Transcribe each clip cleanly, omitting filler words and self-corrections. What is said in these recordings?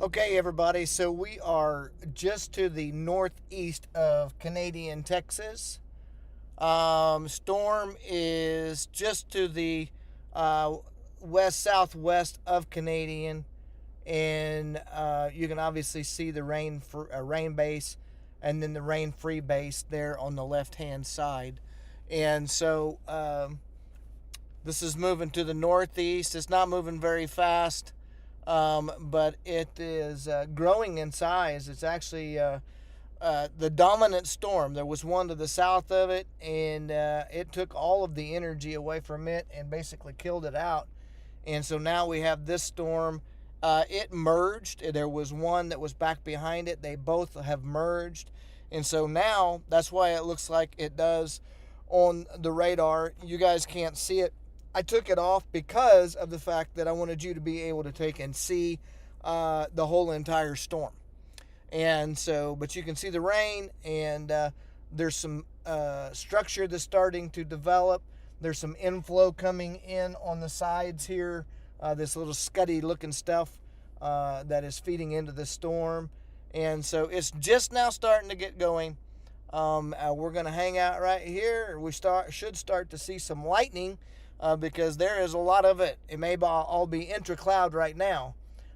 Okay, everybody, so we are just to the northeast of Canadian, Texas. Storm is just to the uh, west southwest of Canadian, and you can obviously see the rain base and then the rain free base there on the left hand side. And so this is moving to the northeast. It's not moving very fast, but it is growing in size. It's actually the dominant storm. There was one to the south of it, and it took all of the energy away from it and basically killed it out. And so now we have this storm. It merged. There was one that was back behind it. They both have merged. And so now that's why it looks like it does on the radar. You guys can't see it. I took it off because of the fact that I wanted you to be able to take and see the whole entire storm. And so, but you can see the rain, and there's some structure that's starting to develop. There's some inflow coming in on the sides here, this little scuddy looking stuff that is feeding into the storm. And so it's just now starting to get going. We're going to hang out right here. We should start to see some lightning because there is a lot of it. It may all be intra-cloud right now,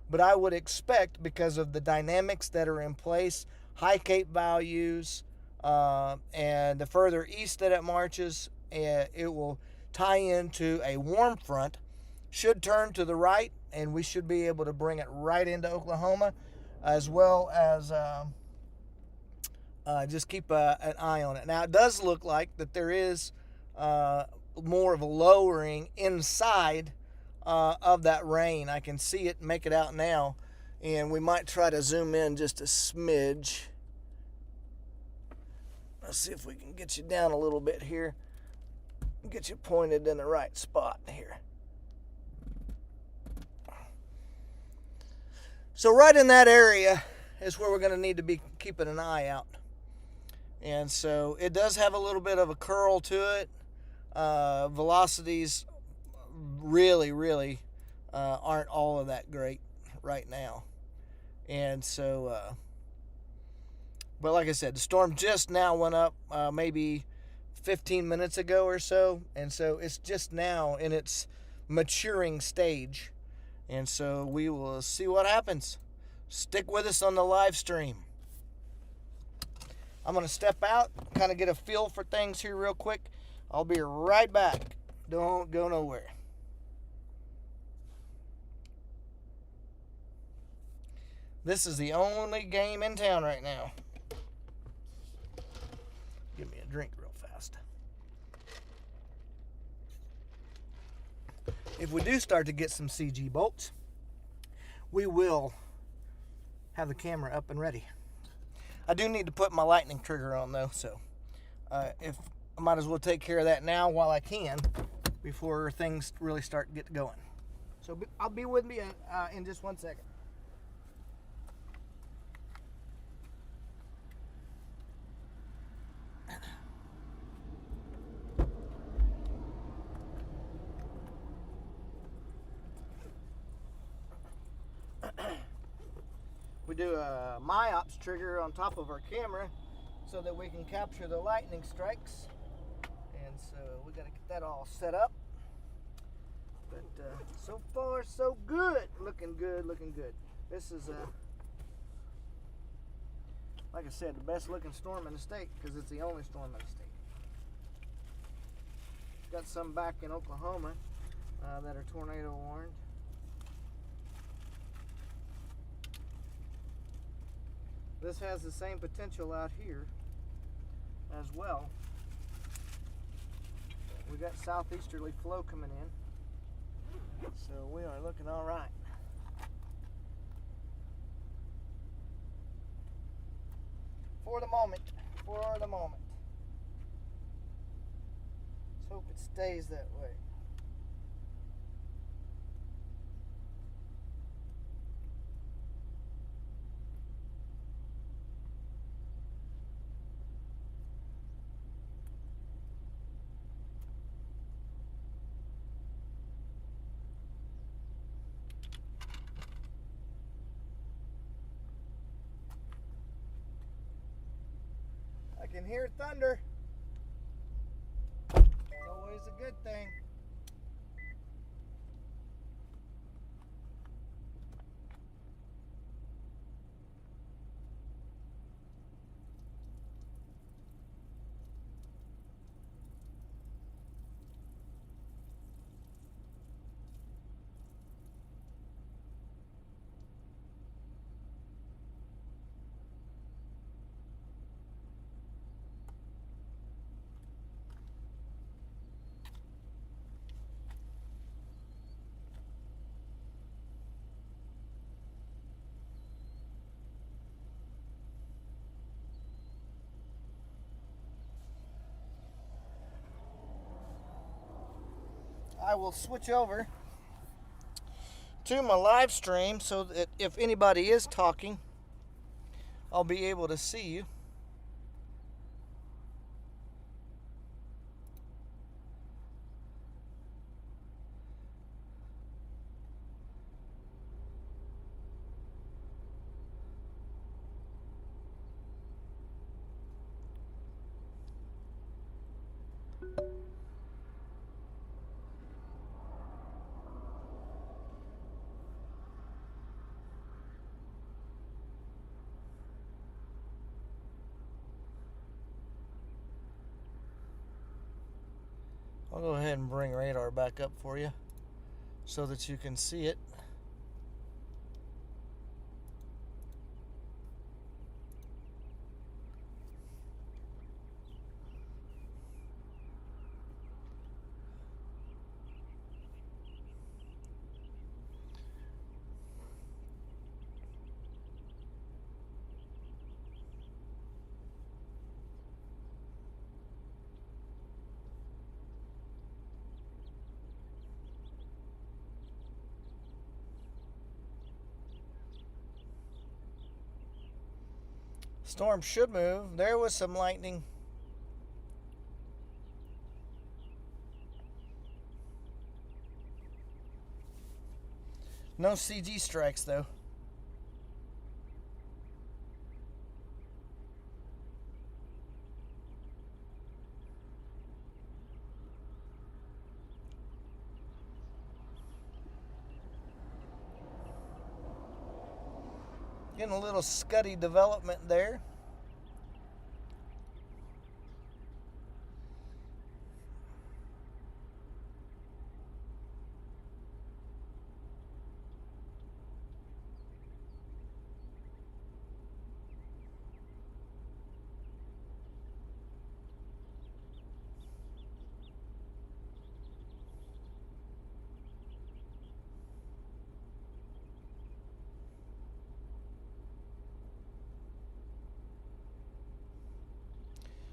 but I would expect, because of the dynamics that are in place, high Cape values, and the further east that it marches, it will tie into a warm front, should turn to the right, and we should be able to bring it right into Oklahoma, as well as just keep an eye on it. Now, it does look like that there is more of a lowering inside of that rain. I can see it, make it out now, and we might try to zoom in just a smidge. Let's see if we can get you down a little bit here, get you pointed in the right spot here. So right in that area is where we're going to need to be keeping an eye out. And so it does have a little bit of a curl to it. Velocities really aren't all of that great right now. And so, but like I said, the storm just now went up maybe 15 minutes ago or so. And so it's just now in its maturing stage. And so we will see what happens. Stick with us on the live stream. I'm going to step out, kind of get a feel for things here real quick. I'll be right back. Don't go nowhere. This is the only game in town right now. Give me a drink real fast. If we do start to get some CG bolts, we will have the camera up and ready. I do need to put my lightning trigger on though, so if I might as well take care of that now while I can before things really start to get going. So I'll be with me in just 1 second. We do a MyOps trigger on top of our camera so that we can capture the lightning strikes. And so we got to get that all set up. But so far, so good. Looking good, looking good. This is, like I said, the best looking storm in the state because it's the only storm in the state. Got some back in Oklahoma that are tornado warned. This has the same potential out here as well. We got southeasterly flow coming in, so we are looking all right. For the moment. Let's hope it stays that way. I can hear thunder. It's always a good thing. I will switch over to my live stream so that if anybody is talking, I'll be able to see you. I'll go ahead and bring radar back up for you so that you can see it. Storm should move. There was some lightning. No CG strikes though. Getting a little scuddy development there.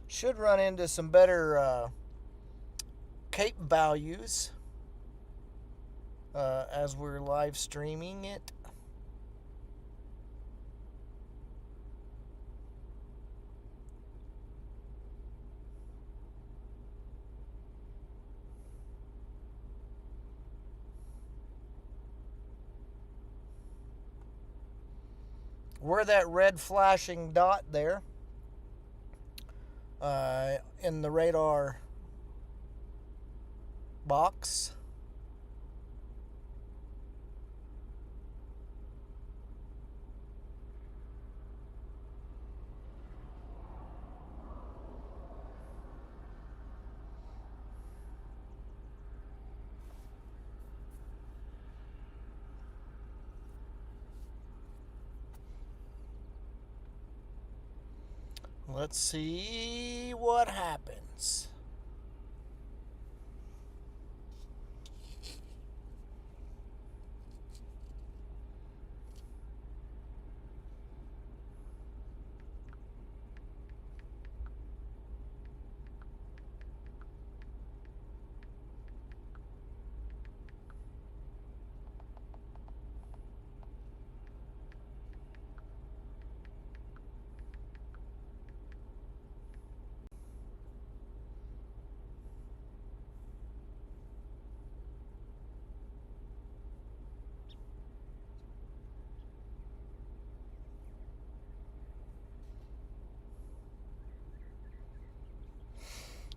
Should run into some better cape values as we're live streaming it. Where that red flashing dot there in the radar box. Let's see what happens.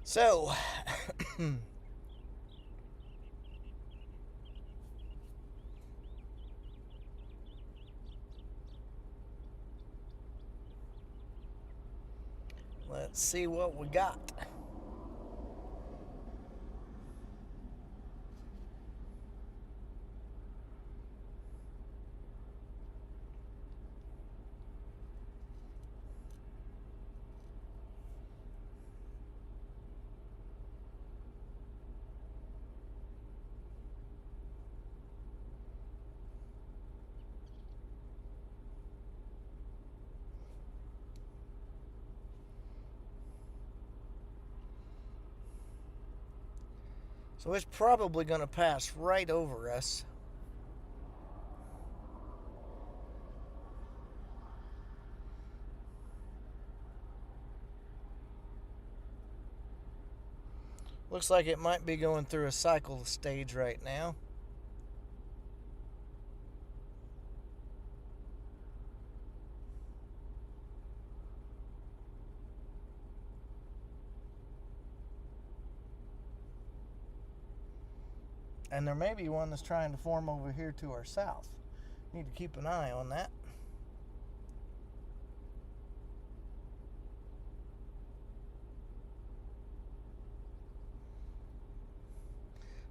So, let's see what we got. So it's probably going to pass right over us. Looks like it might be going through a cycle stage right now. And there may be one that's trying to form over here to our south. Need to keep an eye on that.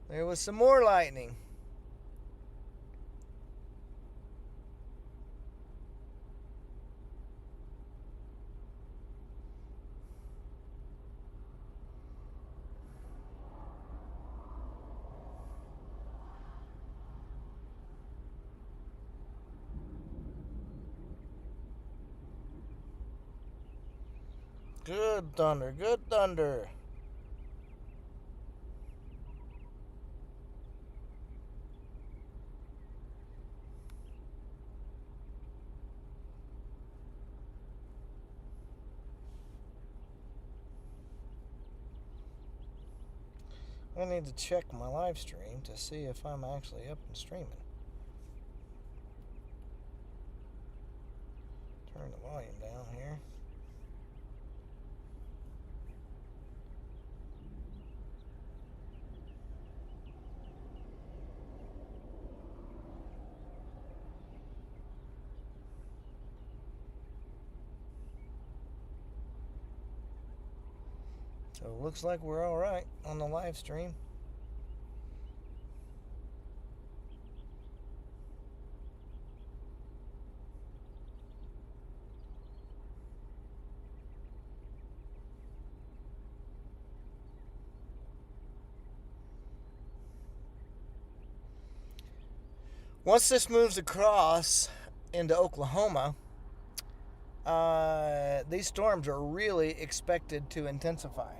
There was some more lightning. Good thunder, good thunder. I need to check my live stream to see if I'm actually up and streaming. Turn the volume down here. So it looks like we're all right on the live stream. Once this moves across into Oklahoma, these storms are really expected to intensify.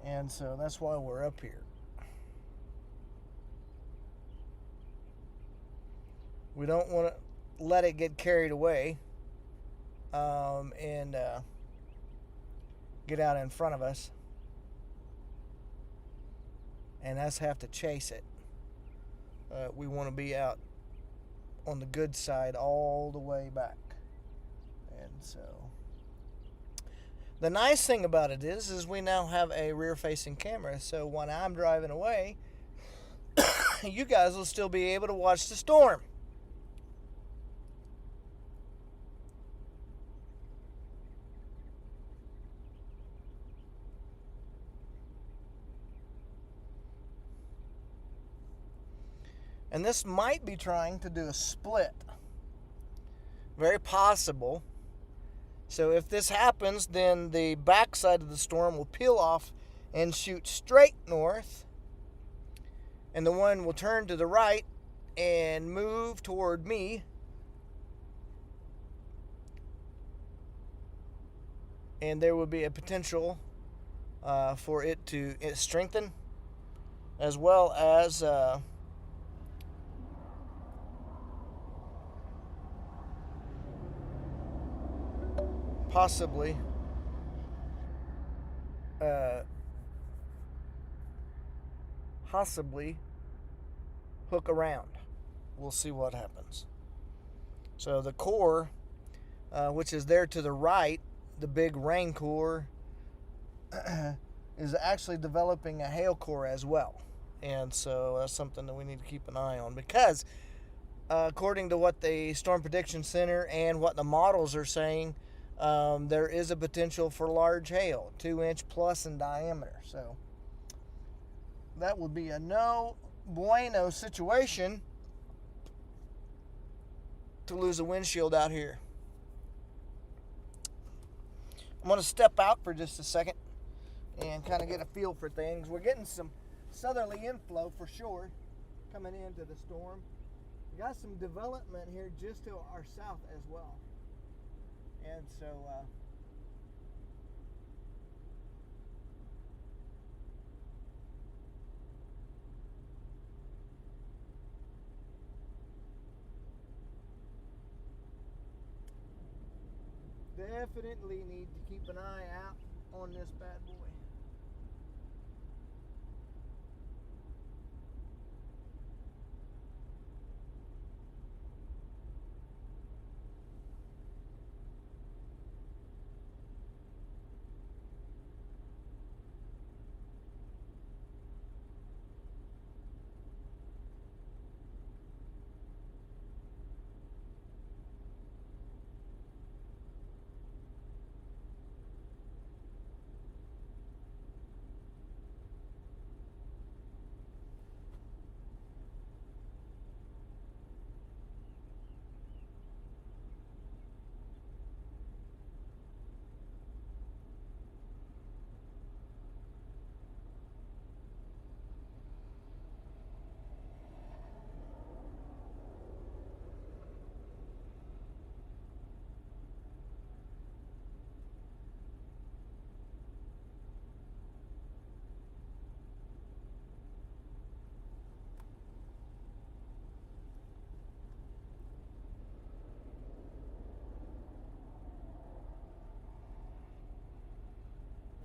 And so that's why we're up here. We don't want to let it get carried away and get out in front of us and us have to chase it. We want to be out on the good side all the way back. And so the nice thing about it is we now have a rear-facing camera. So when I'm driving away, you guys will still be able to watch the storm. And this might be trying to do a split. Very possible. So if this happens, then the backside of the storm will peel off and shoot straight north. And the one will turn to the right and move toward me. And there will be a potential for it to strengthen, as well as possibly hook around. We'll see what happens. So the core, which is there to the right, the big rain core, is actually developing a hail core as well. And so that's something that we need to keep an eye on because, according to what the Storm Prediction Center and what the models are saying, there is a potential for large hail, 2 inch plus in diameter. So that would be a no bueno situation to lose a windshield out here. I'm going to step out for just a second and kind of get a feel for things. We're getting some southerly inflow for sure coming into the storm. We got some development here just to our south as well. And so definitely need to keep an eye out on this bad boy.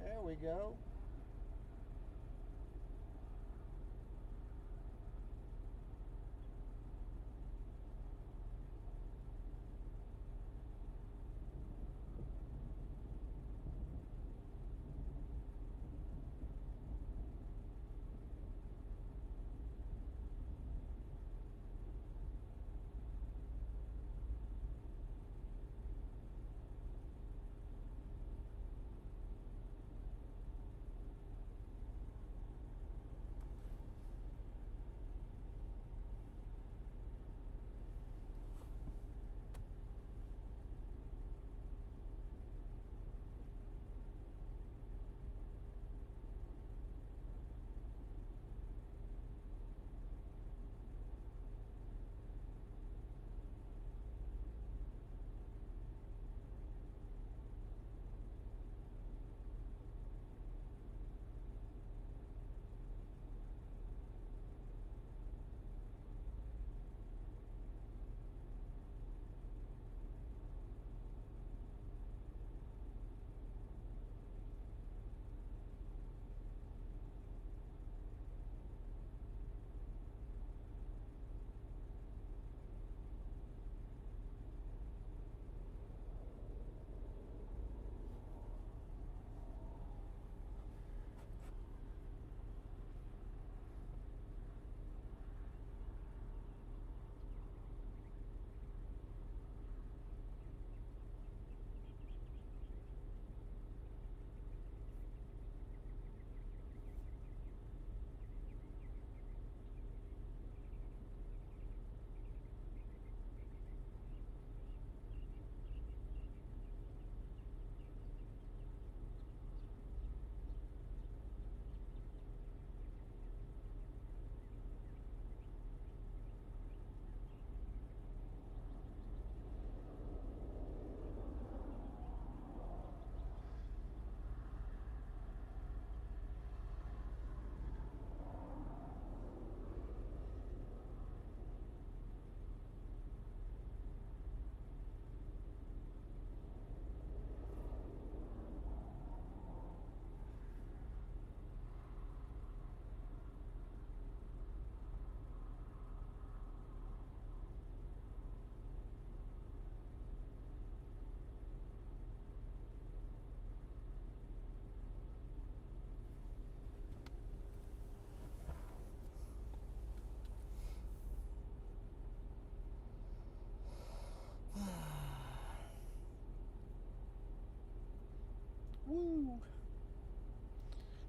There we go.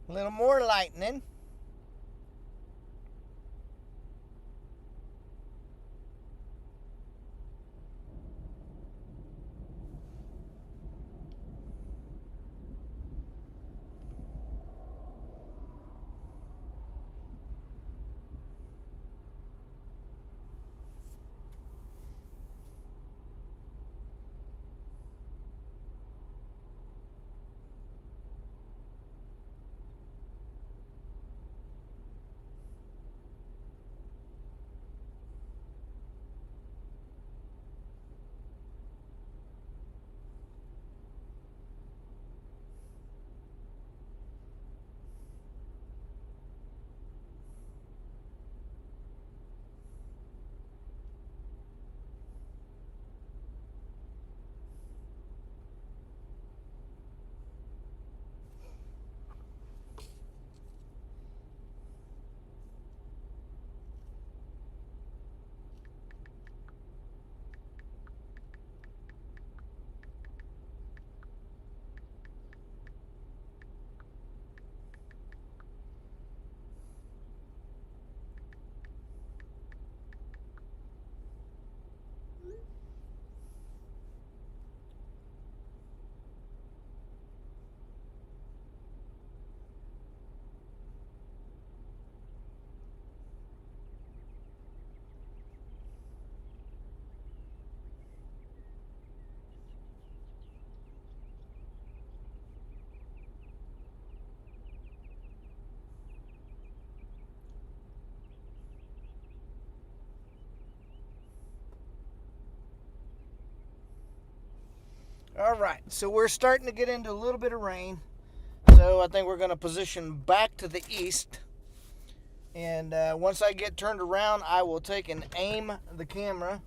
A little more lightning. All right, so we're starting to get into a little bit of rain. So I think we're going to position back to the east. And once I get turned around, I will take and aim the camera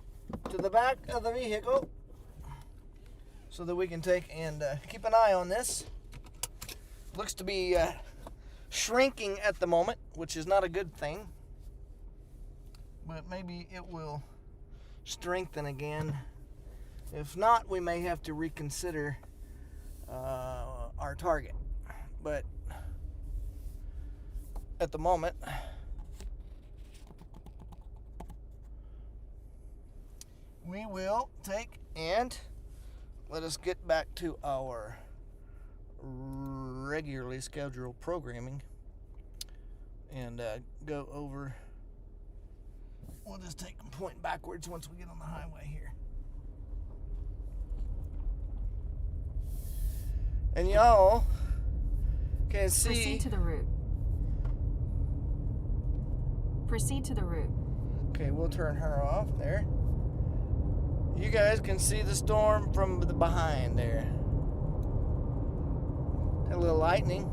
to the back of the vehicle so that we can take and keep an eye on this. Looks to be shrinking at the moment, which is not a good thing. But maybe it will strengthen again. If not, we may have to reconsider our target. But at the moment, we will take and let us get back to our regularly scheduled programming and go over. We'll just take and point backwards once we get on the highway here. And y'all can see. Proceed to the route. Proceed to the route. Okay, we'll turn her off there. You guys can see the storm from the behind there. A little lightning.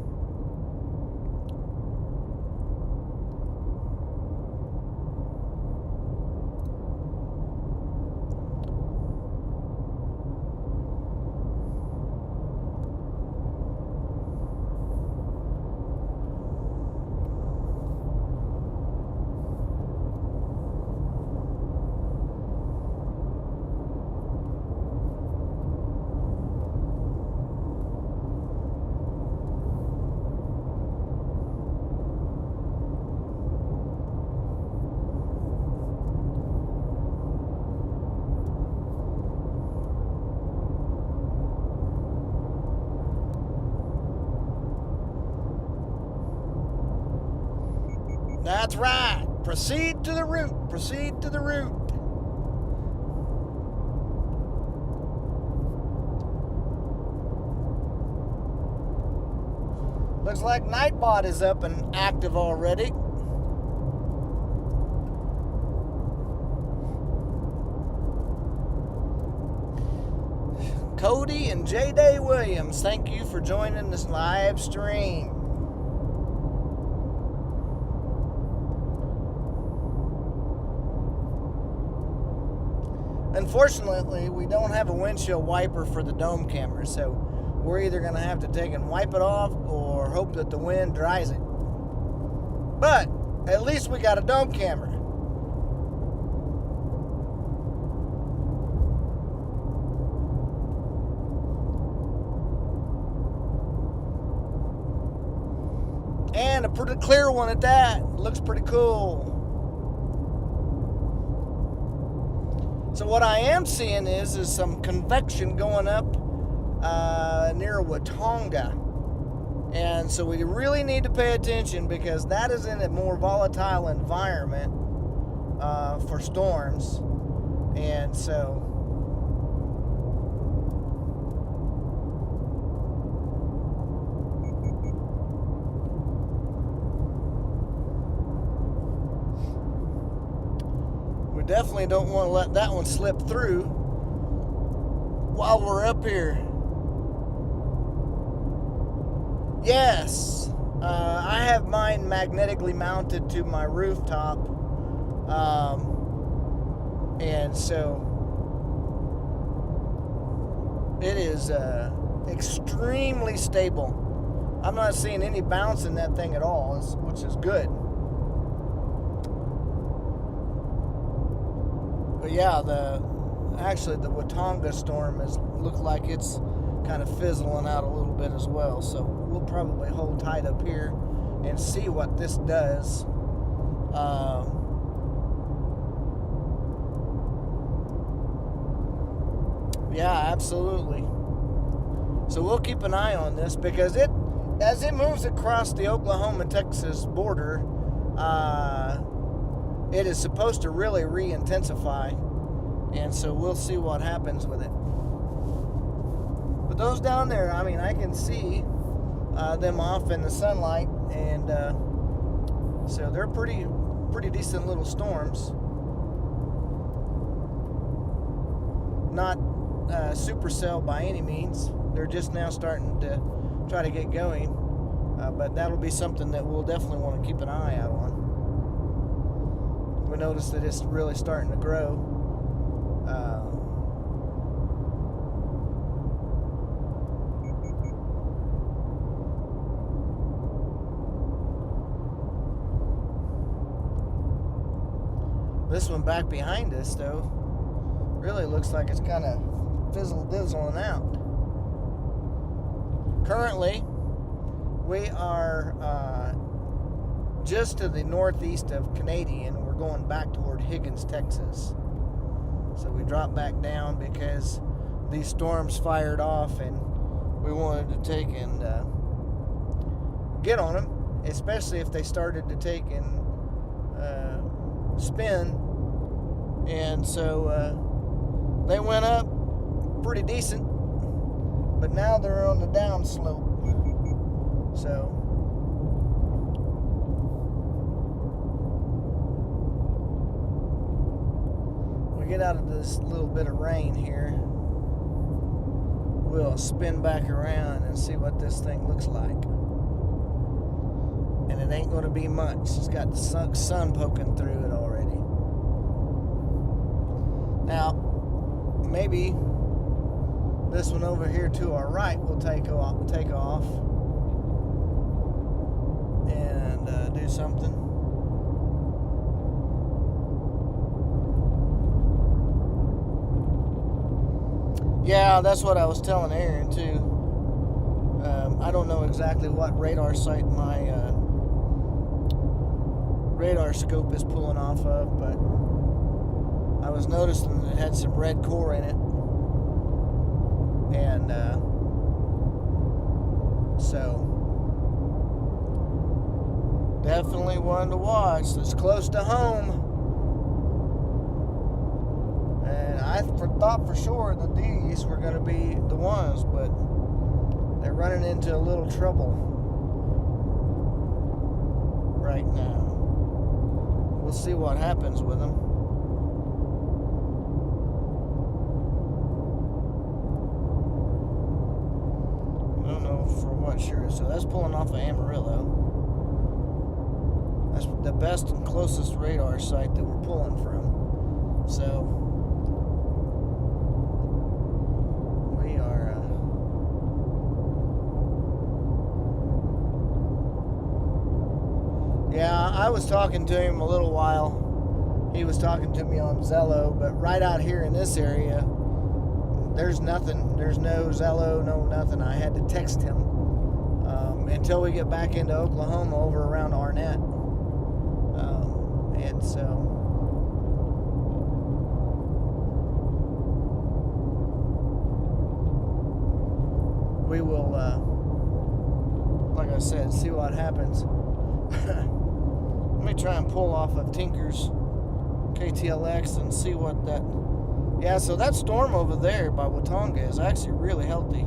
That's right. Proceed to the route. Proceed to the route. Looks like Nightbot is up and active already. Cody and J-Day Williams, thank you for joining this live stream. Unfortunately, we don't have a windshield wiper for the dome camera, so we're either going to have to take and wipe it off or hope that the wind dries it. But at least we got a dome camera. And a pretty clear one at that. Looks pretty cool. So what I am seeing is some convection going up near Watonga. And so we really need to pay attention because that is in a more volatile environment for storms. And so we definitely don't want to let that one slip through while we're up here. Yes, I have mine magnetically mounted to my rooftop, and so it is extremely stable. I'm not seeing any bounce in that thing at all, which is good. But yeah, the Watonga storm looked like it's kind of fizzling out a little bit as well. So we'll probably hold tight up here and see what this does. Yeah, absolutely. So we'll keep an eye on this because as it moves across the Oklahoma-Texas border, it is supposed to really re-intensify, and so we'll see what happens with it. But those down there, I mean, I can see them off in the sunlight, and so they're pretty decent little storms. Not supercell by any means. They're just now starting to try to get going, but that'll be something that we'll definitely want to keep an eye out on. We notice that it's really starting to grow. This one back behind us, though, really looks like it's kind of fizzling out. Currently, we are just to the northeast of Canadian. We're going back toward Higgins, Texas. So we dropped back down because these storms fired off, and we wanted to take and get on them, especially if they started to take and spin. And so they went up pretty decent, but now they're on the down slope. So we get out of this little bit of rain here, we'll spin back around and see what this thing looks like. And it ain't going to be much. It's got the sun poking through it already. Now, maybe this one over here to our right will take off and do something. Yeah, that's what I was telling Aaron too. I don't know exactly what radar site my radar scope is pulling off of, but I was noticing that it had some red core in it, and so definitely one to watch. It's close to home, and I thought for sure that these were going to be the ones, but they're running into a little trouble right now. We'll see what happens with them. For what sure. So that's pulling off of Amarillo. That's the best and closest radar site that we're pulling from. So we are yeah, I was talking to him a little while. He was talking to me on Zello, but right out here in this area, there's nothing. There's no Zello, no nothing. I had to text him until we get back into Oklahoma over around Arnett. And so we will, like I said, see what happens. Let me try and pull off of Tinker's KTLX and see what that... Yeah, so that storm over there by Watonga is actually really healthy.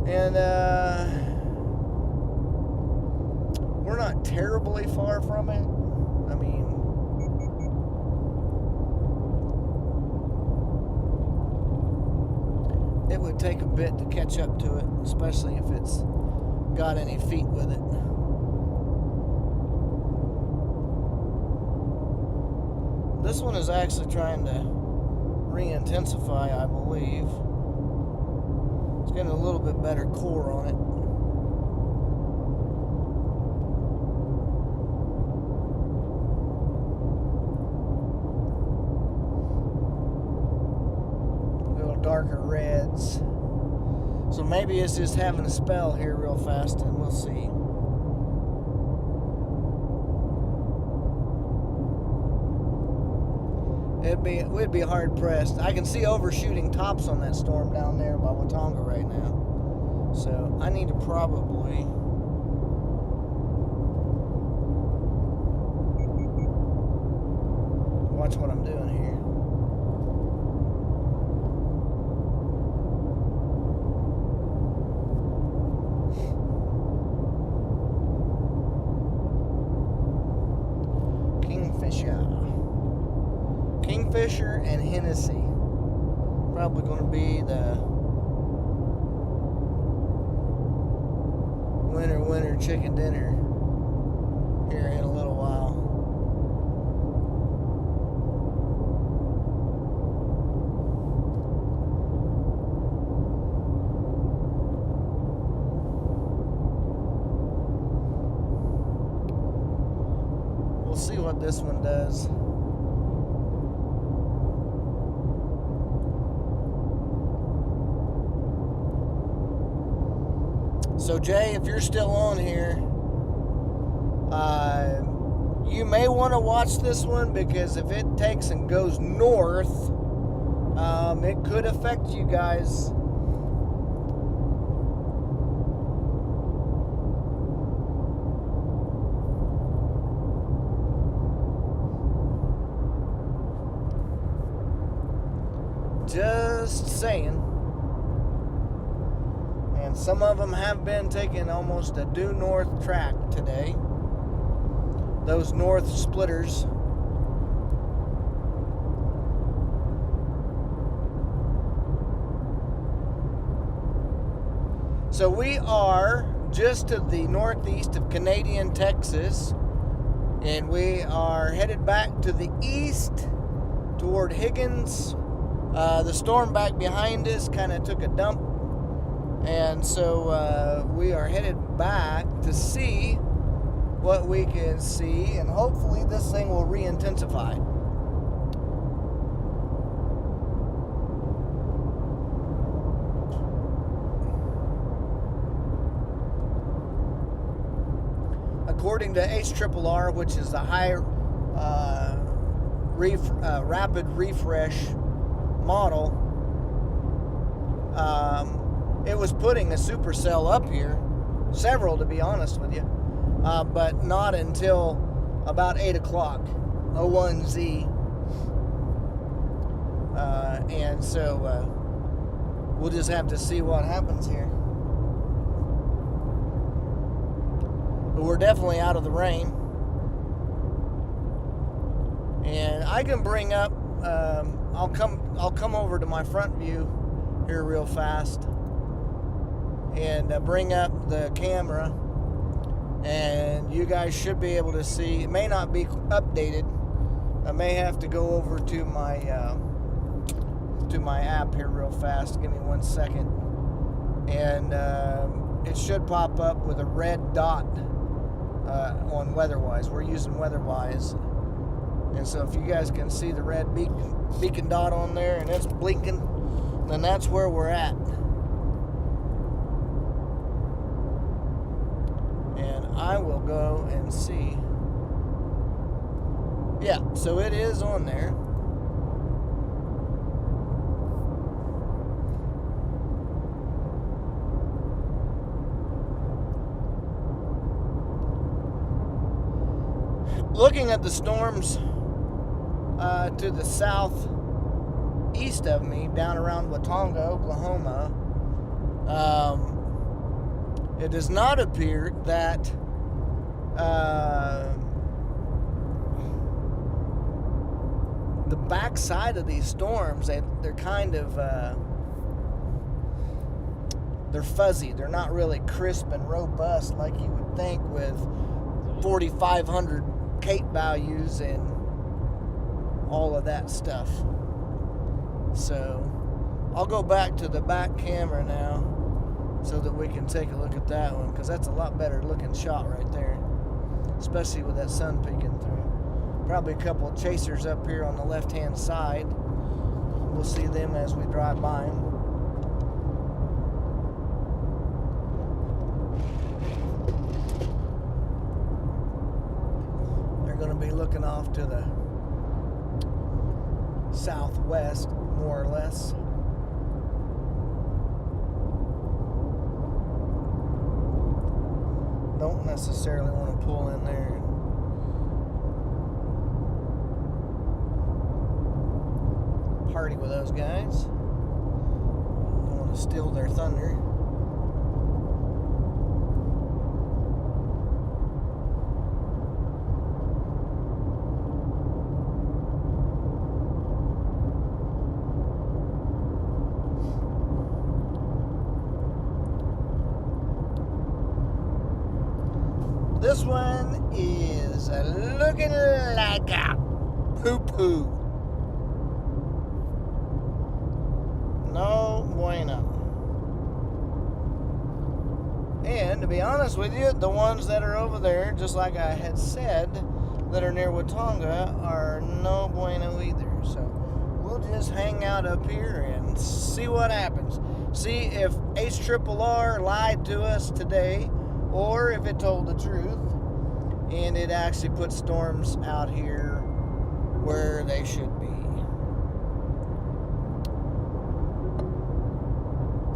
And we're not terribly far from it. I mean, it would take a bit to catch up to it, especially if it's got any feet with it. This one is actually trying to re-intensify, I believe. It's getting a little bit better core on it. Darker reds. So maybe it's just having a spell here real fast, and we'll see. We'd be hard pressed. I can see overshooting tops on that storm down there by Watonga right now. So I need to probably watch what I'm doing here. Kingfisher and Hennessy. Probably going to be the winter chicken dinner here in a little while. We'll see what this one does. So Jay, if you're still on here, you may want to watch this one, because if it takes and goes north, it could affect you guys. Just saying. And some of them have been taking almost a due north track today. Those north splitters. So we are just to the northeast of Canadian, Texas, and we are headed back to the east toward Higgins. The storm back behind us kind of took a dump, and so we are headed back to see what we can see, and hopefully this thing will re-intensify. According to HRRR, which is the high rapid refresh model, it was putting a supercell up here, several to be honest with you, but not until about 8 o'clock, 01Z. And so we'll just have to see what happens here. But we're definitely out of the rain. And I can bring up, I'll come over to my front view here real fast and bring up the camera, and you guys should be able to see. It may not be updated. I may have to go over to my app here real fast. Give me 1 second, and it should pop up with a red dot on WeatherWise. We're using WeatherWise, And so if you guys can see the red beacon dot on there and it's blinking, then that's where we're at. And I will go and see. Yeah, so it is on there. Looking at the storms to the southeast of me, down around Watonga, Oklahoma, it does not appear that the backside of these storms, they're kind of they're fuzzy. They're not really crisp and robust like you would think with 4,500 Kate values and all of that stuff. So I'll go back to the back camera now so that we can take a look at that one, because that's a lot better looking shot right there, especially with that sun peeking through. Probably a couple of chasers up here on the left hand side. We'll see them as we drive by them. Be looking off to the southwest, more or less. Don't necessarily want to pull in there and party with those guys. Don't want to steal their thunder. This one is looking like a poo-poo. No bueno. And to be honest with you, the ones that are over there, just like I had said, that are near Watonga, are no bueno either. So we'll just hang out up here and see what happens. See if HRRR lied to us today, or if it told the truth, and it actually put storms out here where they should be.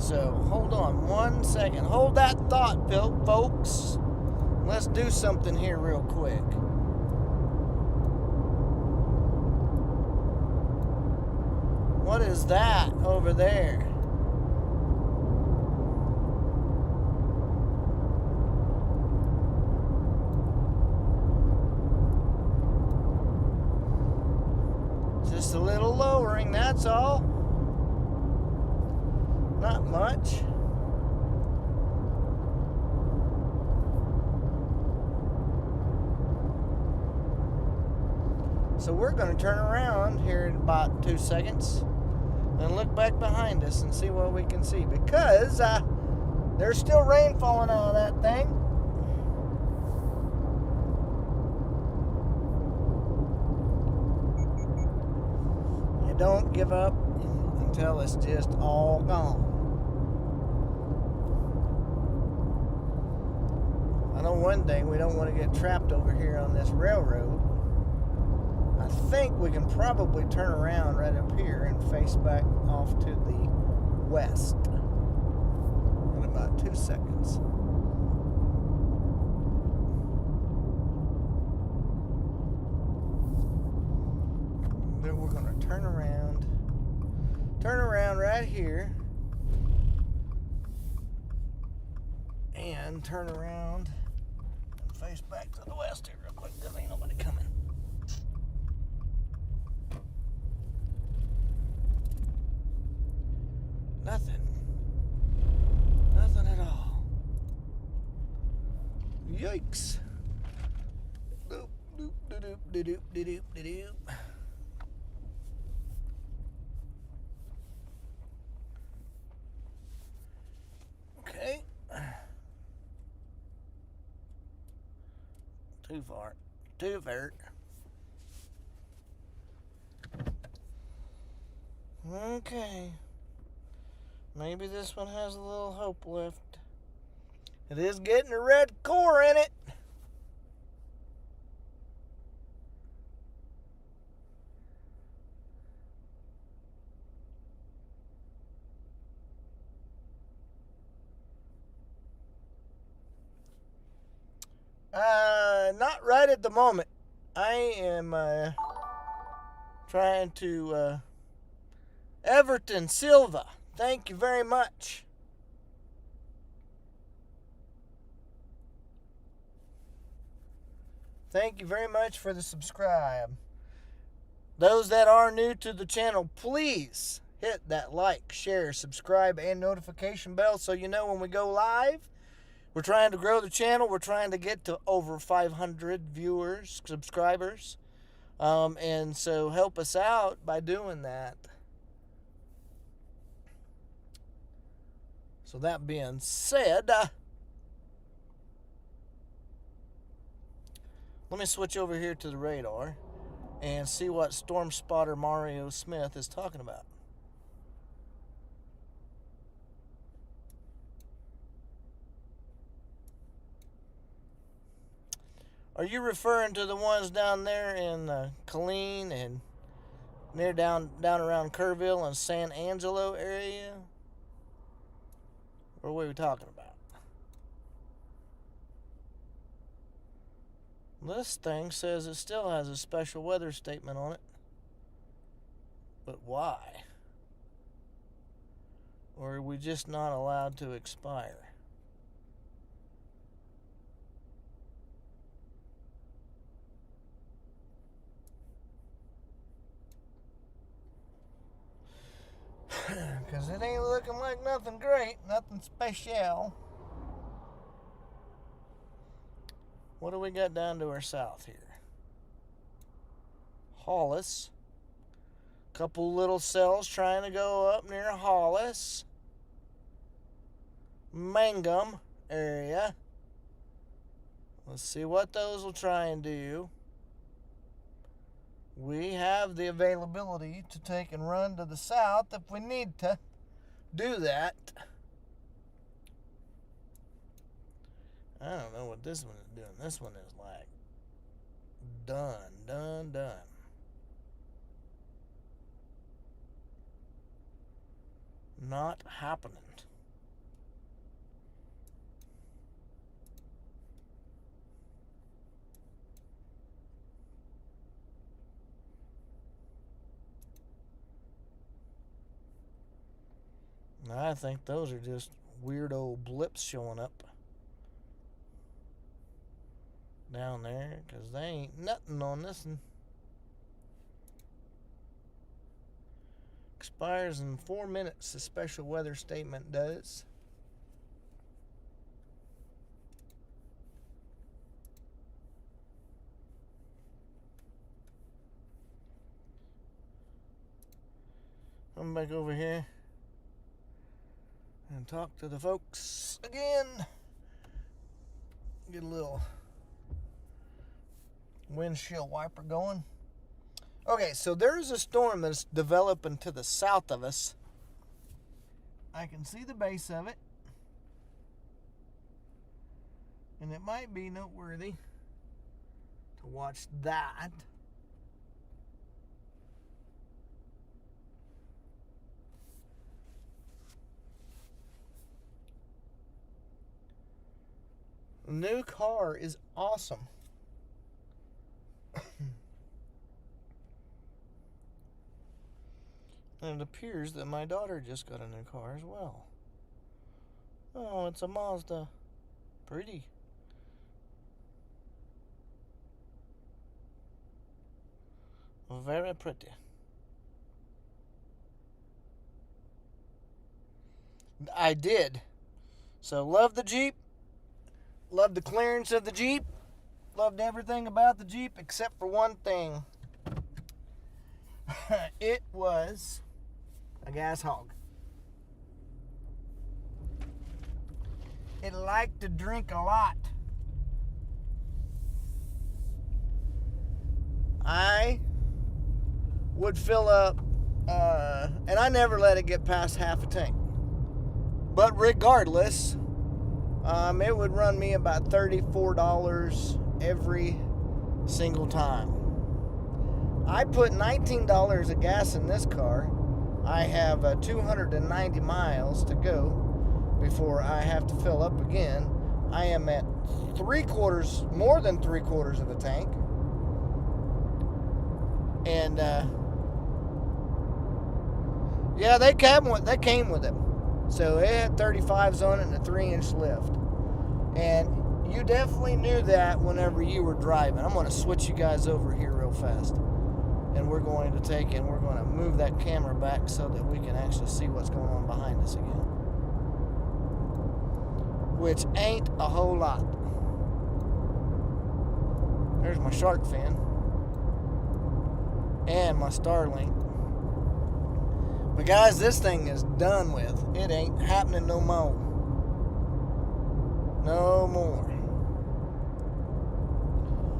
So, hold on 1 second. Hold that thought, folks. Let's do something here real quick. What is that over there? Just a little lowering, that's all. Not much. So we're going to turn around here in about 2 seconds and look back behind us and see what we can see, because there's still rain falling out of that thing. Don't give up until it's just all gone. I know one thing, we don't want to get trapped over here on this railroad. I think we can probably turn around right up here and face back off to the west in about 2 seconds. Then we're going to turn around right here, and turn around and face back to the west here real quick, because ain't nobody coming. Nothing at all. Yikes. Doop, doop, doop, doop, doop, doop, doop. Okay. Too far. Too far. Okay. Maybe this one has a little hope left. It is getting a red core in it. Not right at the moment. I am trying to Everton Silva. Thank you very much. Thank you very much for the subscribe. Those that are new to the channel, please hit that like, share, subscribe, and notification bell so you know when we go live. We're trying to grow the channel. We're trying to get to over 500 viewers, subscribers. And so help us out by doing that. So that being said, let me switch over here to the radar and see what Storm Spotter Mario Smith is talking about. Are you referring to the ones down there in Killeen and near down around Kerrville and San Angelo area? Or what are we talking about? This thing says it still has a special weather statement on it. But why? Or are we just not allowed to expire? Because it ain't looking like nothing great, nothing special. What do we got down to our south here? Hollis. Couple little cells trying to go up near Hollis. Mangum area. Let's see what those will try and do. We have the availability to take and run to the south if we need to do that. I don't know what this one is doing. This one is like done. Not happening. I think those are just weird old blips showing up down there, because they ain't nothing on this one. Expires in 4 minutes, the special weather statement does. I'm back over here and talk to the folks again. Get a little windshield wiper going. Okay, so there's a storm that's developing to the south of us. I can see the base of it, and it might be noteworthy to watch that. The new car is awesome. And it appears that my daughter just got a new car as well. Oh, it's a Mazda. Pretty. Very pretty. I did. So, love the Jeep. Loved the clearance of the Jeep. Loved everything about the Jeep except for one thing. It was a gas hog. It liked to drink a lot. I would fill up And I never let it get past half a tank. But regardless, it would run me about $34 every single time. I put $19 of gas in this car. I have 290 miles to go before I have to fill up again. I am at more than three quarters of a tank. And yeah, they came with it. So it had 35s on it and a 3-inch lift. And you definitely knew that whenever you were driving. I'm going to switch you guys over here real fast. And we're going to move that camera back so that we can actually see what's going on behind us again. Which ain't a whole lot. There's my shark fin. And my Starlink. But guys, this thing is done with. It ain't happening no more. No more.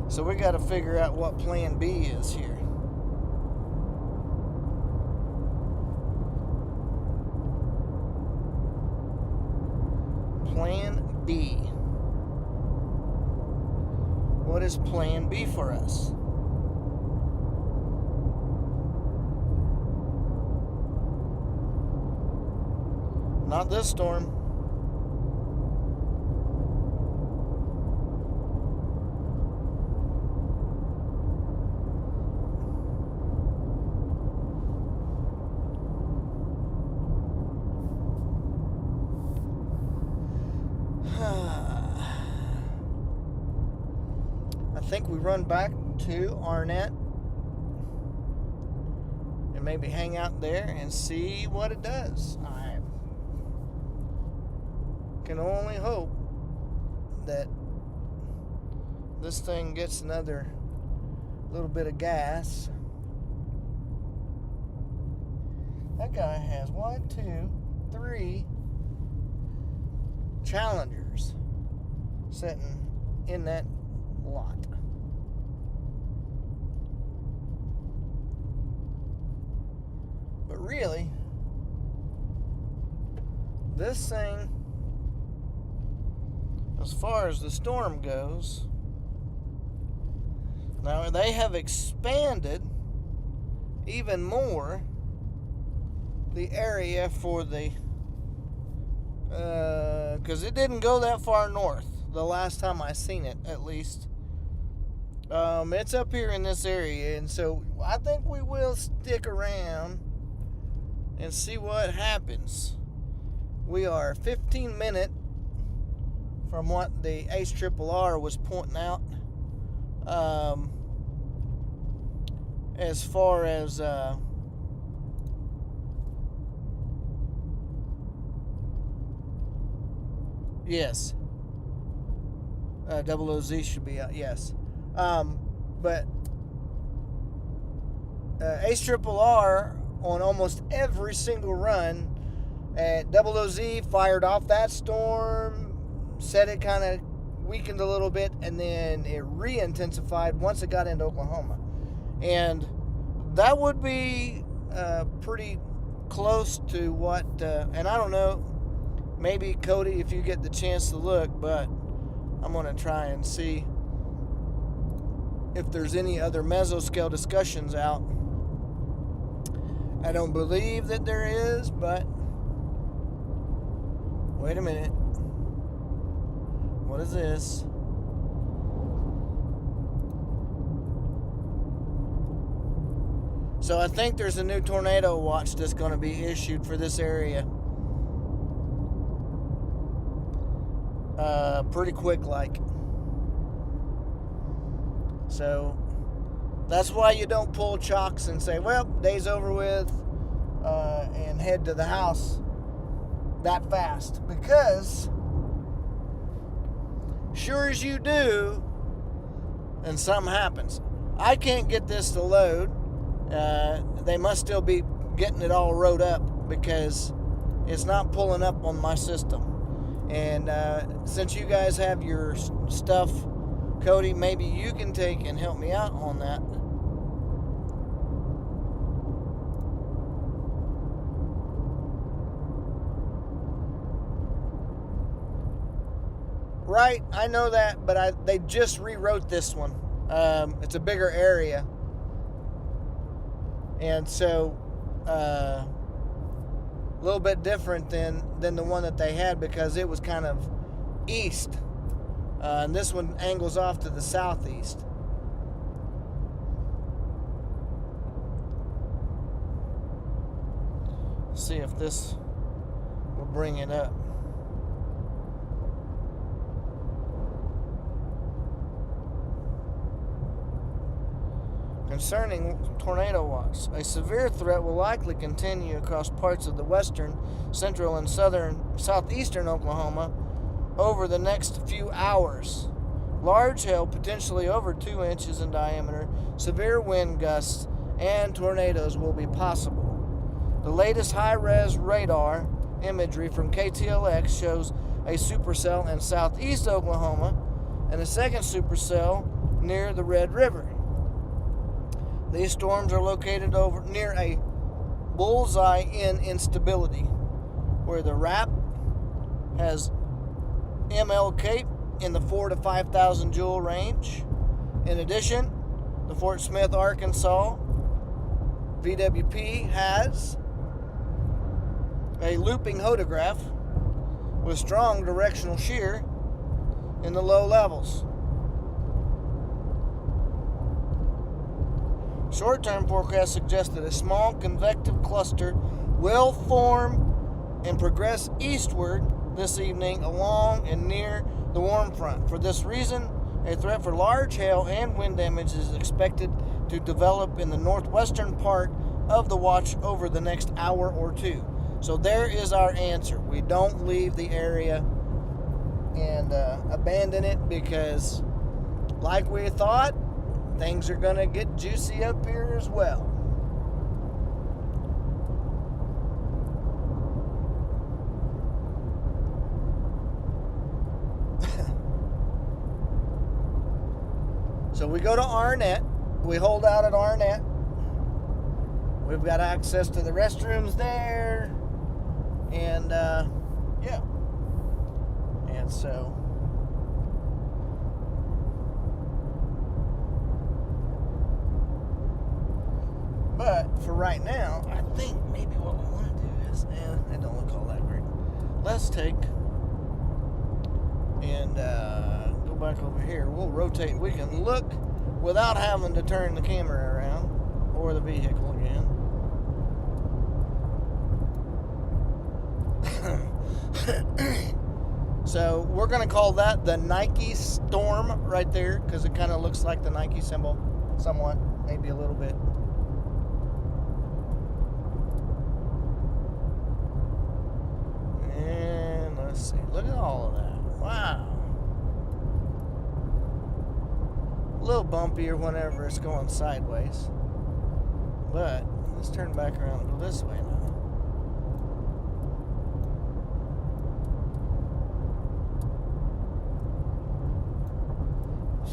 So we got to figure out what plan B is here. Plan B. What is plan B for us? Not this storm. I think we run back to Arnett and maybe hang out there and see what it does. I can only hope that this thing gets another little bit of gas. That guy has 1, 2, 3 Challengers sitting in that lot. But really, this thing, as far as the storm goes, now they have expanded even more the area for the because it didn't go that far north the last time I seen it, at least. It's up here in this area, and so I think we will stick around and see what happens. We are 15 minutes from what the HRRR was pointing out, as far as yes, OOZ should be out, yes. But HRRR on almost every single run at OOZ fired off that storm, said it kind of weakened a little bit, and then it re-intensified once it got into Oklahoma. And that would be pretty close to what, and I don't know, maybe Cody, if you get the chance to look, but I'm going to try and see if there's any other mesoscale discussions out. I don't believe that there is, but wait a minute. What is this? So I think there's a new tornado watch that's going to be issued for this area. Pretty quick like. So that's why you don't pull chocks and say, well, day's over with, and head to the house that fast. Because sure as you do, and something happens. I can't get this to load. They must still be getting it all rode up because it's not pulling up on my system. And since you guys have your stuff, Cody, maybe you can take and help me out on that. Right, I know that, but they just rewrote this one. It's a bigger area. And so, a little bit different than the one that they had, because it was kind of east. And this one angles off to the southeast. See if this will bring it up. Concerning tornado watch, a severe threat will likely continue across parts of the western, central, and southeastern Oklahoma over the next few hours. Large hail, potentially over 2 inches in diameter, severe wind gusts, and tornadoes will be possible. The latest high-res radar imagery from KTLX shows a supercell in southeast Oklahoma and a second supercell near the Red River. These storms are located over near a bullseye in instability, where the RAP has MLK in the 4,000 to 5,000 joule range. In addition, the Fort Smith, Arkansas VWP has a looping hodograph with strong directional shear in the low levels. Short-term forecasts suggest that a small convective cluster will form and progress eastward this evening along and near the warm front. For this reason, a threat for large hail and wind damage is expected to develop in the northwestern part of the watch over the next hour or two. So there is our answer. We don't leave the area and abandon it, because, like we thought, things are going to get juicy up here as well. So we go to Arnett. We hold out at Arnett. We've got access to the restrooms there. And, yeah. And so... But for right now, I think maybe what we want to do is, it don't look all that great. Let's take and go back over here. We'll rotate. We can look without having to turn the camera around or the vehicle again. So we're going to call that the Nike Storm right there, because it kind of looks like the Nike symbol somewhat, maybe a little bit. Let's see. Look at all of that. Wow. A little bumpier whenever it's going sideways. But let's turn back around and go this way now.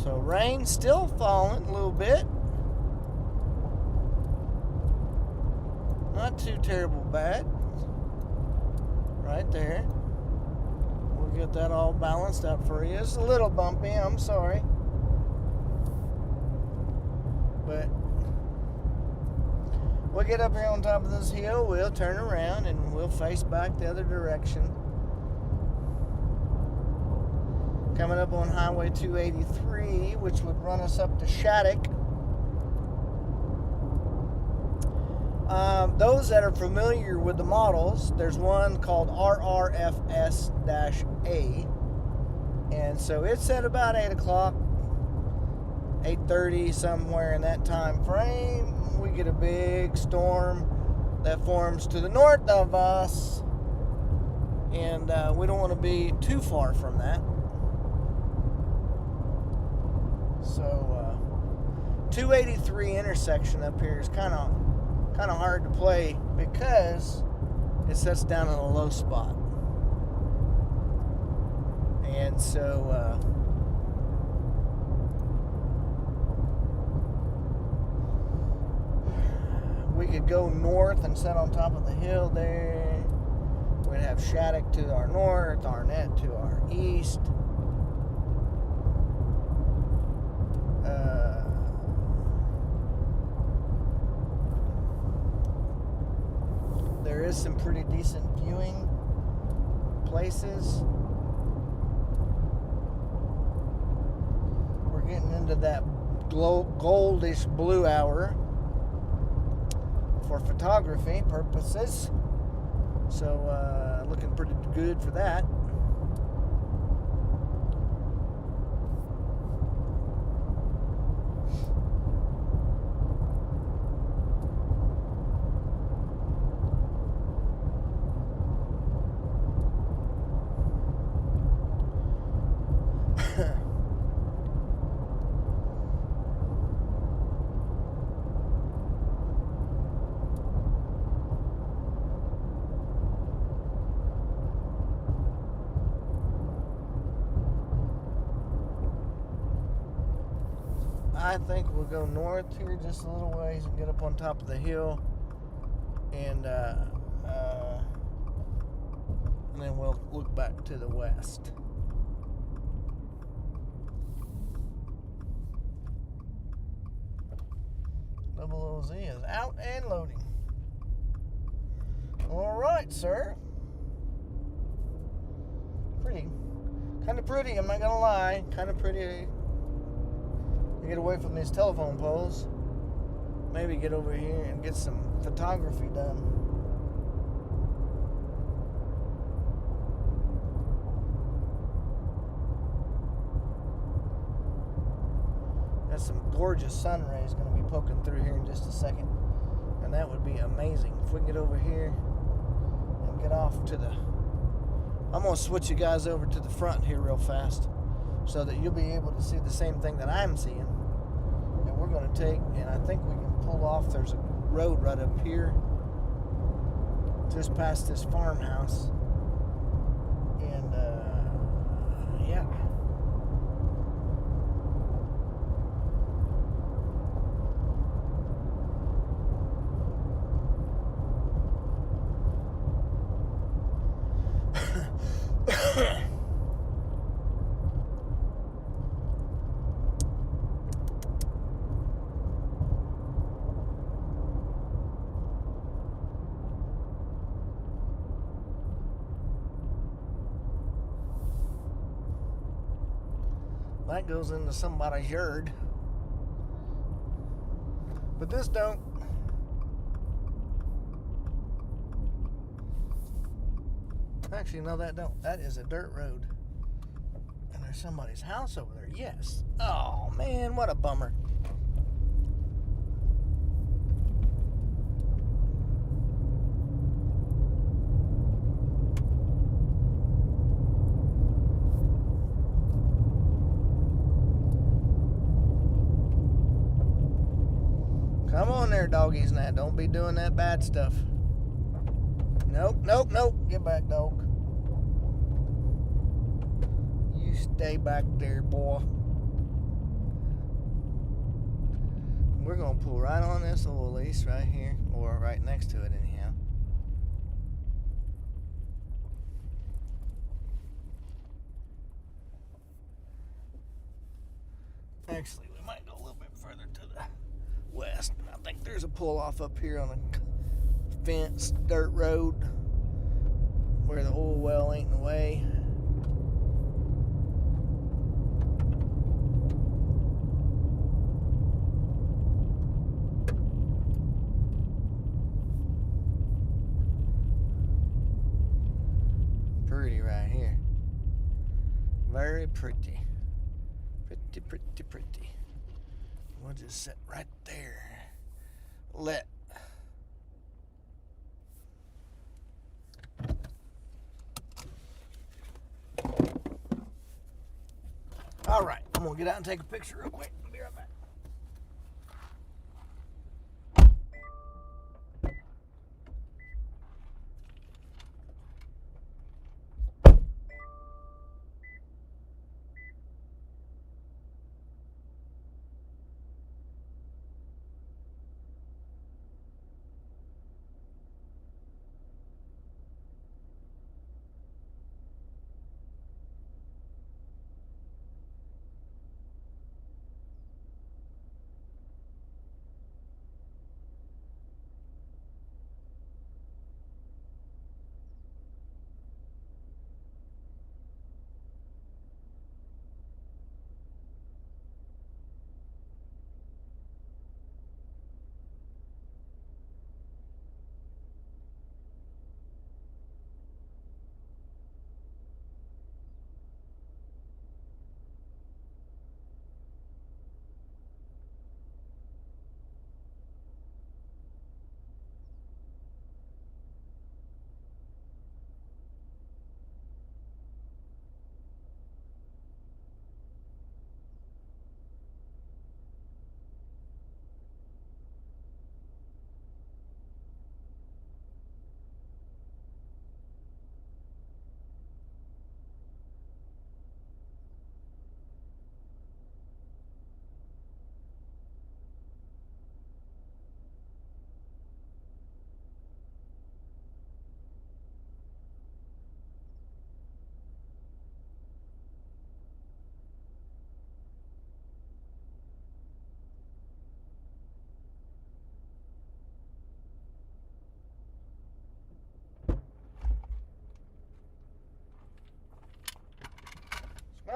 So rain still falling a little bit. Not too terrible bad. Right there. Get that all balanced out for you. It's a little bumpy, I'm sorry. But we'll get up here on top of this hill, we'll turn around, and we'll face back the other direction. Coming up on Highway 283, which would run us up to Shattuck. Those that are familiar with the models, there's one called RRFS-A, and so it's at about 8 o'clock, 8:30, somewhere in that time frame. We get a big storm that forms to the north of us, and we don't want to be too far from that. So 283 intersection up here is kind of hard to play, because it sets down in a low spot. And so we could go north and set on top of the hill there. We'd have Shattuck to our north, Arnett to our east, is some pretty decent viewing places. We're getting into that goldish blue hour for photography purposes. So looking pretty good for that. I think we'll go north here just a little ways and get up on top of the hill, and then we'll look back to the west. Double OZ is out and loading. All right, sir. Pretty. Kind of pretty, I'm not going to lie. Kind of pretty. Get away from these telephone poles. Maybe get over here and get some photography done. Got some gorgeous sun rays going to be poking through here in just a second, and that would be amazing if we can get over here and get off to the. I'm going to switch you guys over to the front here real fast, so that you'll be able to see the same thing that I'm seeing. And we're going to take, and I think we can pull off. There's a road right up here, just past this farmhouse. And, yeah. That goes into somebody's yard. But this don't. Actually, no, that don't. That is a dirt road. And there's somebody's house over there. Yes. Oh, man, what a bummer. Come on there, doggies, now. Don't be doing that bad stuff. Nope, nope, nope. Get back, dog. You stay back there, boy. We're going to pull right on this oil lease right here, or right next to it anyhow. Actually, we might go a little bit further to the west. I think there's a pull off up here on a fenced dirt road where the oil well ain't in the way. Pretty right here. Very pretty. Pretty, pretty, pretty. We'll just sit right there. Let. All right, I'm gonna get out and take a picture real quick. I'll be right back.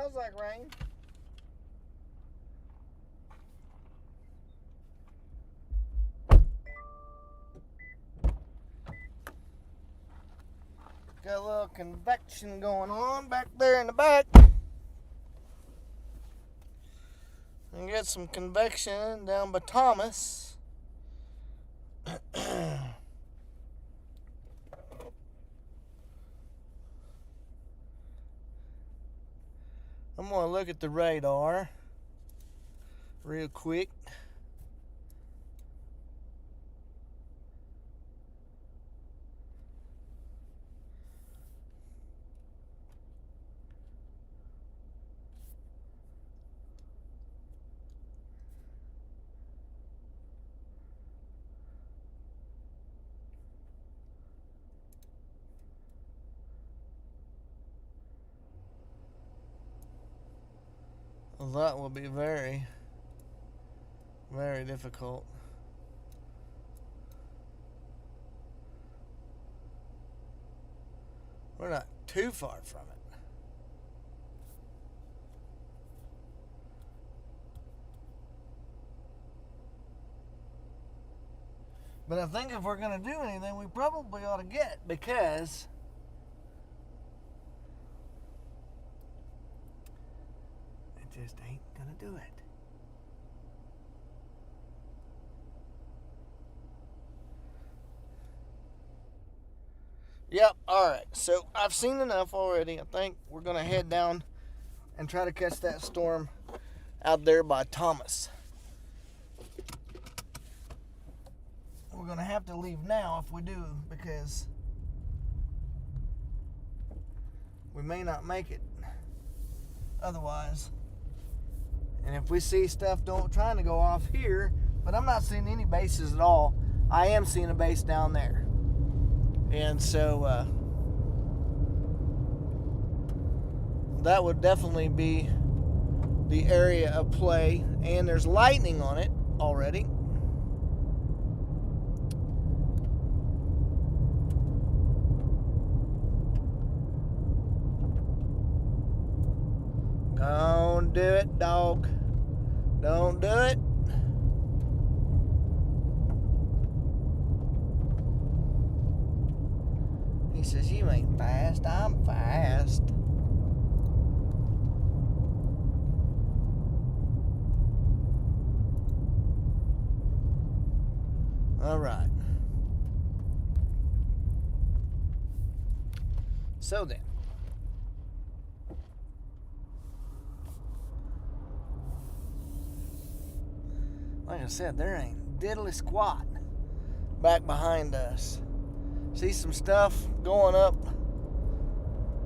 smells like rain. Got a little convection going on back there in the back. And get some convection down by Thomas. I'm going to look at the radar real quick. Well, that will be very, very difficult. We're not too far from it. But I think if we're going to do anything, we probably ought to get, because it just ain't going to do it. Yep, alright. So I've seen enough already. I think we're going to head down and try to catch that storm out there by Thomas. We're going to have to leave now if we do, because we may not make it otherwise. And if we see stuff trying to go off here, but I'm not seeing any bases at all. I am seeing a base down there. And so that would definitely be the area of play. And there's lightning on it already. Don't do it, dog. Don't do it. He says, you ain't fast, I'm fast. All right. So then, like I said, there ain't diddly squat back behind us. See some stuff going up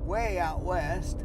way out west.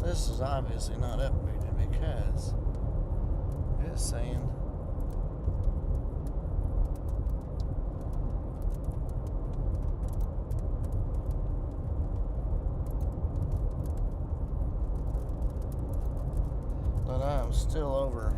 This is obviously not upgraded because it's saying that I'm still over.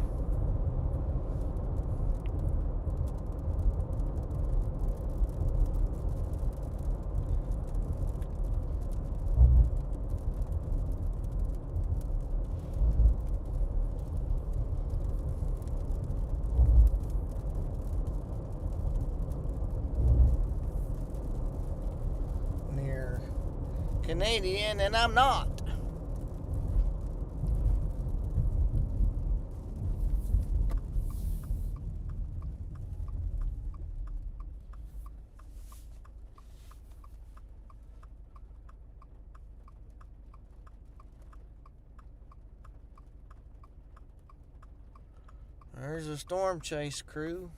Canadian, and I'm not. There's a storm chase crew.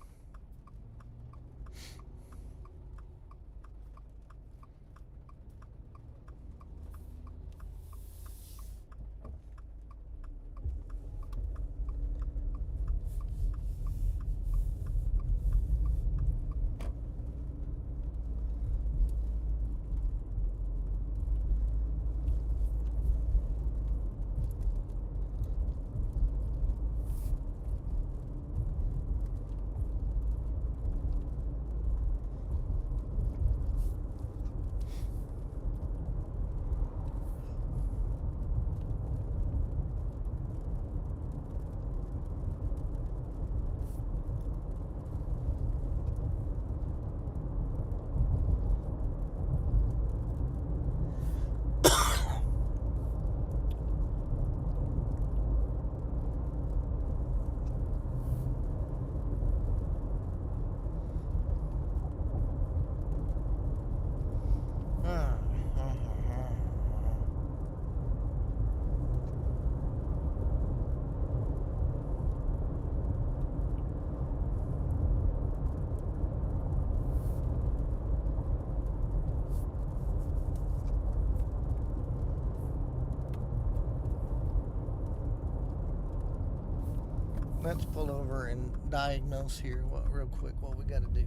Let's pull over and diagnose here real quick what we got to do.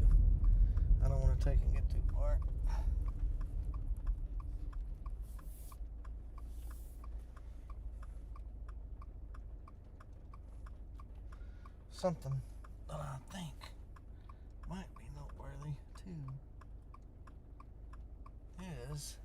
I don't want to take and get too far. Something that I think might be noteworthy too is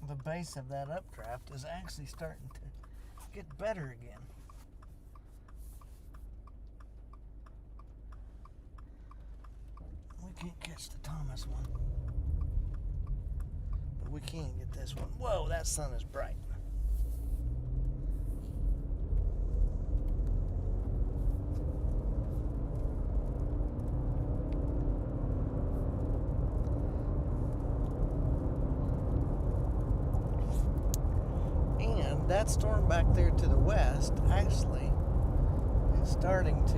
the base of that updraft is actually starting to get better again. We can't catch the Thomas one, but we can get this one. Whoa, that sun is bright. That storm back there to the west actually is starting to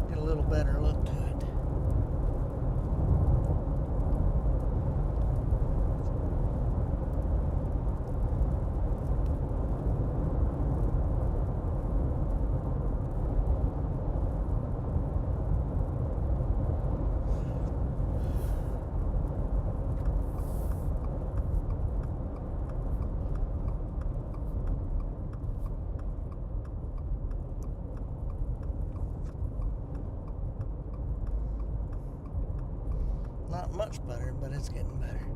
get a little better look to it. Not much better, but it's getting better.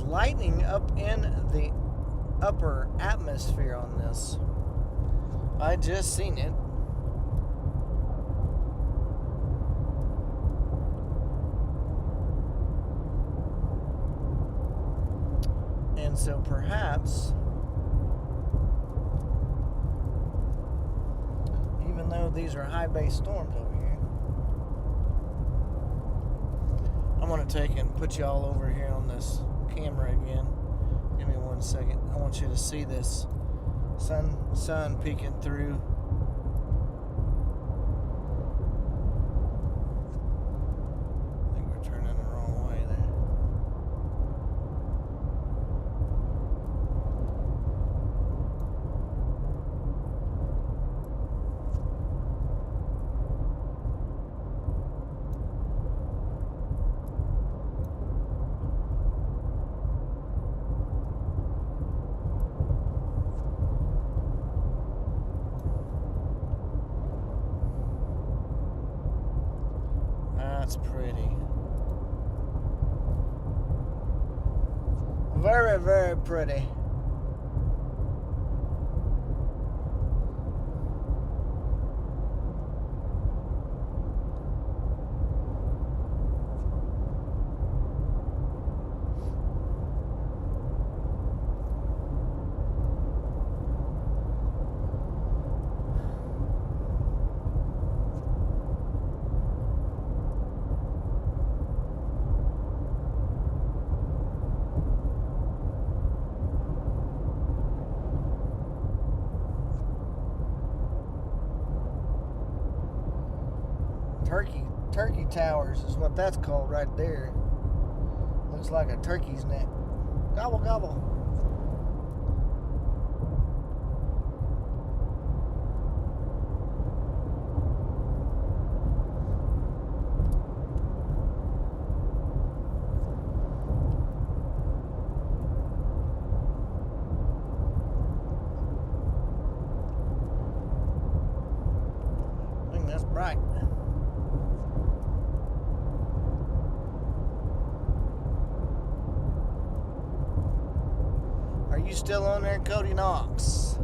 lightning up in the upper atmosphere on this. I just seen it. And so perhaps, even though these are high base storms over here, I'm going to take and put you all over here on this camera again. Give me 1 second. I want you to see this sun peeking through. I think we're turning the wrong way there. That's pretty. Very, very pretty. Turkey towers is what that's called right there. Looks like a turkey's neck. Gobble, gobble. I think that's bright. Are you still on there, Cody Knox?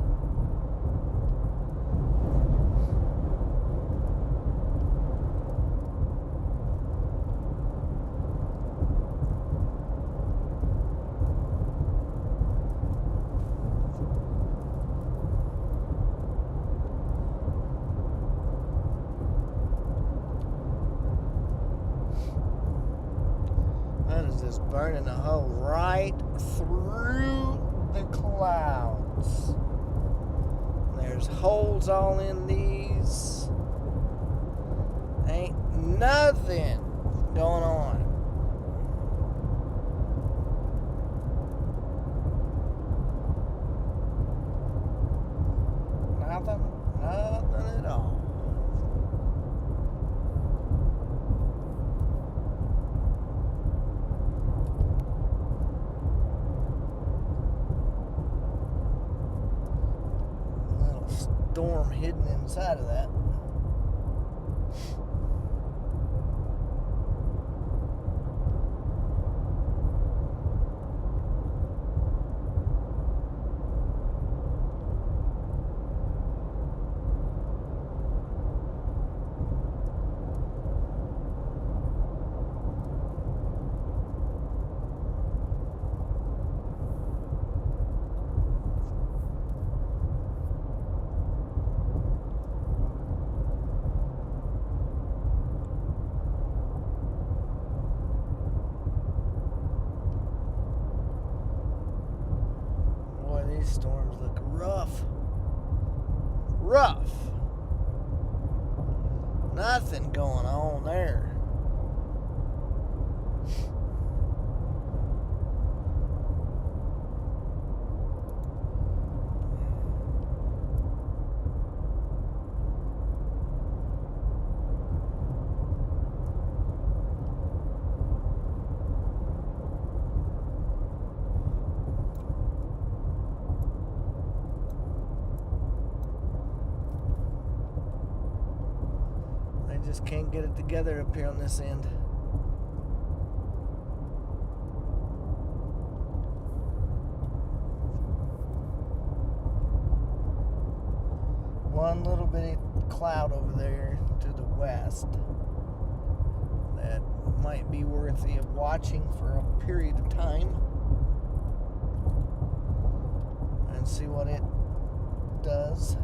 That is just burning a hole right through the clouds. There's holes all in these. Ain't nothing going on. Nothing at all. Storm hidden inside of that. These storms look rough. Rough. Nothing going on there. Just can't get it together up here on this end. one little bitty cloud over there to the west that might be worthy of watching for a period of time and see what it does.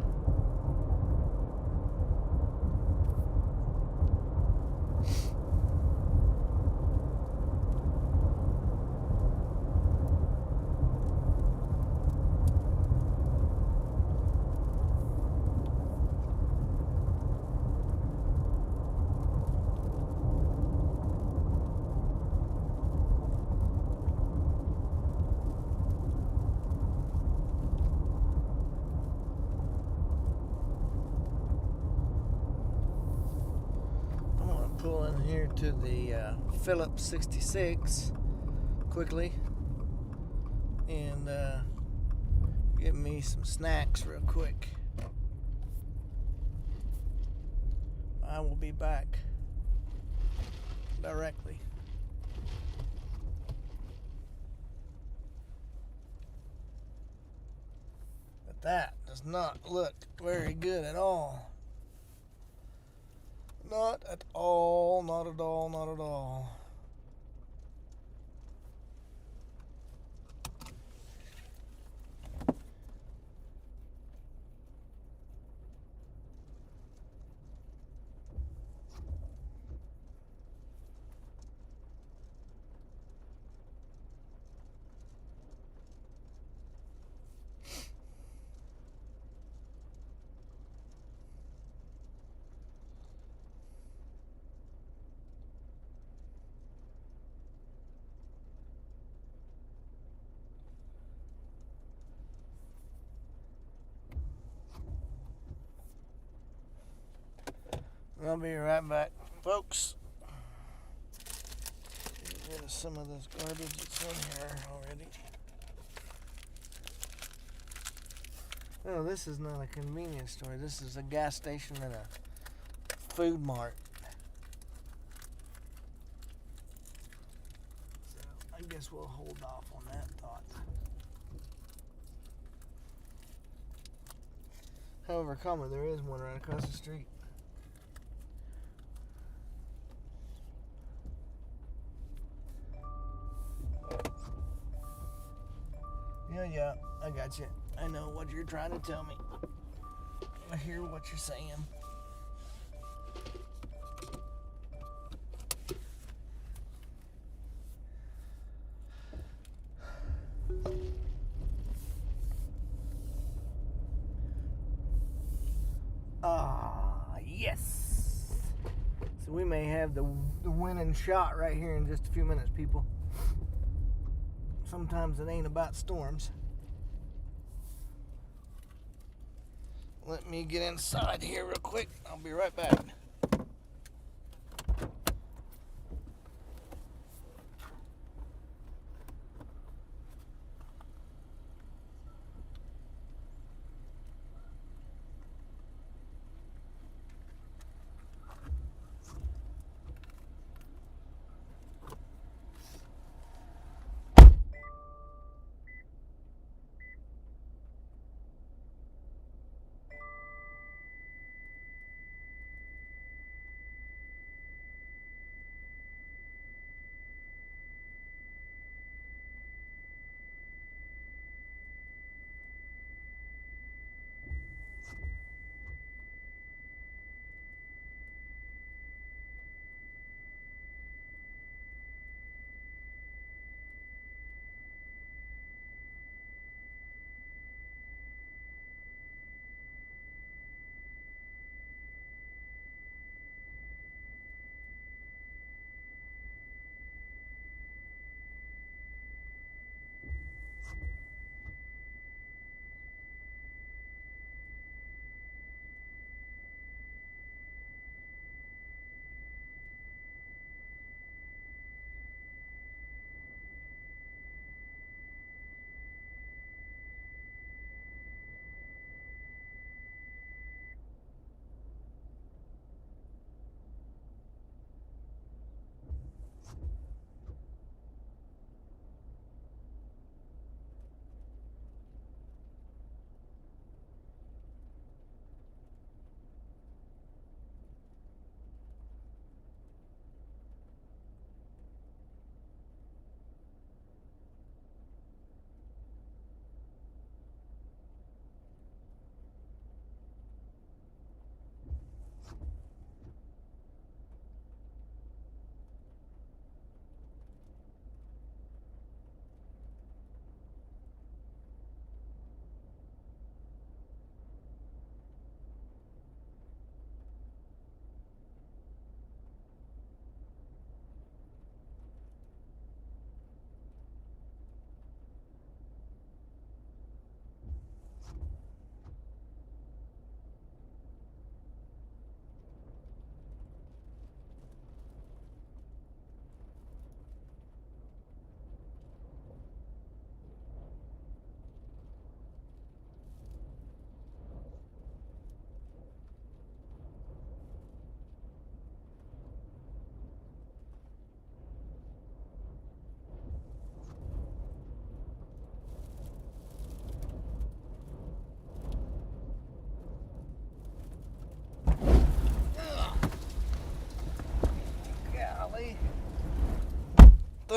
Pull in here to the Phillips 66 quickly and get me some snacks real quick. I will be back directly. But that does not look very good at all. Not at all, not at all, not at all. I'll be right back, folks. Get rid of some of this garbage that's in here already. No, this is not a convenience store. This is a gas station and a food mart. So I guess we'll hold off on that thought. However, there is one right across the street. Yeah, I got you. I know what you're trying to tell me. I hear what you're saying. Yes! So we may have the winning shot right here in just a few minutes, people. Sometimes it ain't about storms. Let me get inside here real quick. I'll be right back.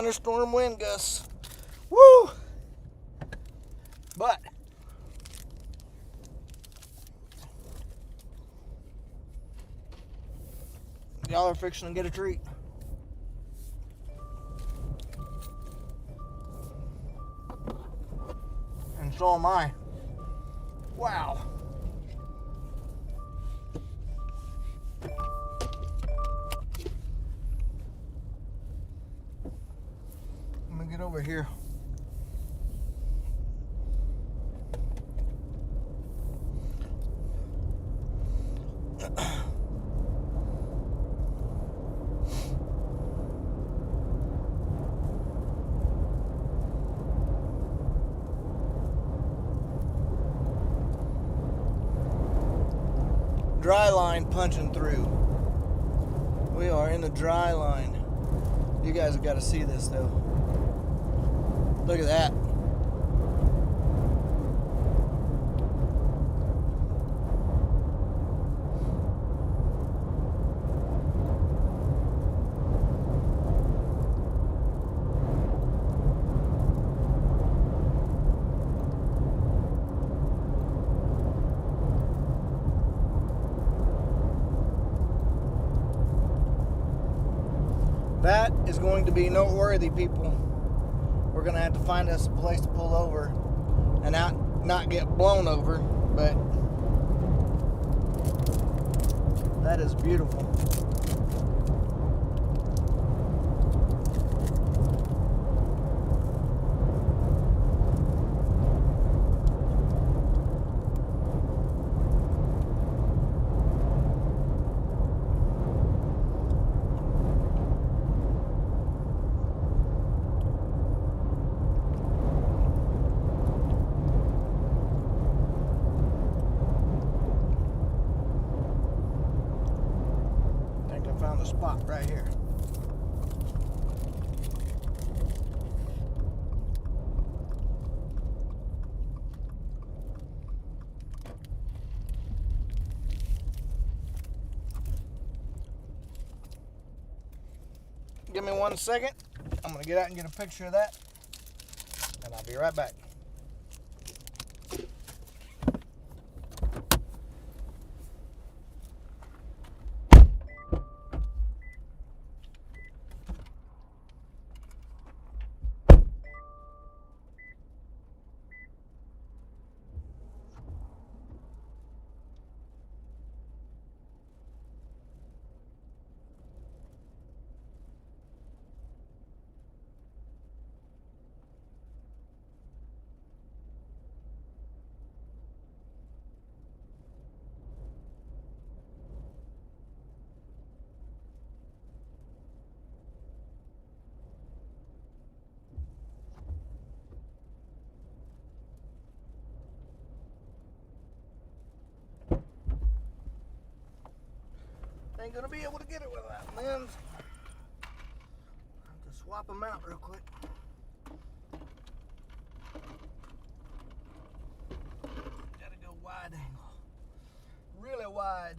thunderstorm wind gusts. Woo! But y'all are fixing to get a treat. And so am I. Wow. Let me get over here. Dry line punching through. We are in the dry line. You guys have got to see this though. Look at that. That is going to be noteworthy, people. We're going to have to find us a place to pull over and not get blown over, but that is beautiful. Found a spot right here. Give me 1 second. I'm gonna get out and get a picture of that, and I'll be right back. Ain't gonna be able to get it with that lens. I'll just swap them out real quick. Gotta go wide angle. Really wide.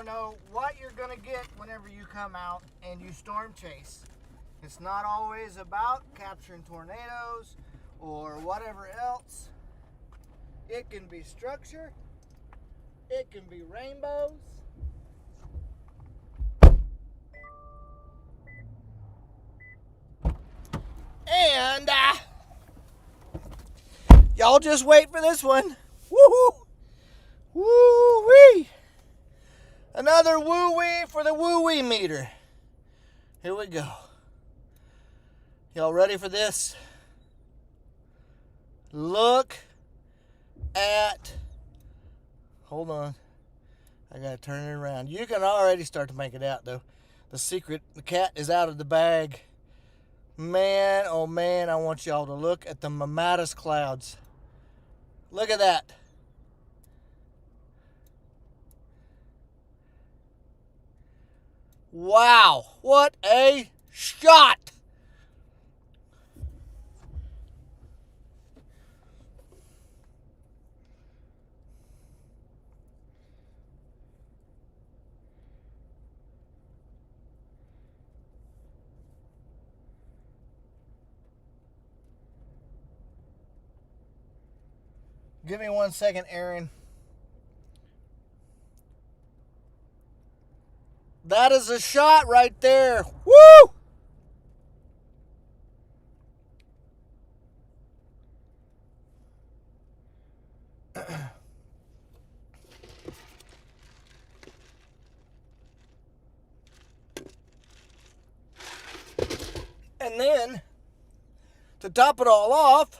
don't know what you're going to get whenever you come out and you storm chase. It's not always about capturing tornadoes or whatever else. It can be structure. It can be rainbows. And y'all just wait for this one. Woo-hoo! Woo-wee! Another woo-wee for the woo-wee meter. Here we go. Y'all ready for this? Look at... Hold on. I gotta turn it around. You can already start to make it out, though. The cat is out of the bag. Man, oh man, I want y'all to look at the mammatus clouds. Look at that. Wow, what a shot! Give me 1 second, Aaron. That is a shot right there. Woo! And then, to top it all off,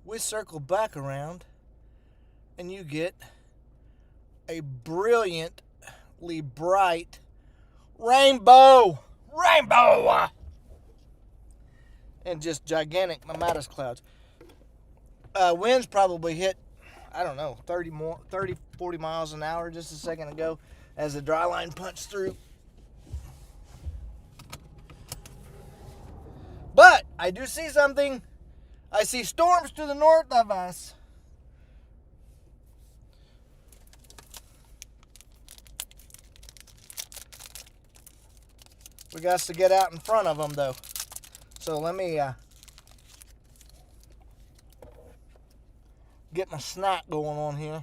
we circle back around and you get a brilliantly bright rainbow. And just gigantic mammatus clouds. Winds probably hit, I don't know, 30, 40 miles an hour just a second ago as the dry line punched through. But I do see something. I see storms to the north of us. We got to get out in front of them, though. So let me get my snack going on here.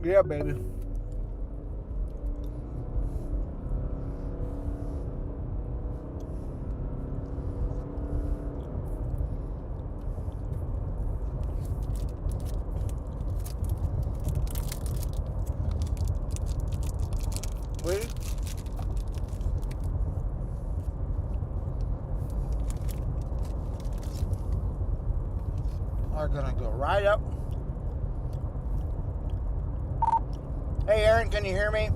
Yeah, baby. We are gonna go right up. Hey, Aaron, can you hear me?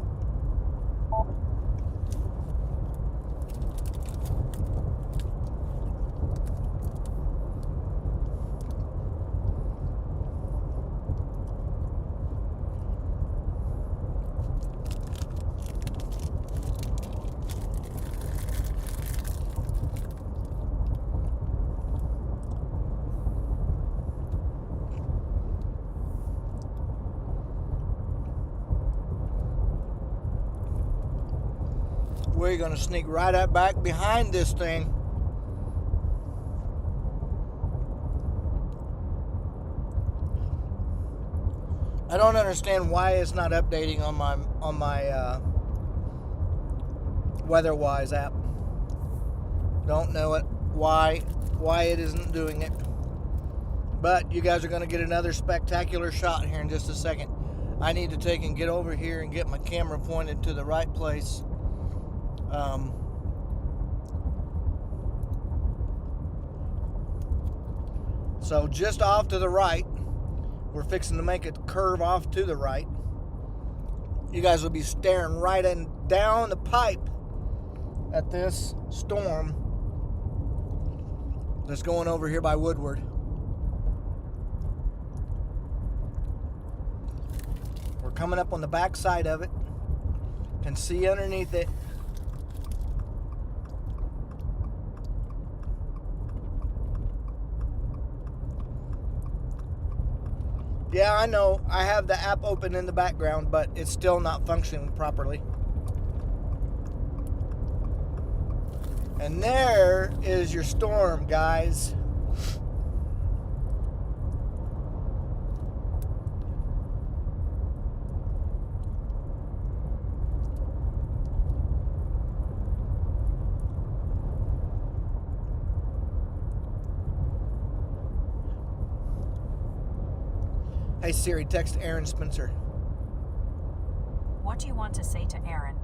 We're going to sneak right up back behind this thing. I don't understand why it's not updating on my WeatherWise app. Don't know it. Why it isn't doing it. But you guys are going to get another spectacular shot here in just a second. I need to take and get over here and get my camera pointed to the right place. So just off to the right, we're fixing to make a curve off to the right. You guys will be staring right down the pipe at this storm that's going over here by Woodward. We're coming up on the back side of it. Can see underneath it. Yeah, I know. I have the app open in the background, but it's still not functioning properly. And there is your storm, guys. Hey Siri, text Aaron Spencer. What do you want to say to Aaron?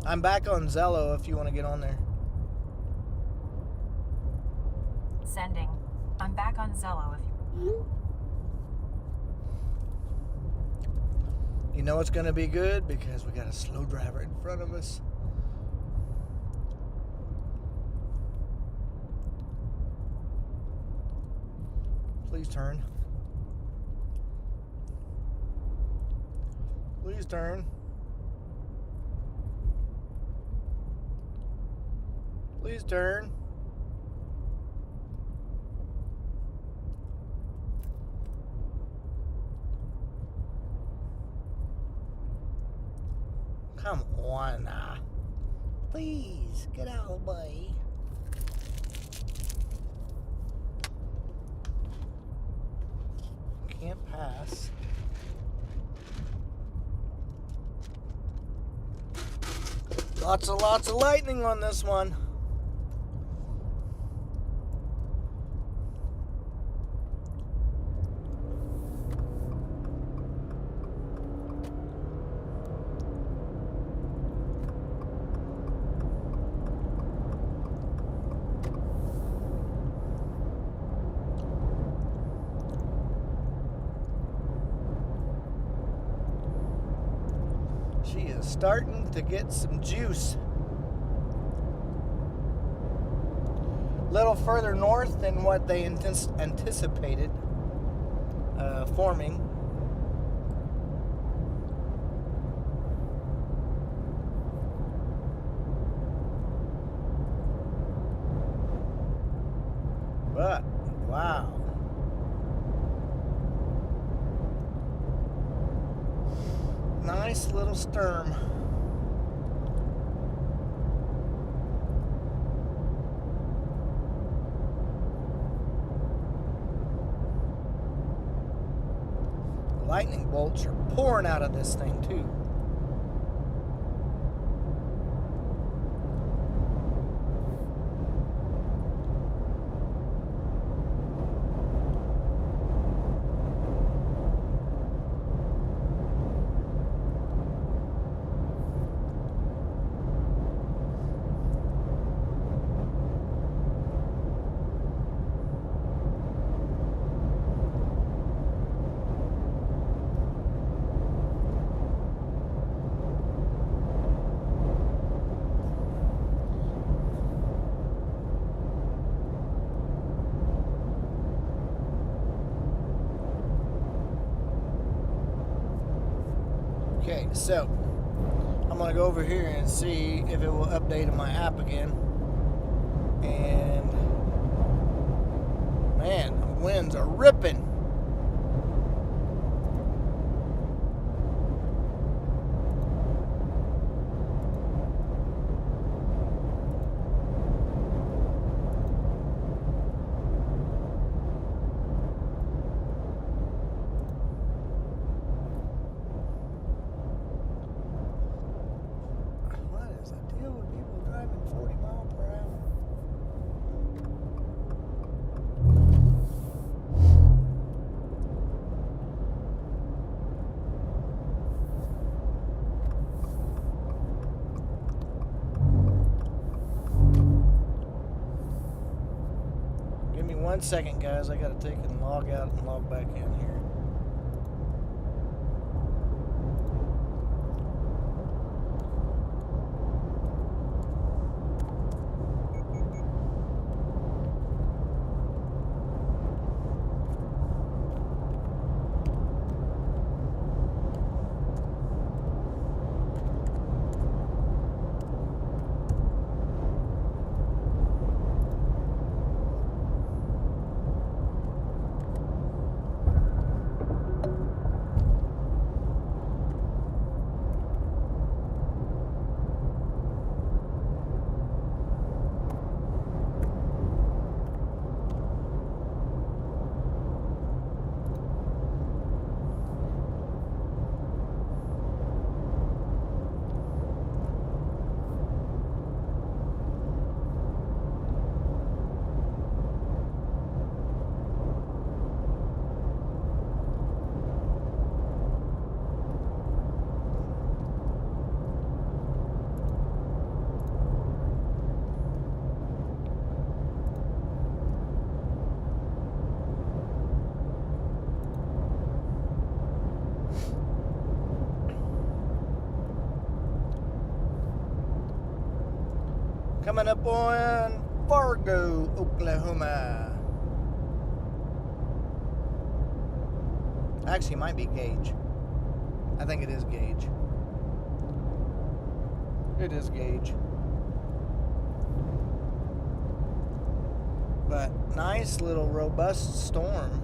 I'm back on Zello if you want to get on there. Sending. I'm back on Zello if you... You know it's going to be good because we got a slow driver in front of us. Please turn. Please turn. Please turn. Come on now. Please, get out of the way. Can't pass. Lots of lightning on this one. She is starting to get some juice. A little further north than what they anticipated forming. But, wow. Nice little storm. Lightning bolts are pouring out of this thing too. Okay, so I'm gonna go over here and see if it will update in my app again. And man, the winds are ripping. Give me 1 second, guys. I gotta take and log out and log back in here. Coming up on Fargo, Oklahoma. Actually, it might be Gage. I think it is Gage. It is Gage. But nice little robust storm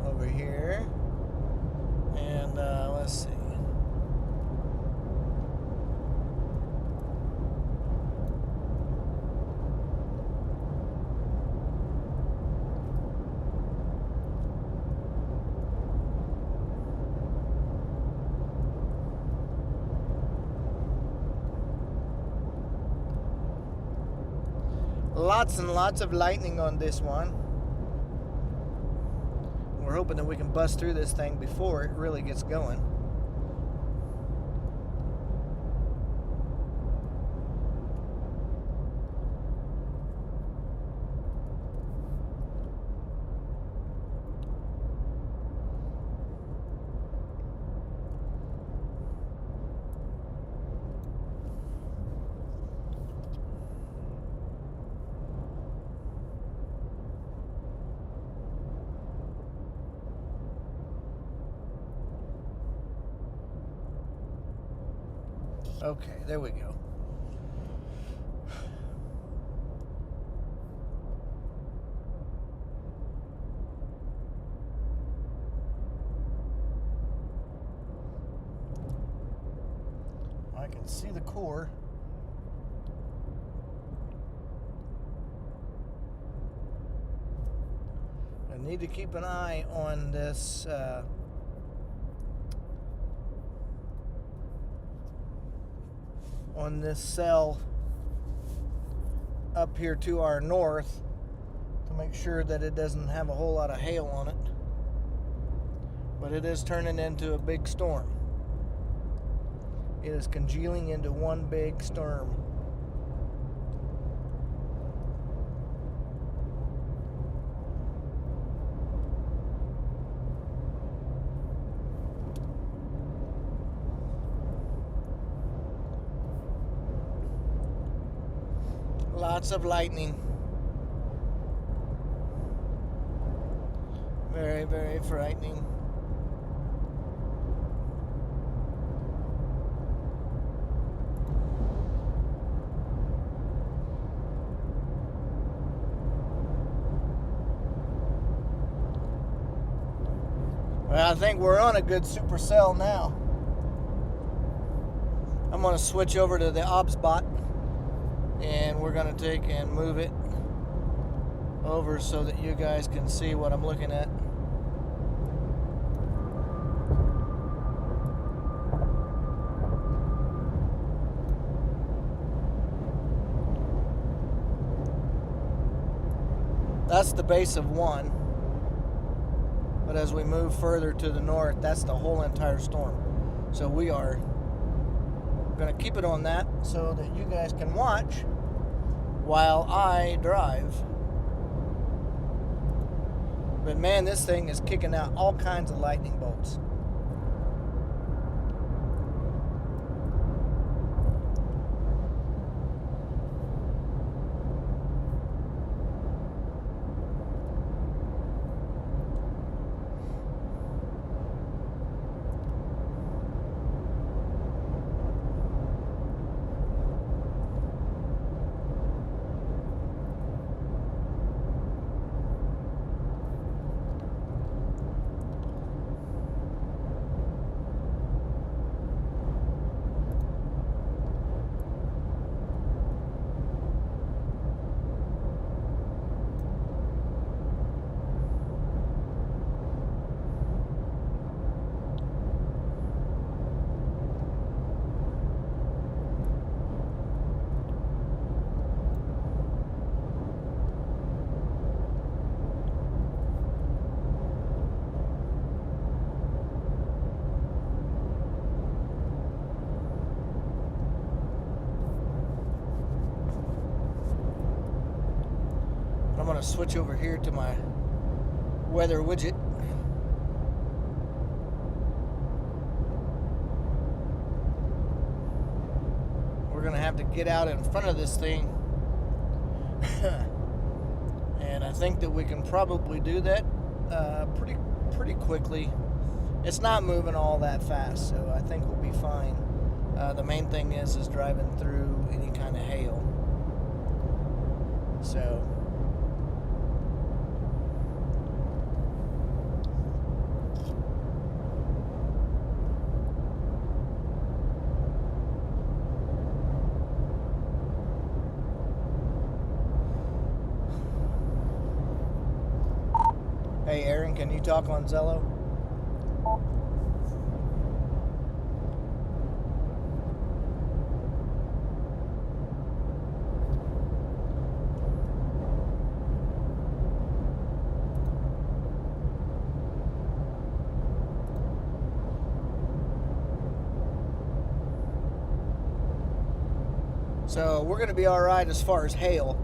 over here. And let's see. Lots and lots of lightning on this one. We're hoping that we can bust through this thing before it really gets going. Okay, there we go. I can see the core. I need to keep an eye on this cell up here to our north to make sure that it doesn't have a whole lot of hail on it. But it is turning into a big storm. It is congealing into one big storm. Lots of lightning. Very, very frightening. Well, I think we're on a good supercell now. I'm going to switch over to the OBSBot. And we're going to take and move it over so that you guys can see what I'm looking at. That's the base of one. But as we move further to the north, that's the whole entire storm. So we are going to keep it on that so that you guys can watch while I drive. But man, this thing is kicking out all kinds of lightning bolts. I'm going to switch over here to my weather widget. We're going to have to get out in front of this thing. And I think that we can probably do that pretty quickly. It's not moving all that fast, so I think we'll be fine. The main thing is driving through any kind of hail. So hey Aaron, can you talk on Zello? So we're going to be all right as far as hail.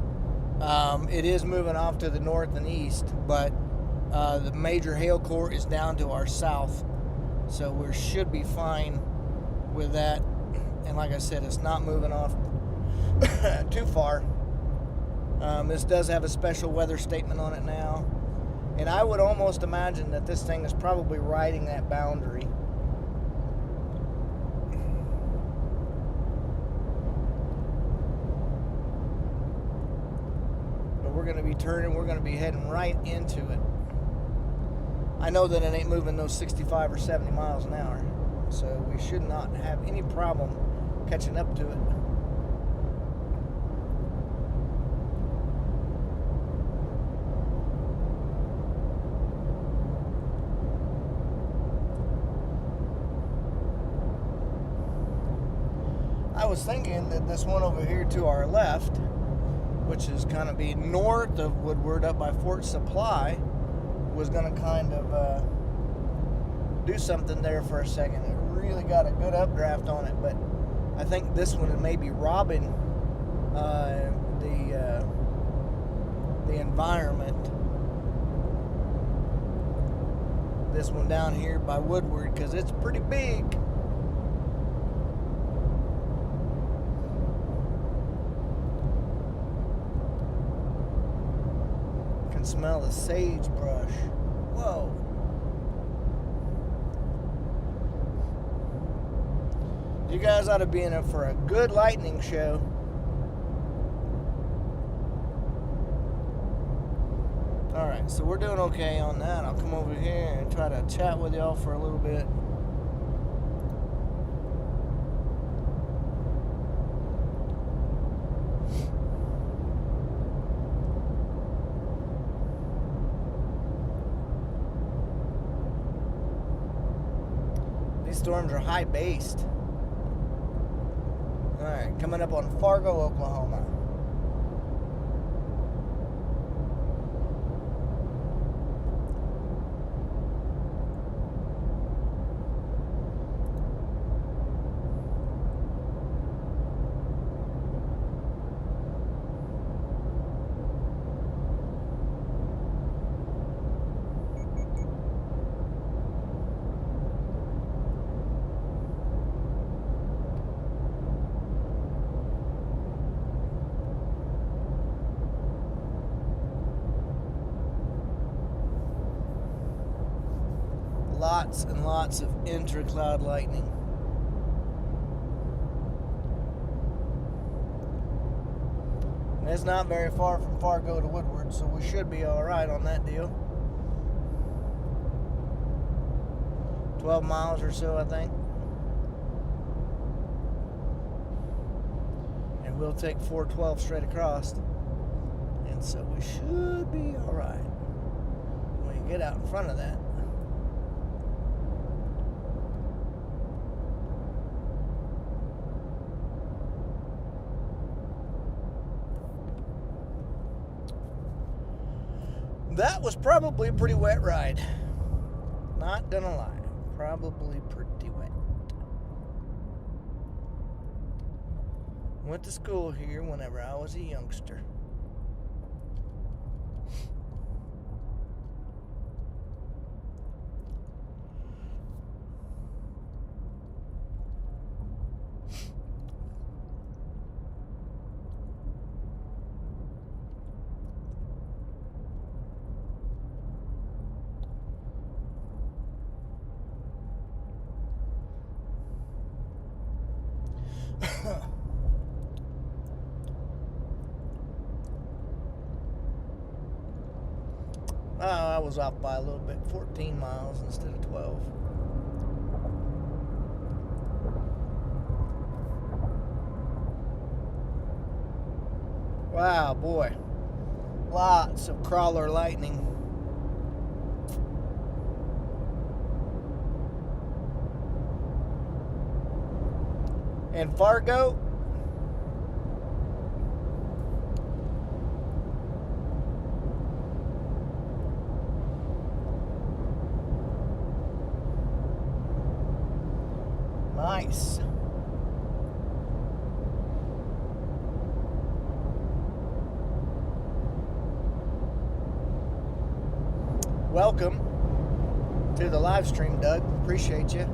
It is moving off to the north and east, but the major hail core is down to our south. So we should be fine with that. And like I said, it's not moving off too far. This does have a special weather statement on it now. And I would almost imagine that this thing is probably riding that boundary. We're going to be turning, we're going to be heading right into it. I know that it ain't moving those 65 or 70 miles an hour, so we should not have any problem catching up to it. I was thinking that this one over here to our left, which is kind of be north of Woodward up by Fort Supply, was going to kind of do something there for a second. It really got a good updraft on it, but I think this one may be robbing the environment. This one down here by Woodward, because it's pretty big. Smell the sagebrush. Whoa. You guys ought to be in it for a good lightning show. Alright, so we're doing okay on that. I'll come over here and try to chat with y'all for a little bit. Storms are high based. Alright, coming up on Fargo, Oklahoma. Lots and lots of intra-cloud lightning. And it's not very far from Fargo to Woodward, so we should be alright on that deal. 12 miles or so, I think. And we'll take 412 straight across. And so we should be alright when we get out in front of that. That was probably a pretty wet ride. Not gonna lie. Probably pretty wet. Went to school here whenever I was a youngster. I was off by a little bit, 14 miles instead of 12. Wow, boy. Lots of crawler lightning. And Fargo, nice. Welcome to the live stream, Doug. Appreciate you.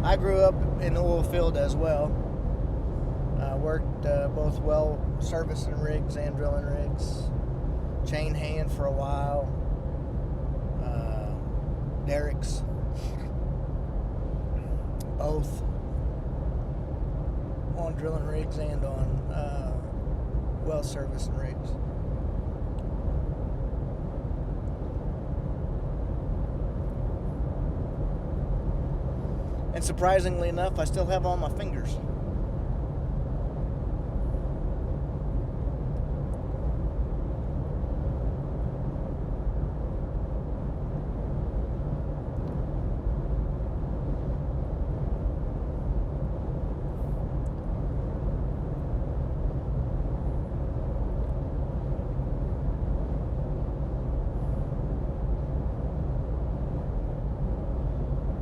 I grew up in the oil field as well. I worked both well servicing rigs and drilling rigs. Chain hand for a while. Derricks. Both on drilling rigs and on well servicing rigs. And surprisingly enough, I still have all my fingers.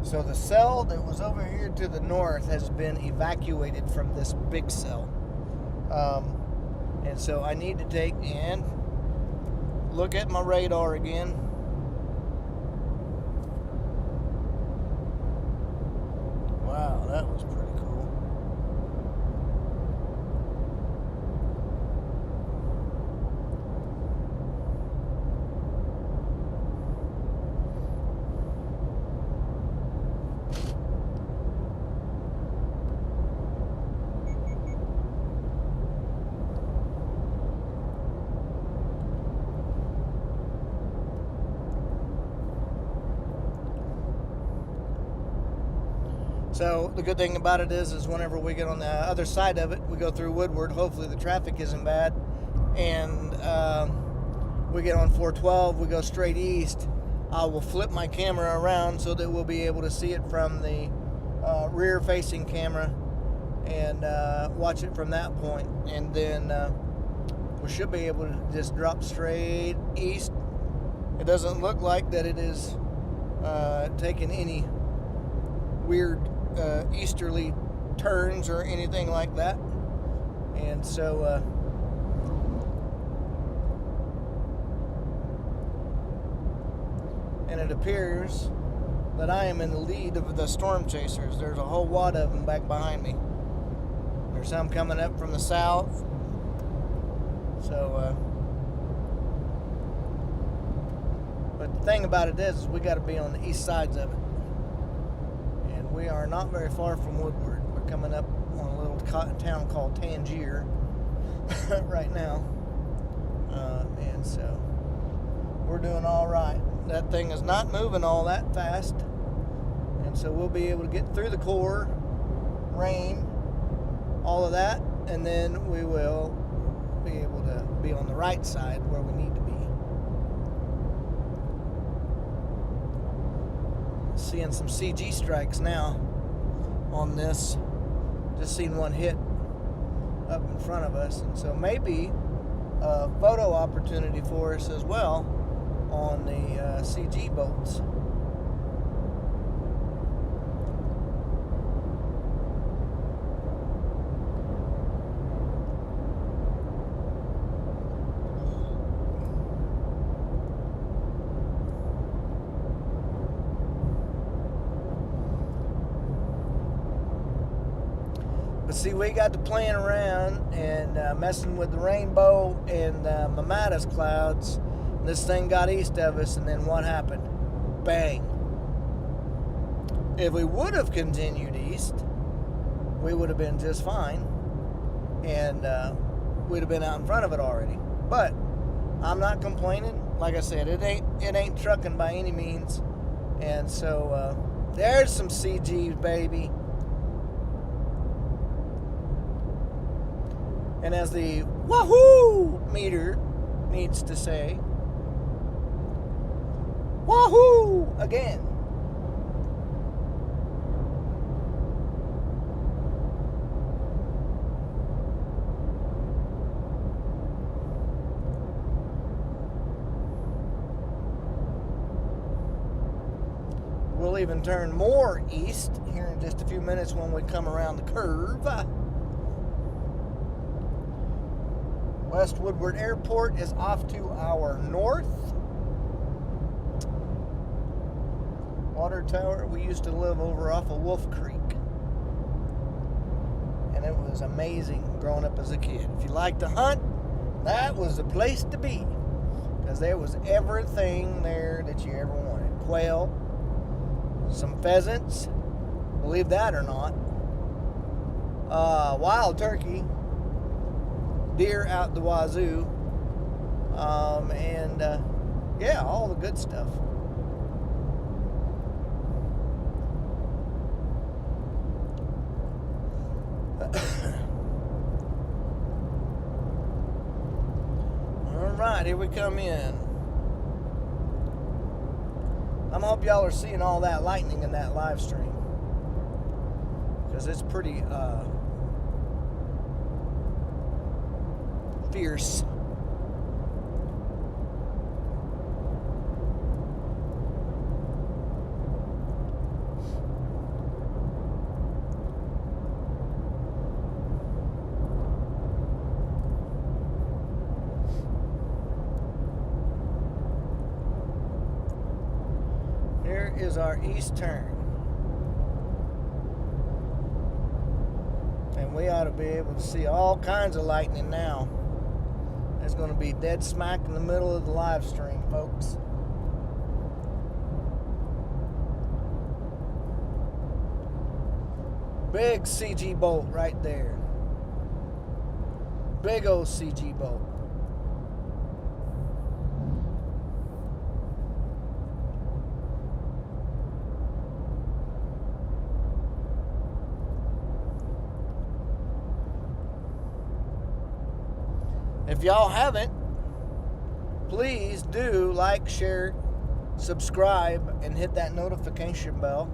So the cell that was over here to the north has been evacuated from this big cell. And so I need to take and look at my radar again. Wow, that was pretty cool. So the good thing about it is whenever we get on the other side of it, we go through Woodward. Hopefully the traffic isn't bad, and we get on 412. We go straight east. I will flip my camera around so that we'll be able to see it from the rear-facing camera and watch it from that point. And then we should be able to just drop straight east. It doesn't look like that it is taking any weird easterly turns or anything like that. And so and it appears that I am in the lead of the storm chasers. There's a whole wad of them back behind me. There's some coming up from the south. So but the thing about it is we got to be on the east sides of it. We are not very far from Woodward. We're coming up on a little town called Tangier right now. And so we're doing all right. That thing is not moving all that fast. And so we'll be able to get through the core, rain, all of that, and then we will be able to be on the right side where we need to be. Seeing some CG strikes now on this. Just seen one hit up in front of us, and so maybe a photo opportunity for us as well on the CG boats. But see, we got to playing around and messing with the rainbow and Mammatus clouds. This thing got east of us, and then what happened? Bang. If we would have continued east, we would have been just fine, and we'd have been out in front of it already. But I'm not complaining. Like I said, it ain't trucking by any means, and so there's some CG, baby. And as the wahoo meter needs to say, wahoo again. We'll even turn more east here in just a few minutes when we come around the curve. West Woodward Airport is off to our north. Water tower, we used to live over off of Wolf Creek. And it was amazing growing up as a kid. If you like to hunt, that was the place to be. Because there was everything there that you ever wanted. Quail, some pheasants, believe that or not. Wild turkey, deer out the wazoo, and yeah, all the good stuff. All right, here we come in. I hope y'all are seeing all that lightning in that live stream, because it's pretty fierce. Here is our east turn. And we ought to be able to see all kinds of lightning now. It's going to be dead smack in the middle of the live stream, folks. Big CG bolt right there. Big old CG bolt. If y'all haven't, please do like, share, subscribe, and hit that notification bell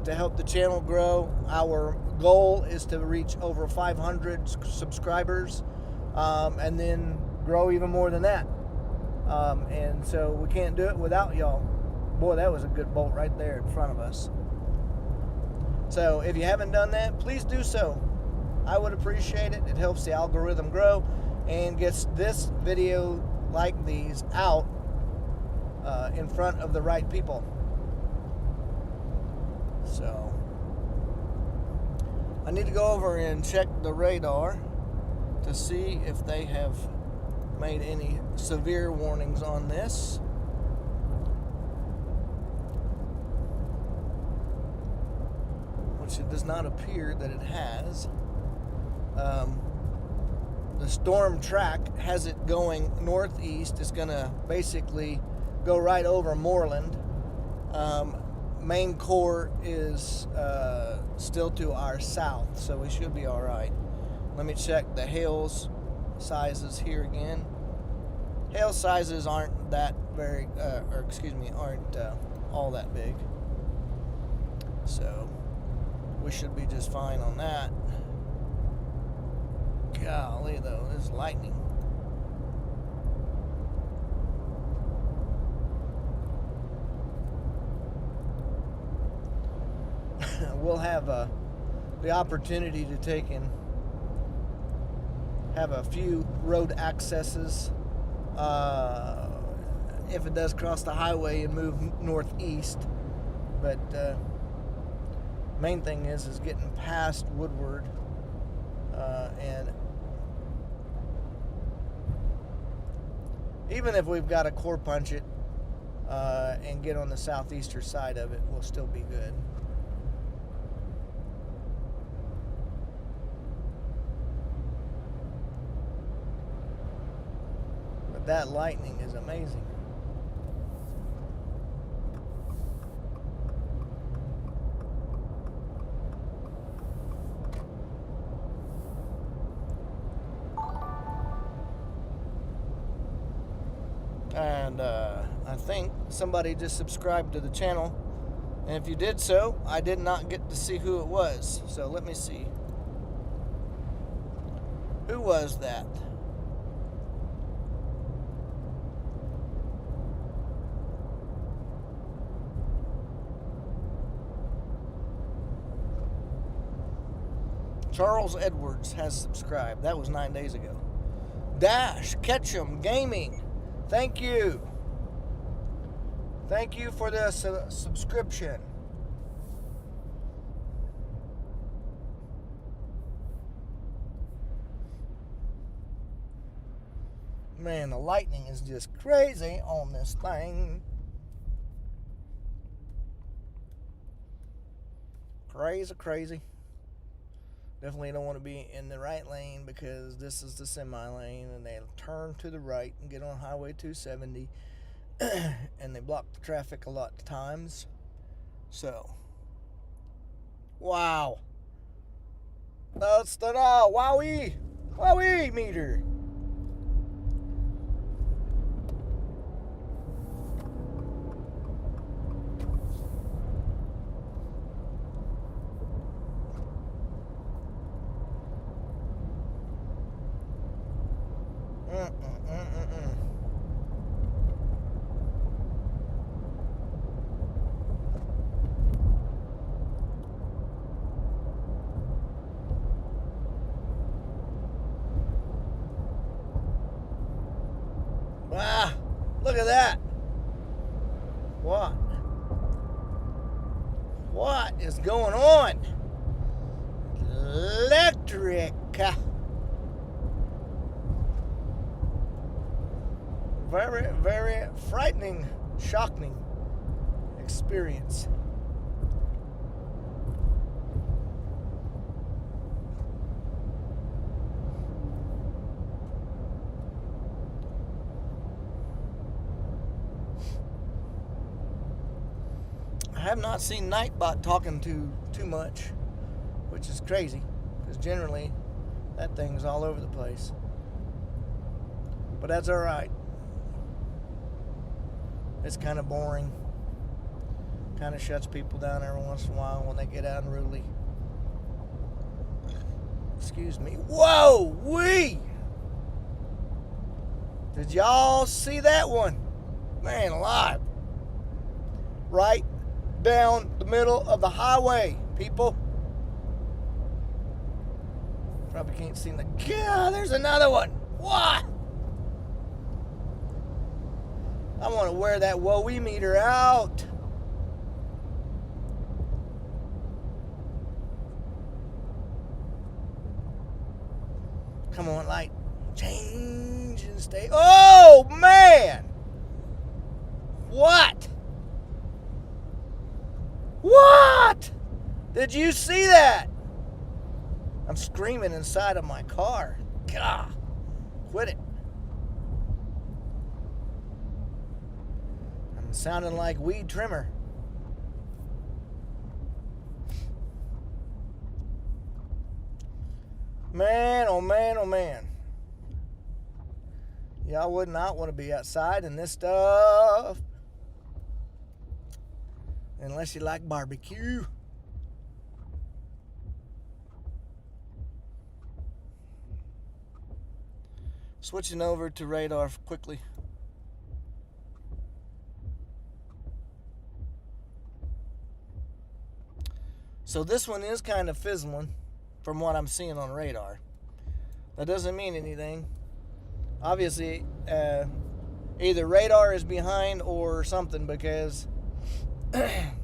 to help the channel grow. Our goal is to reach over 500 subscribers and then grow even more than that. And so we can't do it without y'all. Boy, that was a good bolt right there in front of us. So if you haven't done that, please do so. I would appreciate it. It helps the algorithm grow and gets this video like these out in front of the right people. So I need to go over and check the radar to see if they have made any severe warnings on this. Which it does not appear that it has. The storm track has it going northeast. It's going to basically go right over Moreland. Main core is still to our south, so we should be all right. Let me check the hail sizes here again. Hail sizes aren't that very, aren't all that big. So we should be just fine on that. Golly, though, this lightning. We'll have the opportunity to take and have a few road accesses if it does cross the highway and move northeast. But main thing is getting past Woodward and even if we've got to core punch it and get on the southeastern side of it, we'll still be good. That lightning is amazing. And I think somebody just subscribed to the channel. And if you did so, I did not get to see who it was. So let me see. Who was that? Charles Edwards has subscribed. That was 9 days ago. Dash Ketchum Gaming. Thank you. Thank you for the subscription. Man, the lightning is just crazy on this thing. Crazy, crazy. Definitely don't want to be in the right lane because this is the semi lane and they turn to the right and get on Highway 270 and they block the traffic a lot of times. So, wow. That's the Wowee meter. Wow, look at that. What is going on? Electric. Very, very frightening, shocking experience. I have not seen Nightbot talking too much, which is crazy, because generally that thing's all over the place. But that's all right. It's kind of boring. Kind of shuts people down every once in a while when they get unruly. Excuse me. Whoa! Wee! Did y'all see that one? Man alive. Right down the middle of the highway, people. Probably can't see the... God, there's another one. What? I want to wear that Wowee meter out. Come on, light. Change and stay. Oh, man. What? What? Did you see that? I'm screaming inside of my car. God, quit it. I'm sounding like weed trimmer. Man, oh man, oh man. Y'all would not want to be outside in this stuff. Unless you like barbecue. Switching over to radar quickly. So this one is kind of fizzling from what I'm seeing on radar. That doesn't mean anything. Obviously, either radar is behind or something, because it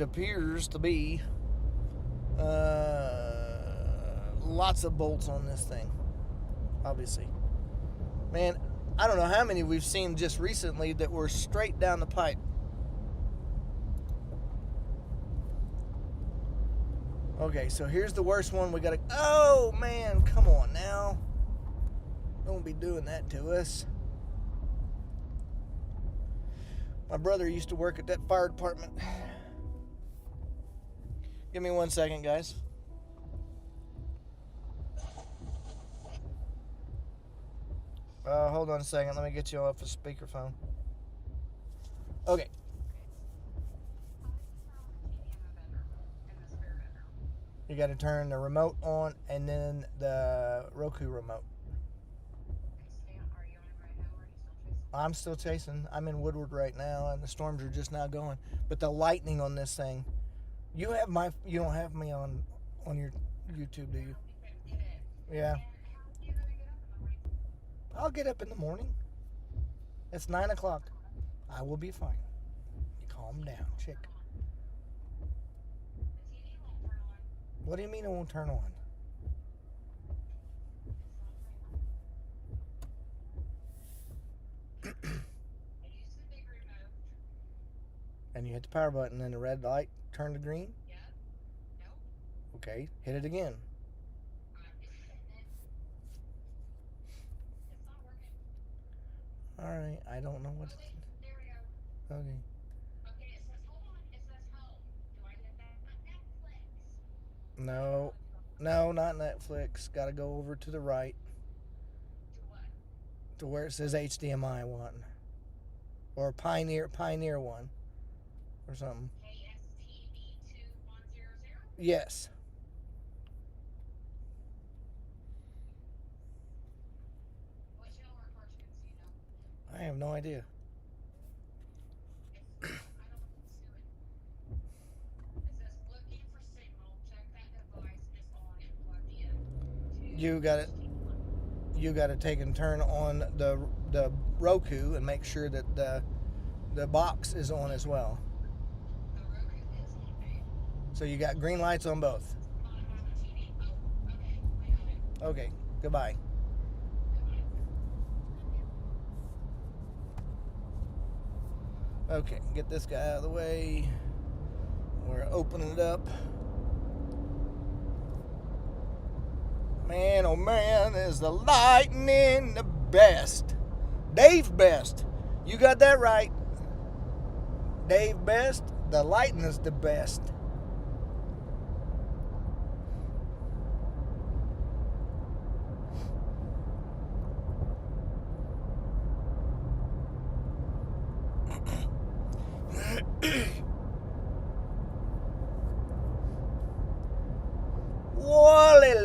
appears to be lots of bolts on this thing. Obviously. Man, I don't know how many we've seen just recently that were straight down the pipe. Okay, so here's the worst one. We gotta... Oh, man, come on now. Don't be doing that to us. My brother used to work at that fire department. Give me 1 second, guys. Hold on a second. Let me get you off the speakerphone. Okay. You got to turn the remote on and then the Roku remote. I'm still chasing. I'm in Woodward right now, and the storms are just now going. But the lightning on this thing. You don't have me on your YouTube, do you? Yeah. I'll get up in the morning. It's 9 o'clock. I will be fine. Calm down, chick. What do you mean it won't turn on? And you hit the power button and the red light turned to green? Yeah. Nope. Okay, hit it again. It's not working. Alright, I don't know what... Okay, there we go. Okay. Okay, it says, hold on, it says home. Do I hit that? Netflix. No, not Netflix. Gotta go over to the right. To what? To where it says HDMI 1. Or Pioneer 1. Or something. KSTV2100? Yes. What channel or cartoons do you know? I have no idea. I don't know what's doing. It says looking for signal. Check that device is on and plugged in. You got to take and turn on the Roku and make sure that the box is on as well. So you got green lights on both. Okay, goodbye. Okay, get this guy out of the way. We're opening it up. Man, oh man, is the lightning the best. Dave Best. You got that right. Dave Best, the lightning's the best.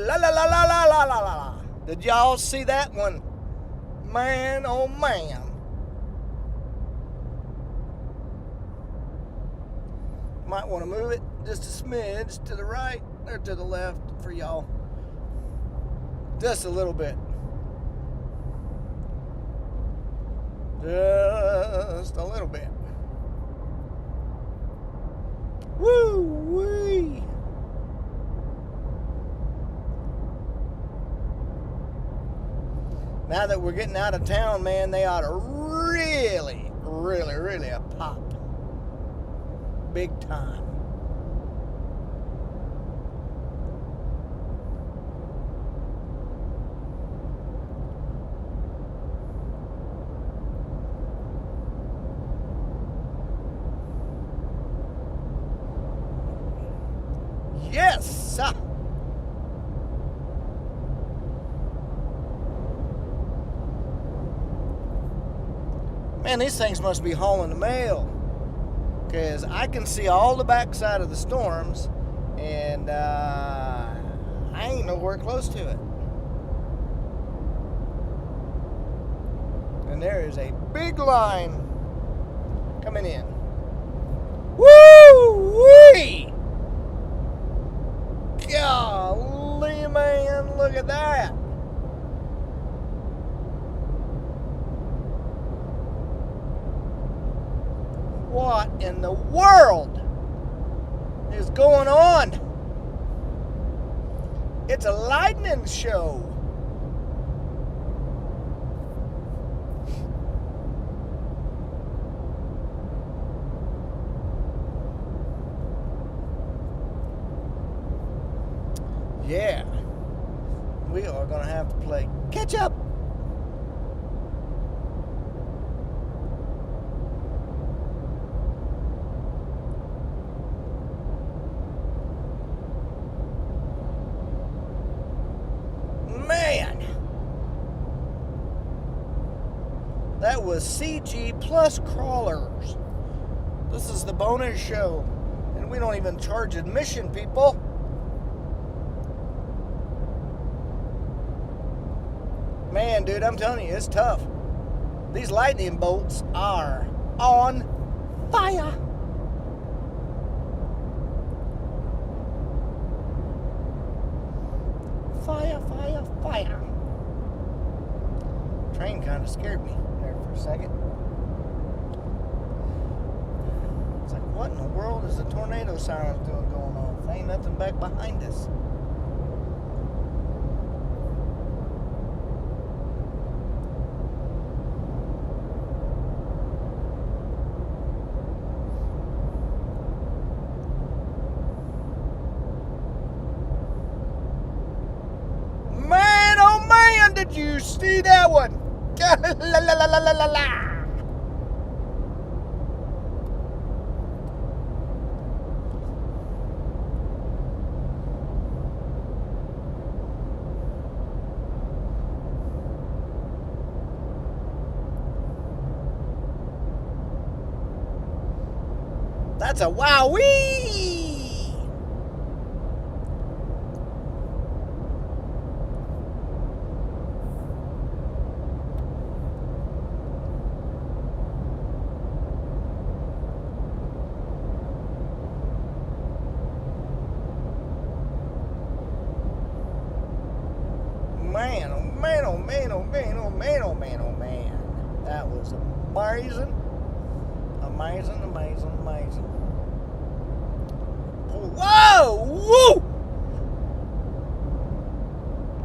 La la la la la la la la. Did y'all see that one? Man, oh man. Might want to move it just a smidge to the right or to the left for y'all. Just a little bit. Just a little bit. Woo-wee. Now that we're getting out of town, man, they ought to really, really, really pop. Big time. Yes! Man, these things must be hauling the mail. Because I can see all the backside of the storms, and I ain't nowhere close to it. And there is a big line coming in. Woo-wee! Golly, man, look at that. What in the world is going on? It's a lightning show. Yeah, we are going to have to play catch up. That was CG plus crawlers. This is the bonus show. And we don't even charge admission, people. Man, dude, I'm telling you, it's tough. These lightning bolts are on fire. Fire, fire, fire. Train kind of scared me there for a second. It's like, what in the world is the tornado sirens doing going on? Ain't nothing back behind us. Man, oh man, did you see that one? La la la la la la la. That's a wowee! Man, oh man, oh man, oh man, oh man, oh man, oh man. That was amazing. Amazing, amazing, amazing. Whoa! Woo!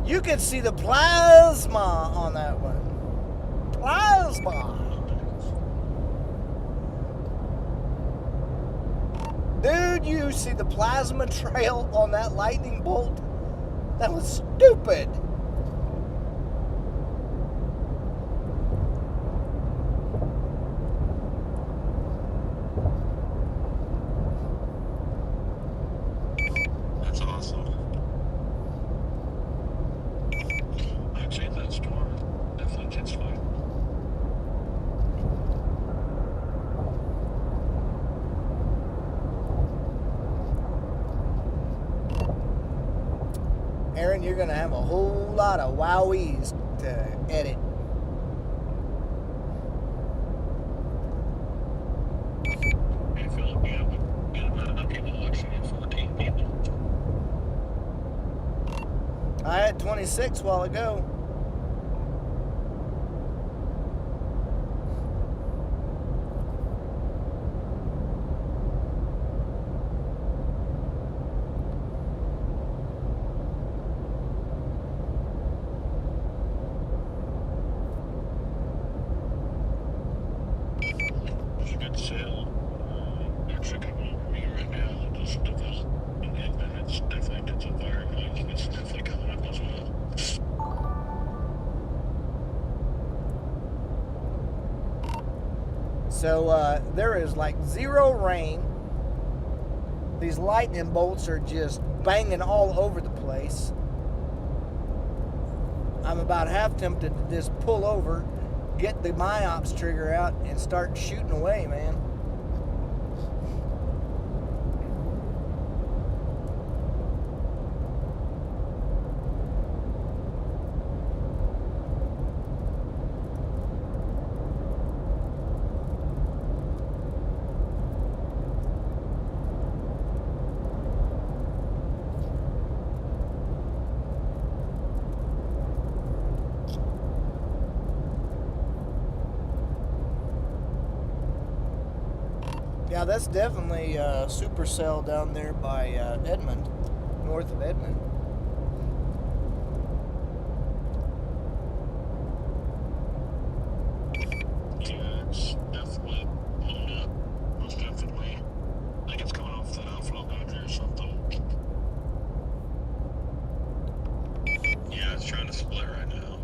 You can see the plasma on that one. Plasma. Dude, you see the plasma trail on that lightning bolt? That was stupid. That's awesome. Actually, that storm definitely gets fire. Aaron, you're going to have a whole lot of wowies to edit. Hey, Philip, you have a good amount of people watching it, 14 people. I had 26 a while ago. There's a good sale. Actually coming over me right now. Just about in 8 minutes. Definitely did some fire. It's definitely coming up as well. So there is like zero rain. These lightning bolts are just banging all over the place. I'm about half tempted to just pull over, get the MyOps trigger out, and start shooting away, man. Yeah, that's definitely Supercell down there by Edmond, north of Edmond. Yeah, it's definitely blown up. Most definitely. I think it's coming off the outflow boundary or something. Yeah, it's trying to split right now.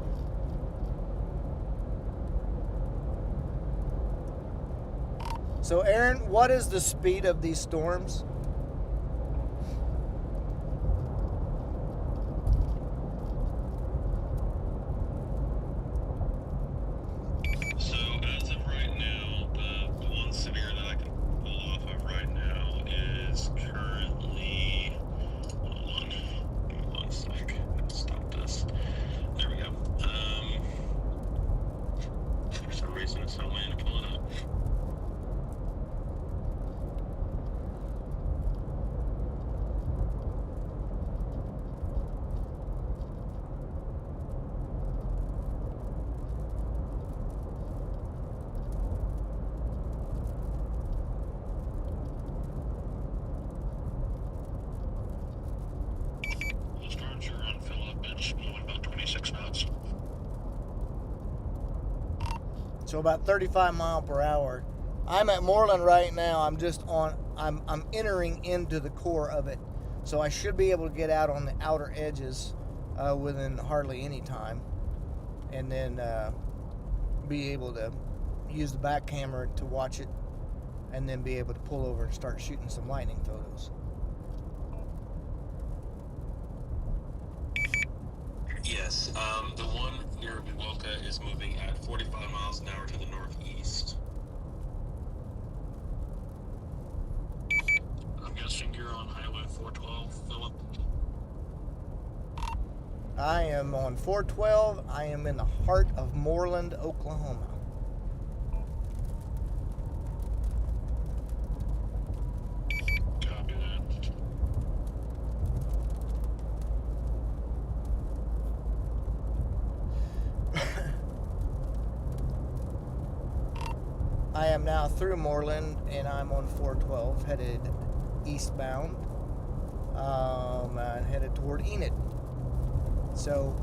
So, Aaron, what is the speed of these storms? So So about 35 mile per hour. I'm at Moreland right now. I'm entering into the core of it. So I should be able to get out on the outer edges within hardly any time. And then be able to use the back camera to watch it, and then be able to pull over and start shooting some lightning photos. Yes, the one near Wewoka is moving at 45 miles an hour to the northeast. I'm guessing you're on Highway 412, Philip. I am on 412. I am in the heart of Moreland, Oklahoma. Copy that. I am now through Moreland, and I'm on 412, headed eastbound, and headed toward Enid. So,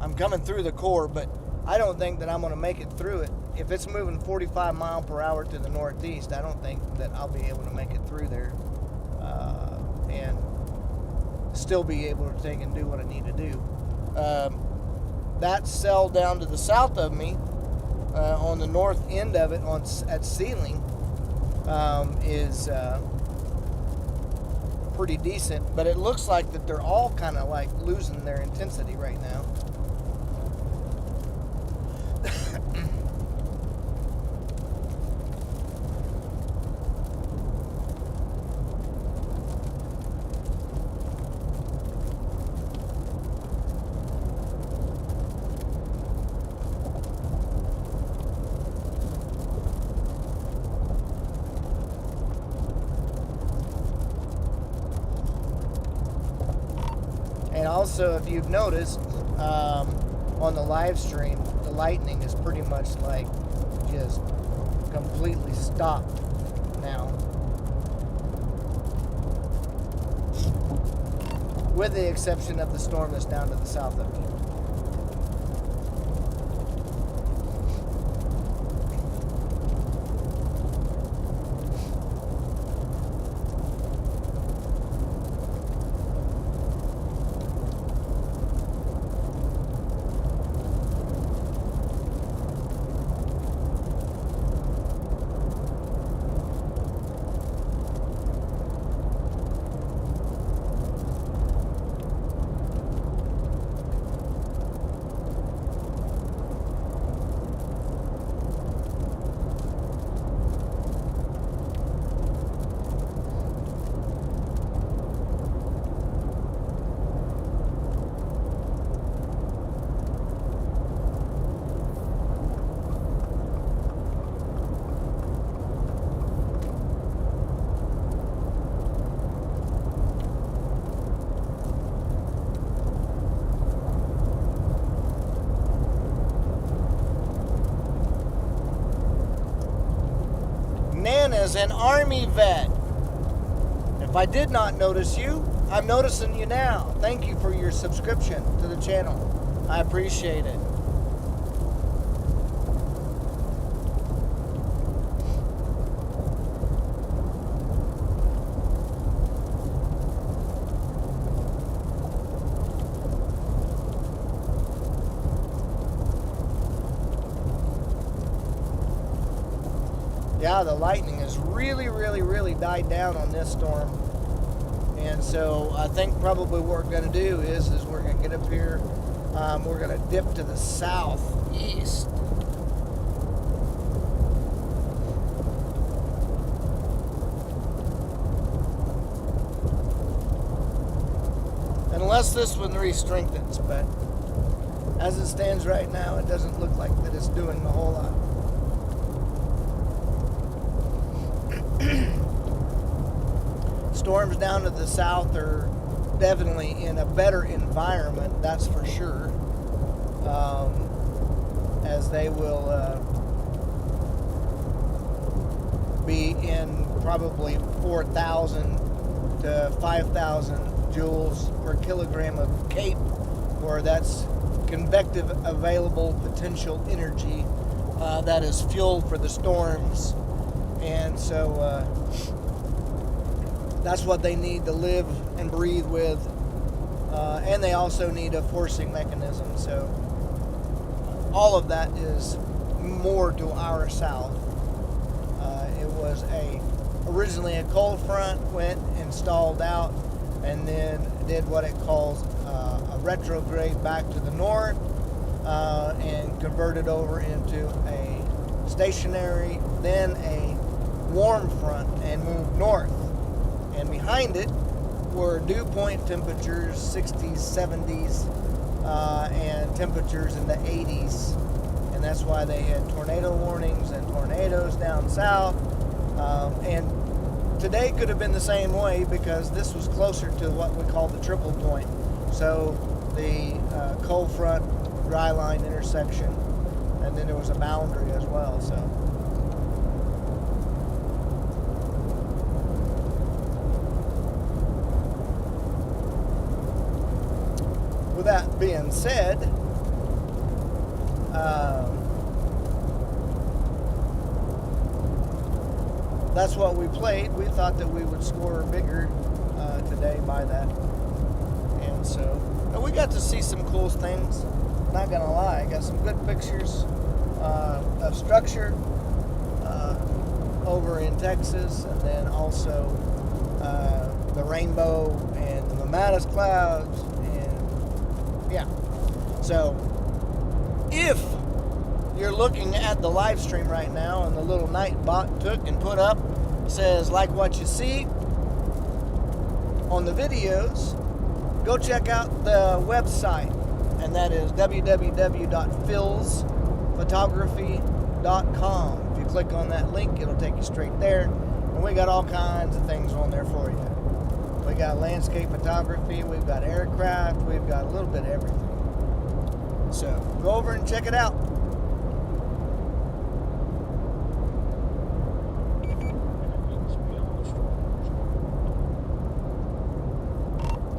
I'm coming through the core, but I don't think that I'm going to make it through it. If it's moving 45 mile per hour to the northeast, I don't think that I'll be able to make it through there, and still be able to take and do what I need to do. That cell down to the south of me, on the north end of it, at Ceiling, is pretty decent, but it looks like that they're all kind of like losing their intensity right now. And also, if you've noticed, on the live stream, the lightning is pretty much like just completely stopped now. With the exception of the storm that's down to the south of me. Nana's an Army vet. If I did not notice you, I'm noticing you now. Thank you for your subscription to the channel. I appreciate it. Yeah, the lightning has really died down on this storm. And so I think probably what we're going to do is we're going to get up here. We're going to dip to the southeast. Unless this one re-strengthens, but as it stands right now, it doesn't look like that it's doing a whole lot. Storms down to the south are definitely in a better environment, that's for sure, as they will be in probably 4,000 to 5,000 joules per kilogram of CAPE, or that's convective available potential energy that is fuel for the storms. And so that's what they need to live and breathe with. And they also need a forcing mechanism. So all of that is more to our south. It was originally a cold front, went and stalled out, and then did what it calls a retrograde back to the north, and converted over into a stationary, then a warm front, and moved north. And behind it were dew point temperatures, 60s, 70s, and temperatures in the 80s. And that's why they had tornado warnings and tornadoes down south. And today could have been the same way because this was closer to what we call the triple point. So the cold front, dry line intersection, and then there was a boundary as well. So with that being said, that's what we played. We thought that we would score bigger today by that. And so we got to see some cool things. Not gonna lie, I got some good pictures of structure over in Texas, and then also the rainbow and the Mammatus clouds, and yeah. So if you're looking at the live stream right now, and the little night bot took and put up says like what you see on the videos, go check out the website, and that is www.philsphotography.com. If you click on that link, it'll take you straight there, and we got all kinds of things on there for you. We got landscape photography, we've got aircraft, we've got a little bit of everything. So go over and check it out.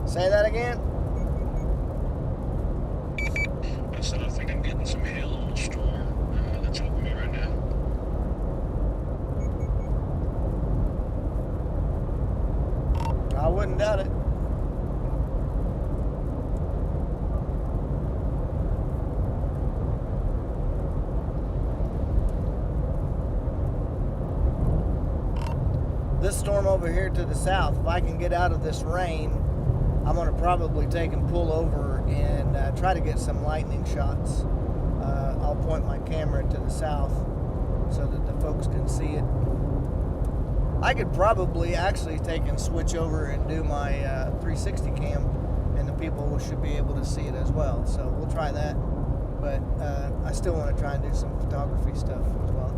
Say that again. I said I think I'm getting some hail on the storm that's over me right now. I wouldn't doubt it. This storm over here to the south, if I can get out of this rain, I'm going to probably take and pull over and try to get some lightning shots. I'll point my camera to the south so that the folks can see it. I could probably actually take and switch over and do my 360 cam, and the people should be able to see it as well. So we'll try that. But I still want to try and do some photography stuff as well.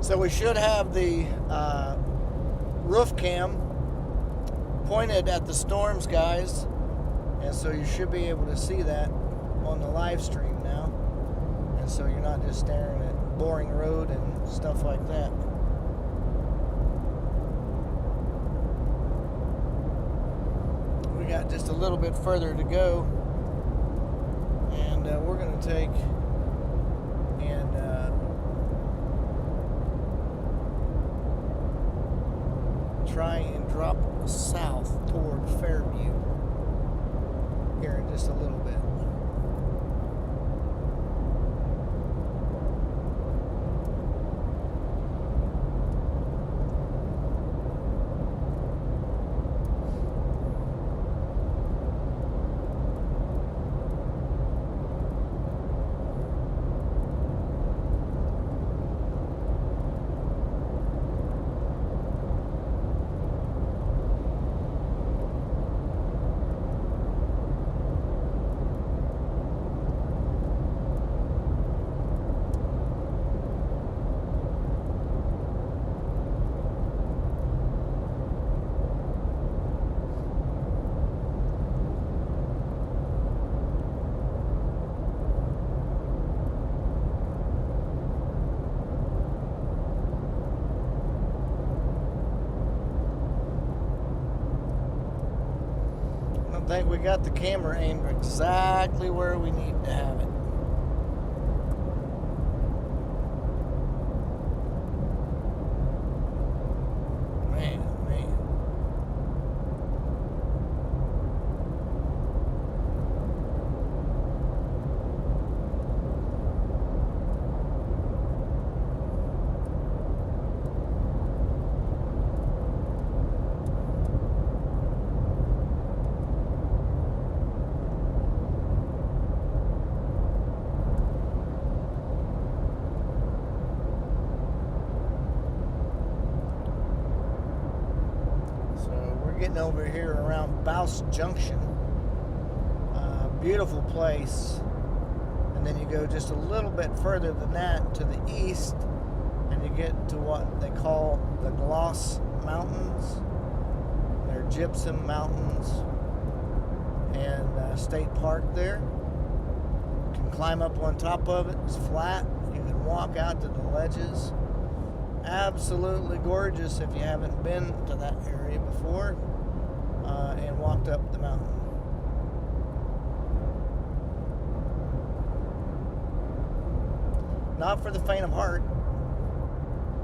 So we should have the roof cam pointed at the storms, guys, and so you should be able to see that on the live stream now, and so you're not just staring at Boring Road and stuff like that. We got just a little bit further to go, and we're going to take and think we got the camera aimed exactly where we need to have it. Man, man. Getting over here around Bouse Junction. Beautiful place. And then you go just a little bit further than that to the east, and you get to what they call the Gloss Mountains. They're Gypsum Mountains, and state park there. You can climb up on top of it. It's flat. You can walk out to the ledges. Absolutely gorgeous if you haven't been to that area before and walked up the mountain. Not for the faint of heart.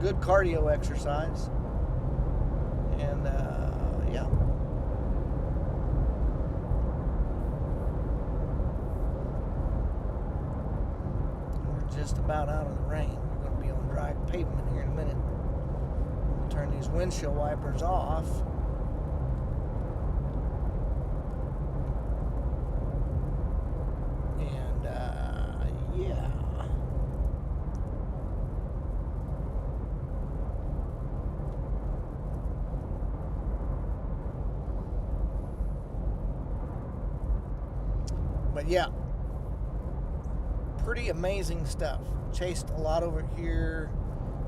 Good cardio exercise. And yeah. We're just about out of the rain. We're going to be on dry pavement here in a minute. We'll turn these windshield wipers off. And yeah. But yeah, pretty amazing stuff. Chased a lot over here.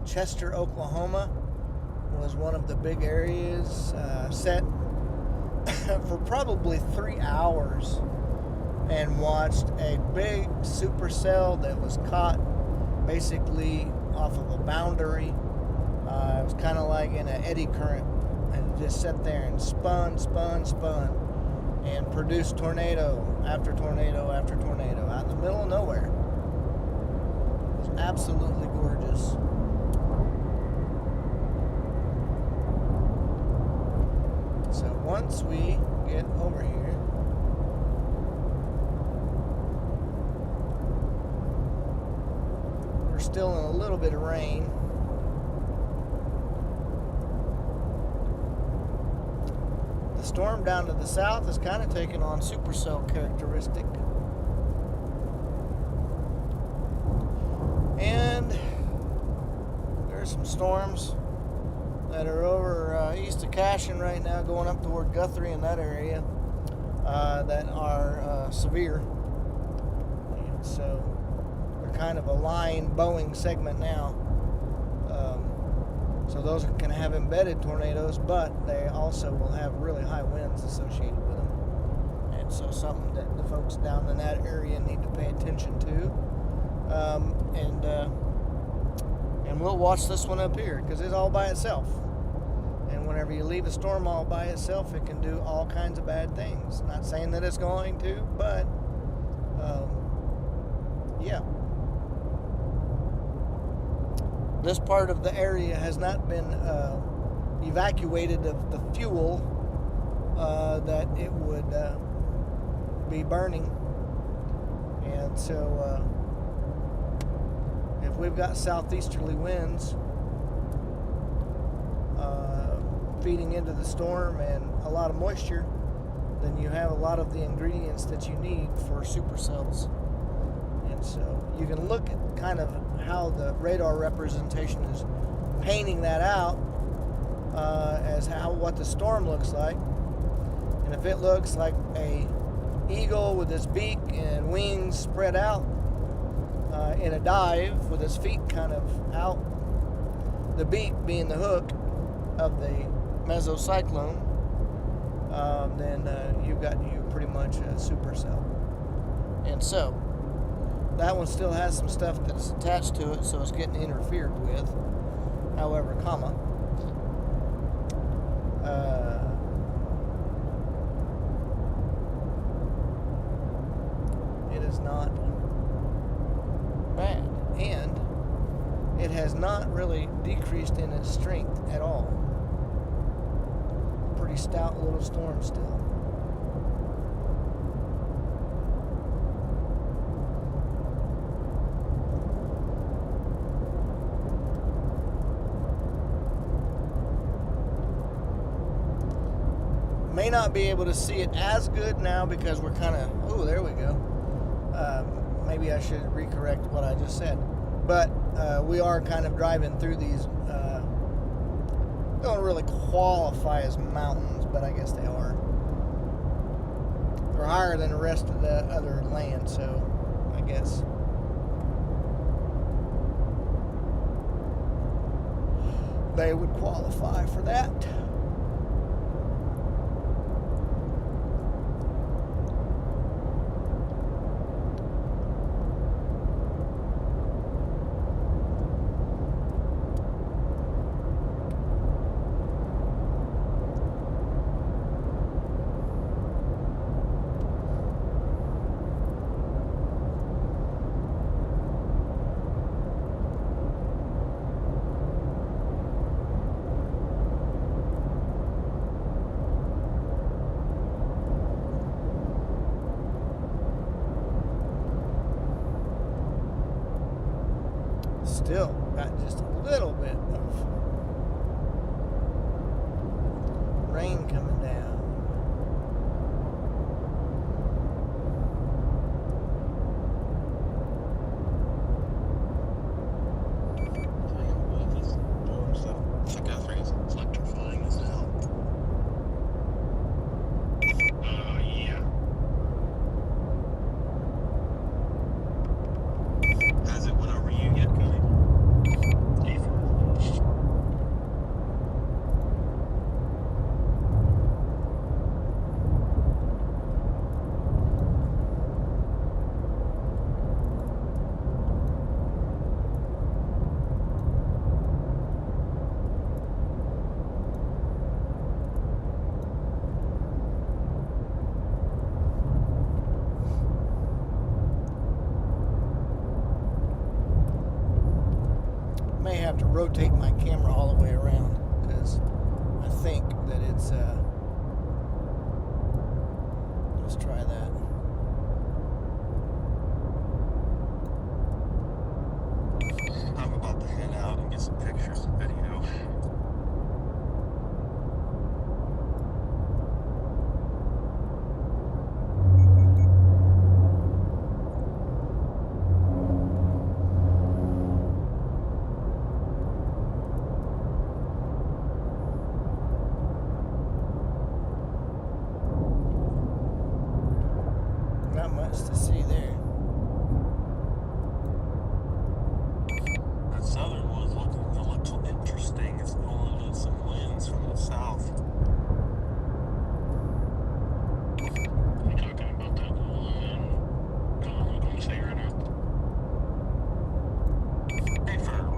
Chester, Oklahoma was one of the big areas. Set for probably 3 hours and watched a big supercell that was caught basically off of a boundary. It was kind of like in an eddy current, and it just sat there and spun, and produced tornado after tornado after tornado out in the middle of nowhere. It was absolutely gorgeous. So once we get over here, we're still in a little bit of rain. The storm down to the south is kind of taking on supercell characteristic. And there's some storms that are over east of Cashion right now, going up toward Guthrie in that area, that are severe. And so they're kind of a line Boeing segment now. So those can have embedded tornadoes, but they also will have really high winds associated with them. And so something that the folks down in that area need to pay attention to. And we'll watch this one up here because it's all by itself. And whenever you leave a storm all by itself, it can do all kinds of bad things. Not saying that it's going to, but yeah. This part of the area has not been evacuated of the fuel that it would be burning. And so if we've got southeasterly winds feeding into the storm and a lot of moisture, then you have a lot of the ingredients that you need for supercells. And so you can look at kind of how the radar representation is painting that out as what the storm looks like. And if it looks like a eagle with its beak and wings spread out in a dive with its feet kind of out, the beak being the hook of the mesocyclone, then you've got pretty much a supercell. And so that one still has some stuff that's attached to it, so it's getting interfered with. However, not bad. And it has not really decreased in its strength at all. Pretty stout little storm still. May not be able to see it as good now because we're kind of, oh, there we go. Maybe I should recorrect what I just said. But we are kind of driving through these, don't really qualify as mountains, but I guess they are. They're higher than the rest of the other land, so I guess. They would qualify for that. Still got just a little bit of rain coming down. Catherine's electrifying as hell. Yeah. Has it went over you yet, Cody? May have to rotate my camera all the way around because I think that it's let's try that. I'm about to head out and get some pictures and video. Not much to see there. That southern one's looking a little interesting. It's pulling in some winds from the south. You talking about that one? I'm going to say right now. Hey, firm.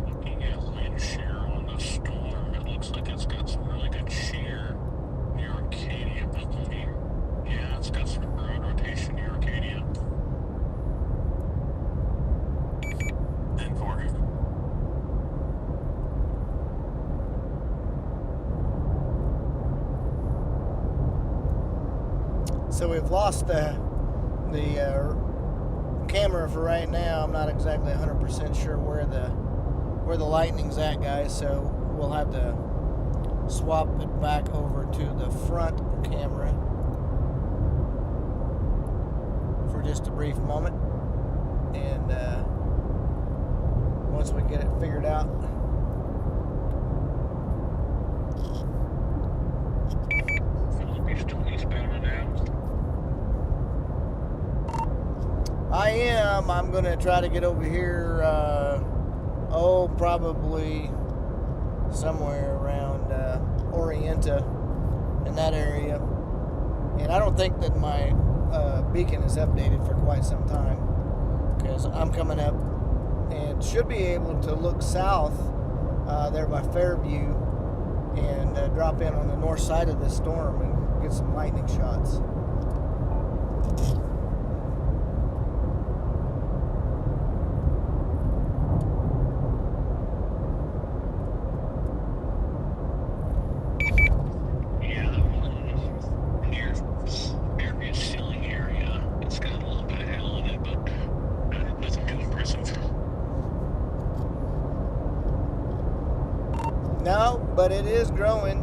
Looking at wind shear on the storm, it looks like it's got some really good shear near Arcadia, Bethany. Yeah, it's got some road rotation near Arcadia. And for So we've lost the camera for right now. I'm not exactly 100% sure where the lightning's at, guys. So we'll have to swap it back over to the front camera for just a brief moment, and once we get it figured out. Philip, you still eastbound now? I am. I'm going to try to get over here Oh, probably somewhere around Orienta in that area. And I don't think that my beacon is updated for quite some time, because I'm coming up and should be able to look south there by Fairview and drop in on the north side of this storm and get some lightning shots. Yeah, the one near Fairview Ceiling area, it's got a little bit of hail in it, but nothing too impressive. No, but it is growing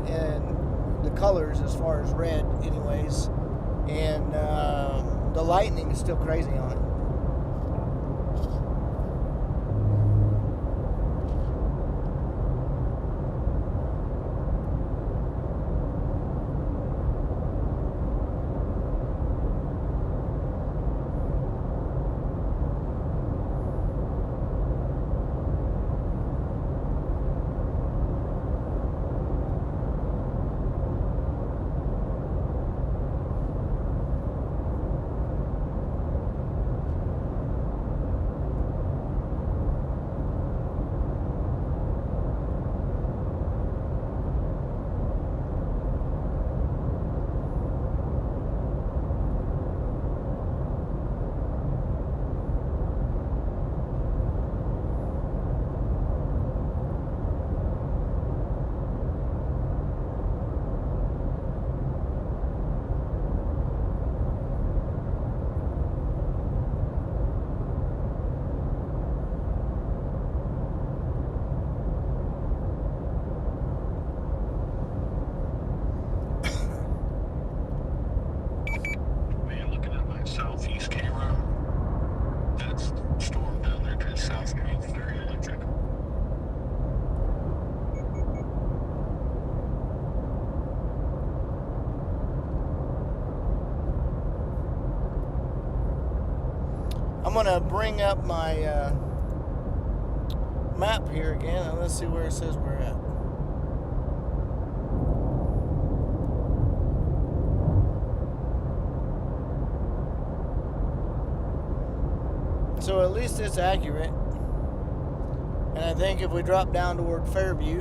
in the colors as far as red, anyways. And the lightning is still crazy on it. Man, looking at my southeast camera, that storm down there to the south of me is very electric. I'm gonna bring up my map here again, and let's see where it says we're at. So at least it's accurate. And I think if we drop down toward Fairview,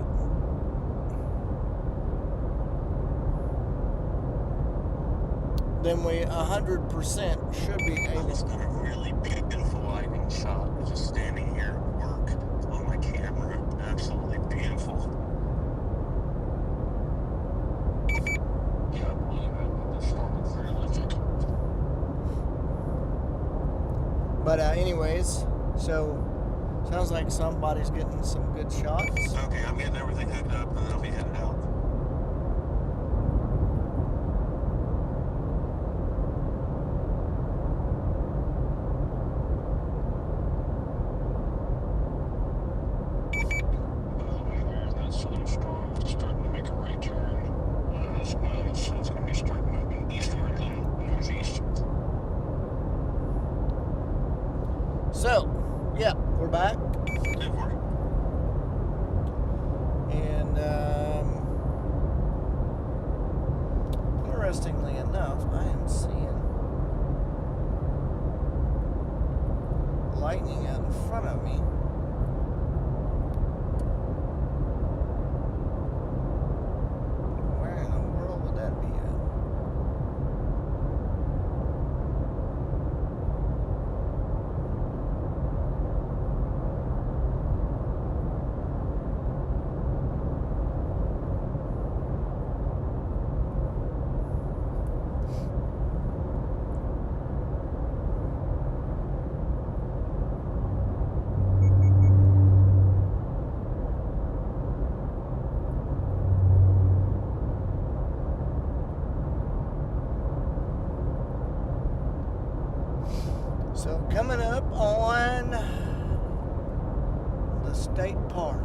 then we 100% should be I just able. got a really beautiful lightning shot. Just standing here at work on my camera. Absolutely beautiful. Yeah, I believe it. The storm is very electric. But anyways, so sounds like somebody's getting some good shots. Okay, I'm getting everything hooked up and then I'll be headed out. By the way, there, that southern storm is starting to make a right turn as well, so it's going to be starting moving eastward and northeast. So, yeah, we're back. Good work. And interestingly enough, I am seeing lightning out in front of me. Where in the world would that be at? So coming up on the state park.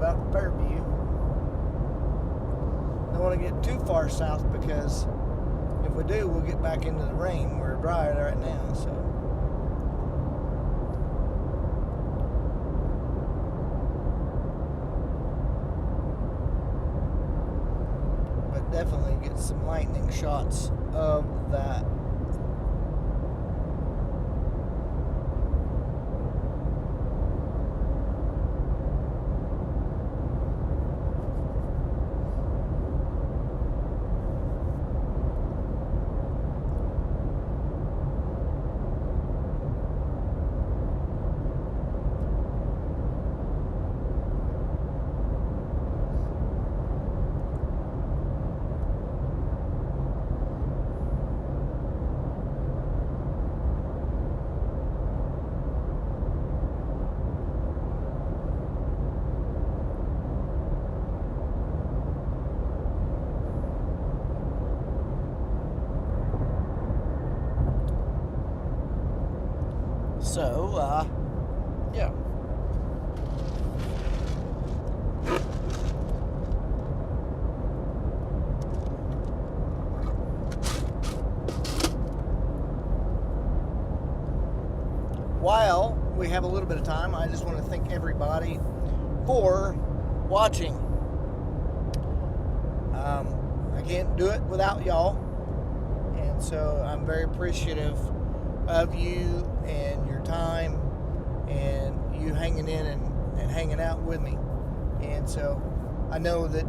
about Fairview. Don't want to get too far south because if we do, we'll get back into the rain. We're dry right now, so. But definitely get some lightning shots of that. So, yeah. While we have a little bit of time, I just want to thank everybody for watching. I can't do it without y'all, and so I'm very appreciative of you and your time and you hanging in and hanging out with me. And so I know that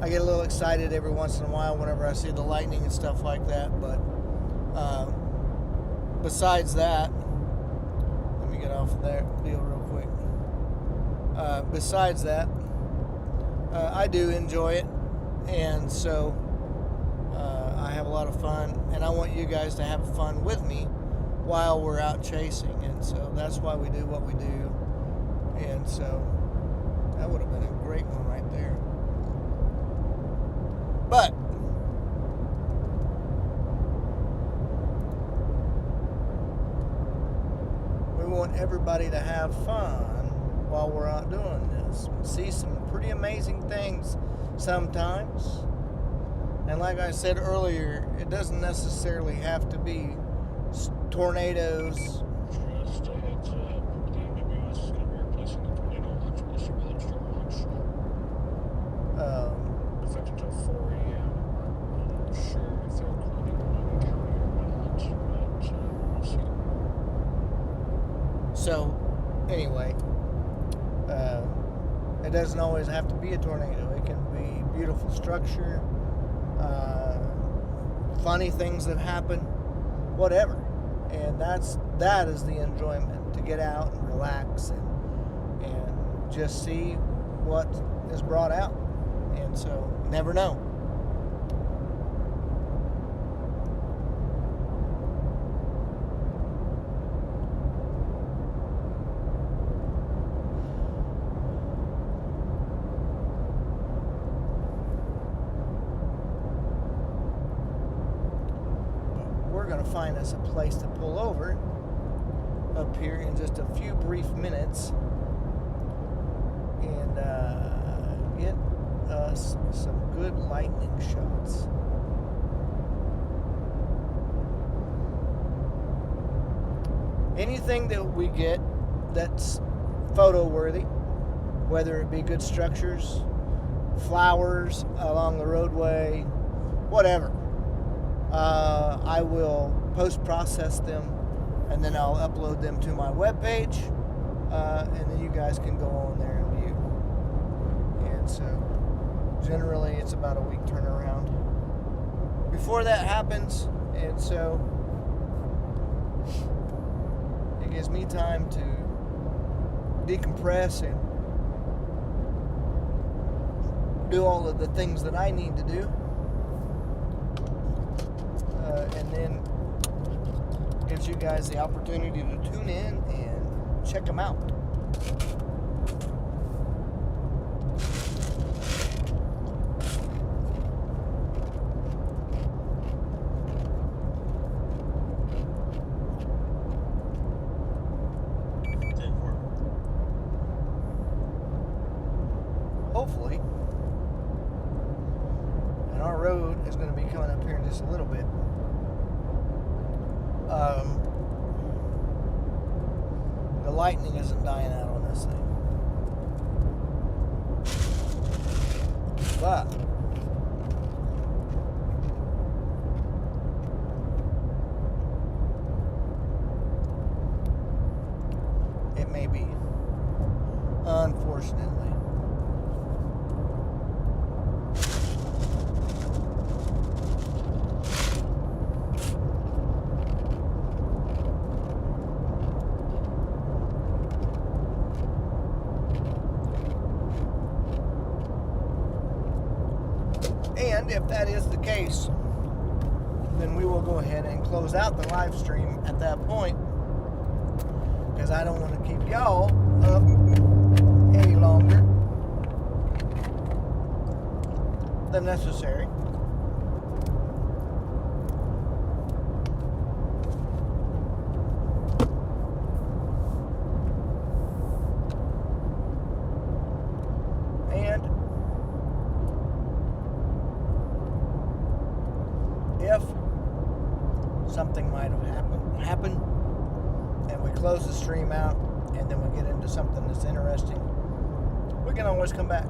I get a little excited every once in a while whenever I see the lightning and stuff like that, but besides that, let me get off of that deal real quick. Besides that, I do enjoy it, and so I have a lot of fun, and I want you guys to have fun with me while we're out chasing, and so that's why we do what we do. And so that would have been a great one right there. But we want everybody to have fun while we're out doing this. We see some pretty amazing things sometimes, and like I said earlier, it doesn't necessarily have to be tornadoes. Just a heads up, the AWS is going to be replacing the tornado alerts with the village alerts. Effective until 4 a.m. I'm not sure if they're including Logan County or not, but we'll see. So, anyway, it doesn't always have to be a tornado. It can be beautiful structure, funny things that happen, whatever. And that is the enjoyment, to get out and relax and just see what is brought out. And so, never know. We're going to find us a place to pull over up here in just a few brief minutes and get us some good lightning shots. Anything that we get that's photo worthy, whether it be good structures, flowers along the roadway, whatever, I will post-process them, and then I'll upload them to my webpage, and then you guys can go on there and view. And so, generally, it's about a week turnaround before that happens, and so it gives me time to decompress and do all of the things that I need to do. And then gives you guys the opportunity to tune in and check them out. here in just a little bit. The lightning isn't dying out on this thing. But it may be, unfortunately. And if that is the case, then we will go ahead and close out the live stream at that point, because I don't want to keep y'all up any longer than necessary. And if something might have happened and we close the stream out and then we get into something that's interesting, we can always come back.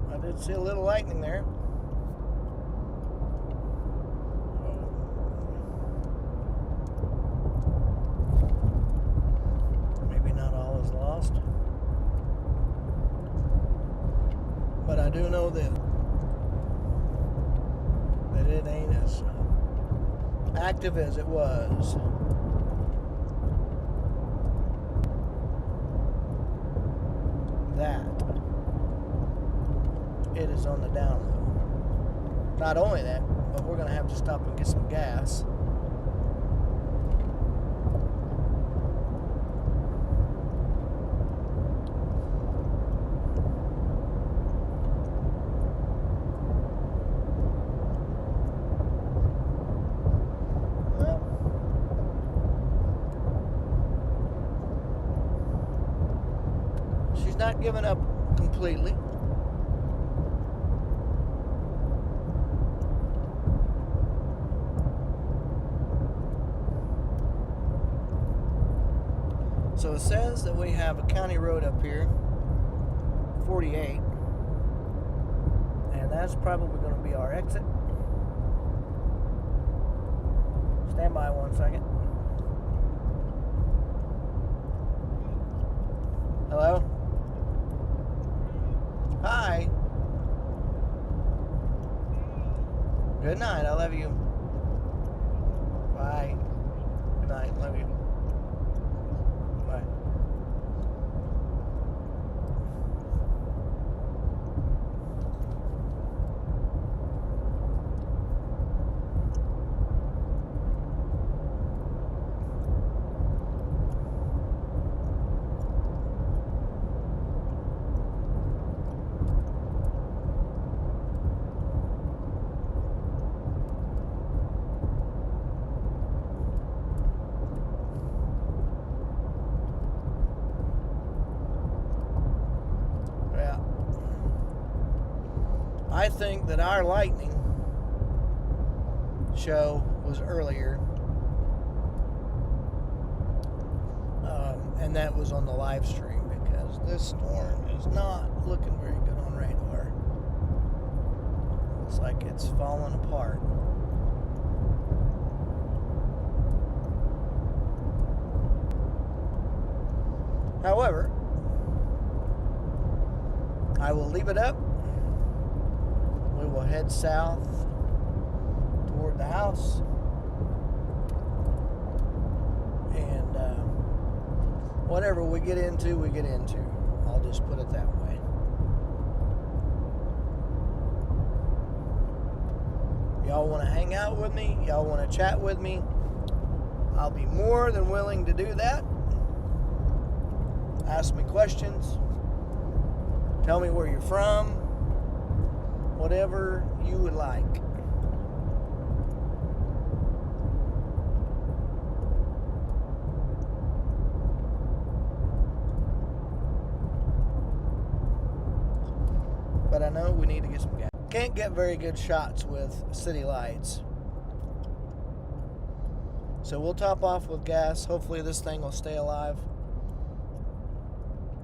I did see a little lightning there. Maybe not all is lost, but I do know that it ain't as active as it was. That it is on the down low. Not only that, but we're going to have to stop and get some gas. Well, she's not giving up completely. So it says that we have a county road up here, 48, and that's probably going to be our exit. Stand by 1 second. Hello? Hi. Good night. I love you. Bye. Good night. Love you. Bye. I think that our lightning show was earlier And that was on the live stream because this storm is not looking very good on radar. Looks like it's falling apart. However, I will leave it up. We will head south toward the house. And whatever we get into, we get into. I'll just put it that way. Y'all want to hang out with me? Y'all want to chat with me? I'll be more than willing to do that. Ask me questions. Tell me where you're from. Whatever you would like. But I know we need to get some gas. Can't get very good shots with city lights. So we'll top off with gas. Hopefully this thing will stay alive.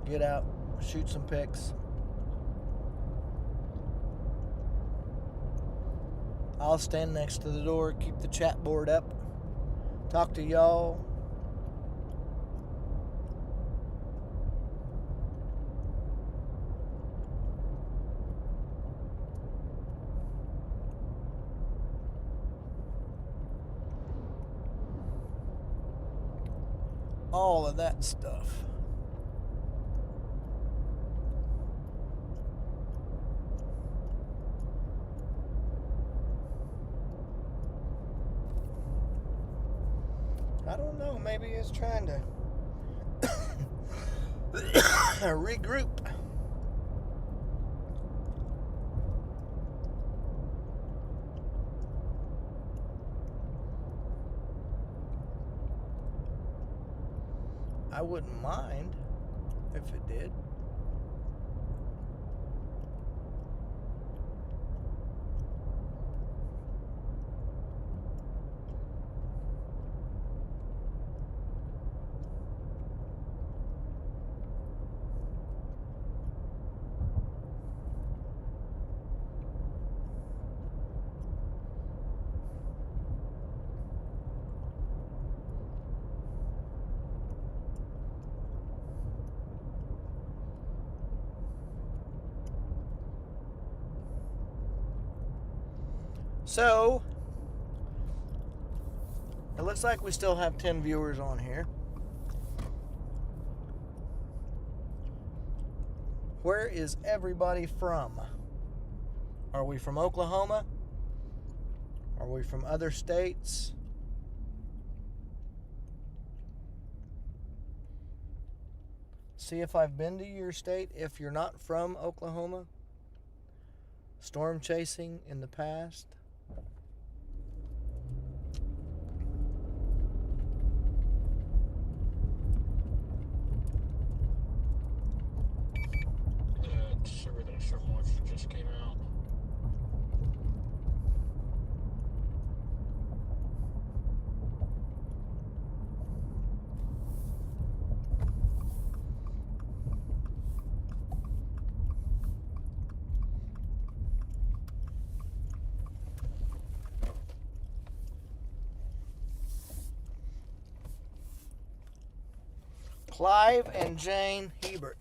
Get out, shoot some pics. I'll stand next to the door, keep the chat board up, talk to y'all. All of that stuff. I don't know, maybe it's trying to regroup. I wouldn't mind if it did. So, it looks like we still have 10 viewers on here. Where is everybody from? Are we from Oklahoma? Are we from other states? See if I've been to your state if you're not from Oklahoma. Storm chasing in the past. Everything so much that just came out. Clive and Jane Hebert.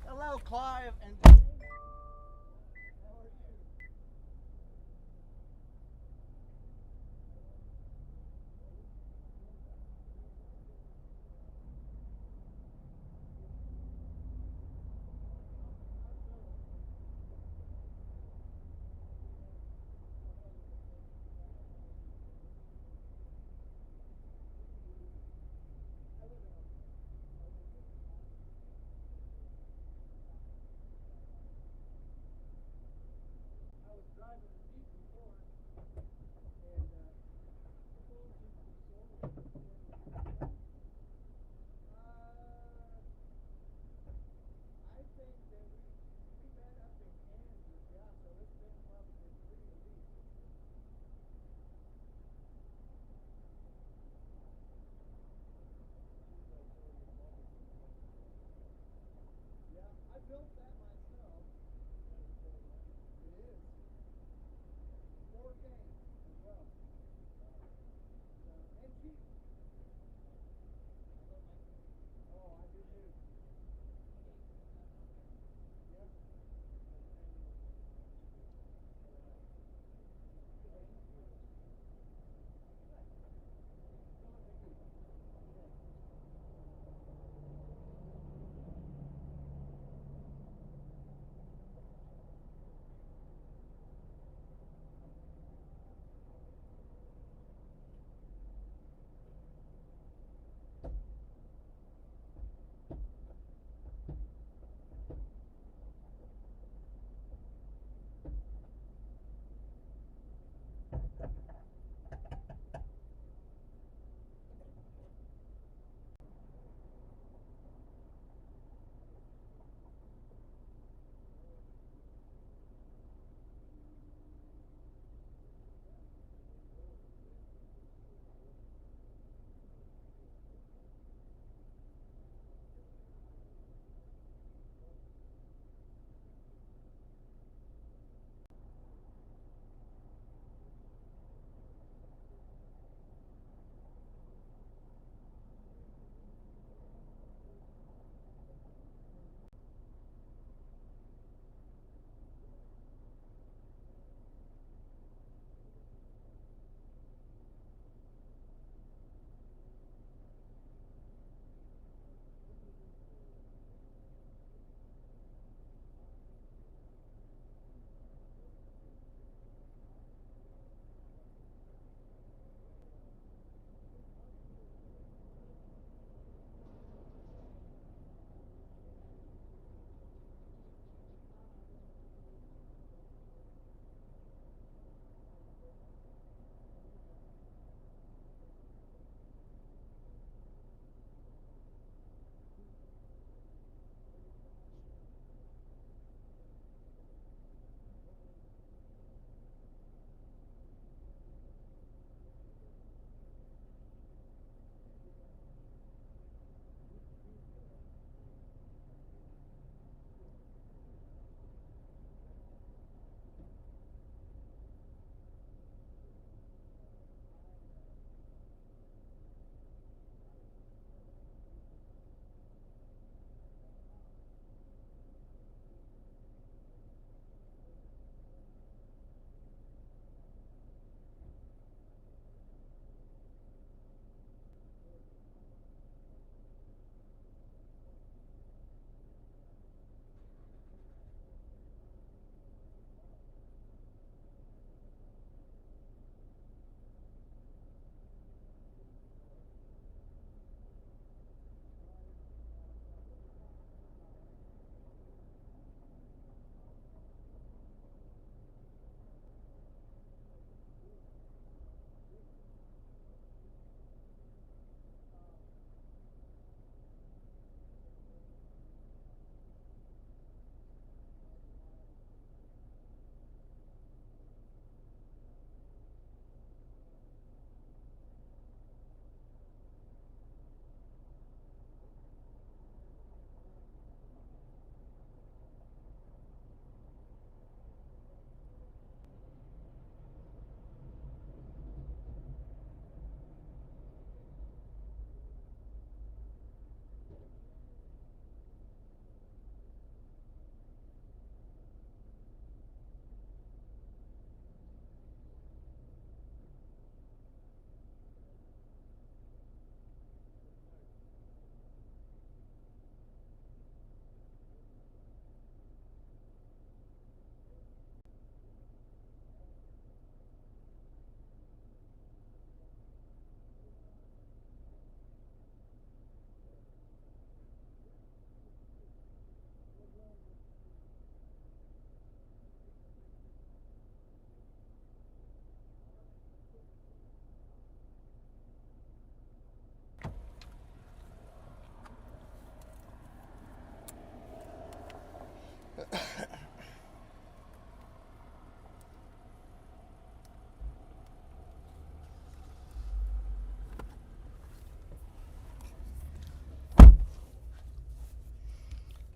Hello, Clive and Jane. How are you? built that myself. It is. 4K as well. So, and cheap. Oh, I do too. Yep.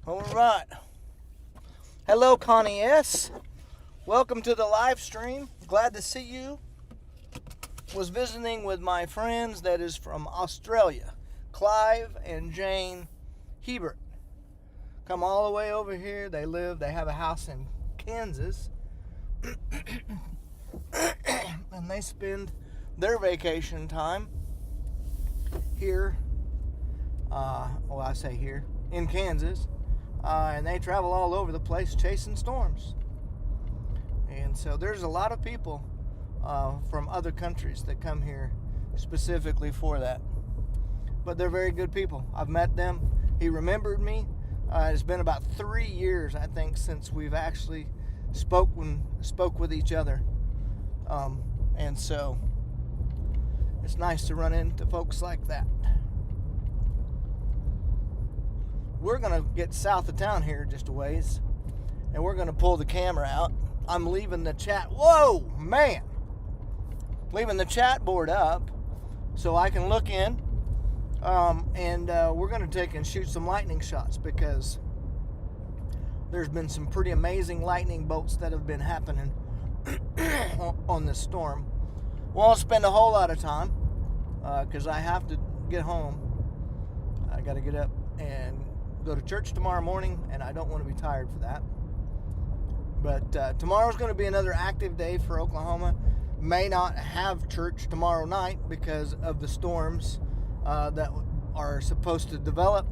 All right. Hello, Connie S. Welcome to the live stream. Glad to see you. Was visiting with my friends that is from Australia, Clive and Jane Hebert. Come all the way over here. They have a house in Kansas. And they spend their vacation time here, I say here, in Kansas. And they travel all over the place chasing storms. And so there's a lot of people from other countries that come here specifically for that. But they're very good people. I've met them. He remembered me. It's been about 3 years, I think, since we've actually spoke with each other. And so it's nice to run into folks like that. We're going to get south of town here just a ways, and we're going to pull the camera out. I'm leaving the chat. Whoa, man. Leaving the chat board up so I can look in. And we're going to take and shoot some lightning shots because there's been some pretty amazing lightning bolts that have been happening on this storm. Won't spend a whole lot of time because I have to get home. I got to get up and go to church tomorrow morning, and I don't want to be tired for that. But tomorrow's going to be another active day for Oklahoma. May not have church tomorrow night because of the storms that are supposed to develop.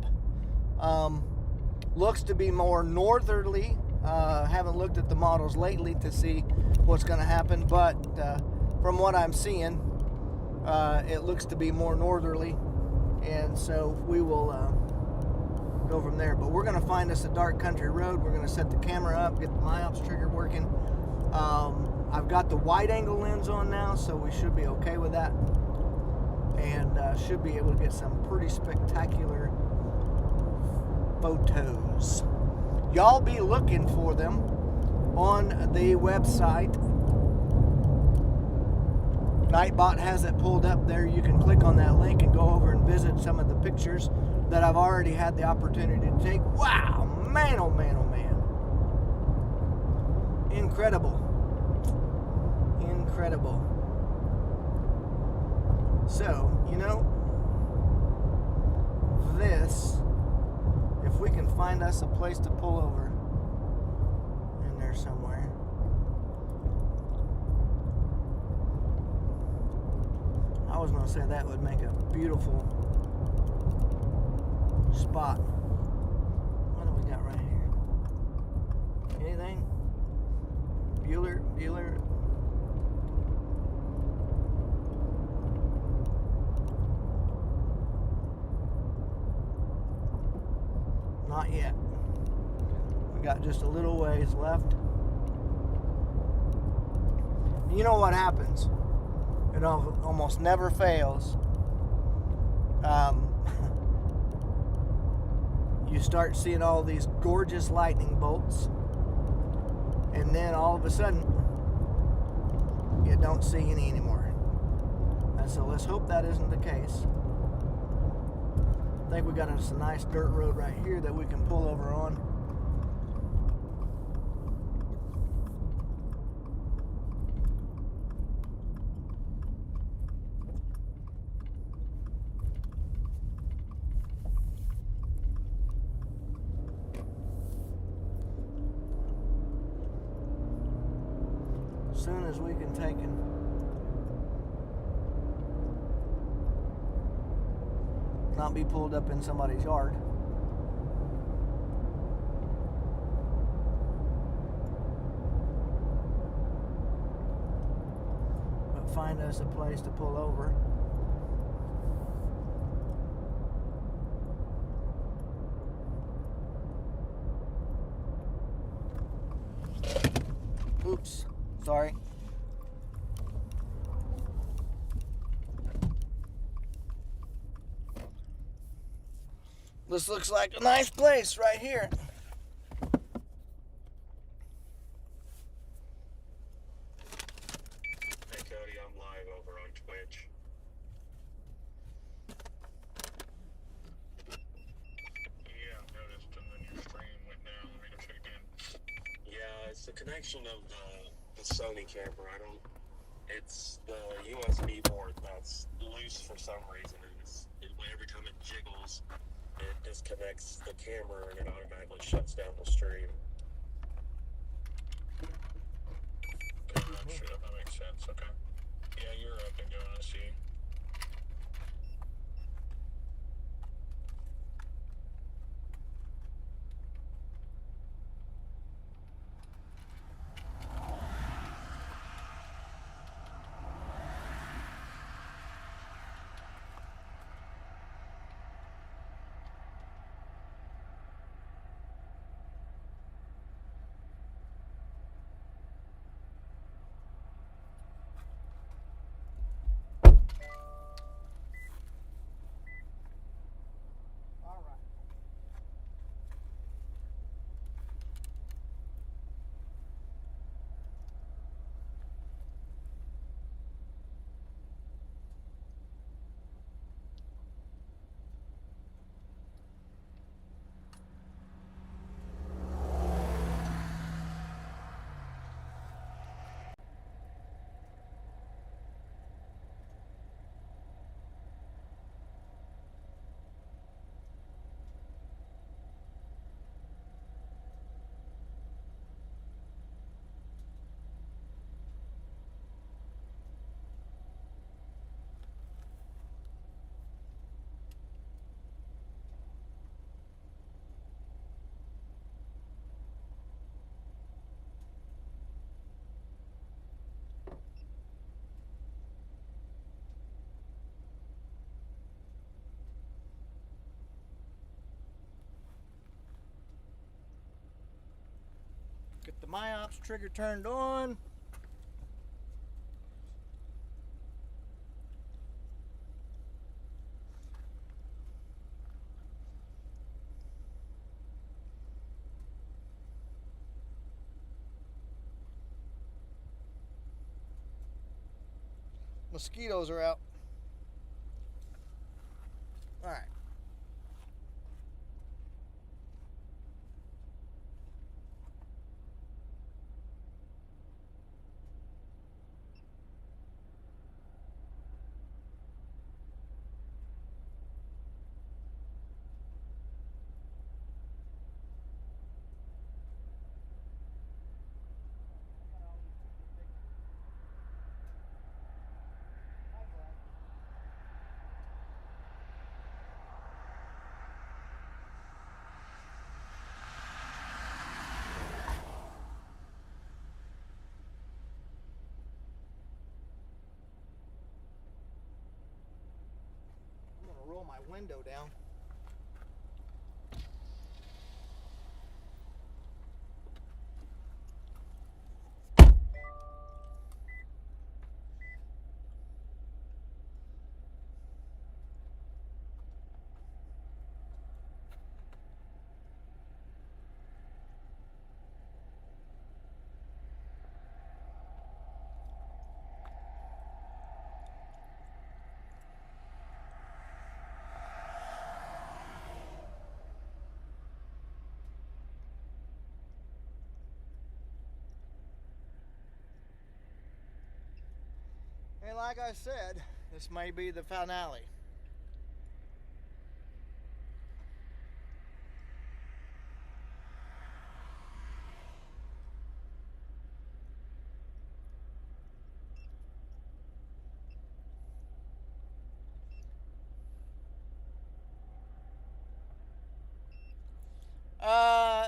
Looks to be more northerly. Haven't looked at the models lately to see what's going to happen, but from what I'm seeing, it looks to be more northerly, and so we will go from there. But we're going to find us a dark country road. We're going to set the camera up, get the MyOps trigger working. I've got the wide angle lens on now, so we should be okay with that, and should be able to get some pretty spectacular photos. Y'all be looking for them on the website. Nightbot has it pulled up there. You can click on that link and go over and visit some of the pictures that I've already had the opportunity to take. Wow, man, oh man, oh man. Incredible. Incredible. So, you know, this, if we can find us a place to pull over in there somewhere. I was going to say that would make a beautiful spot. What do we got right here? Anything? Bueller? Not yet. We got just a little ways left. You know what happens? It almost never fails. You start seeing all these gorgeous lightning bolts, and then all of a sudden, you don't see any anymore. And so let's hope that isn't the case. I think we got us a nice dirt road right here that we can pull over on. As soon as we can take it. Not be pulled up in somebody's yard. But find us a place to pull over. Oops, sorry. This looks like a nice place right here. Hey Cody, I'm live over on Twitch. Yeah, I noticed, and then your stream went down. Let me go check again. It's the connection of the Sony camera. It's the USB port that's loose for some reason. Every time it jiggles, it disconnects the camera and it automatically shuts down the stream. Sure, that makes sense. Okay. Yeah, you're up and going. I see. All right. Get the MyOps trigger turned on. Mosquitoes are out. All right. Roll my window down. And like I said, this may be the finale.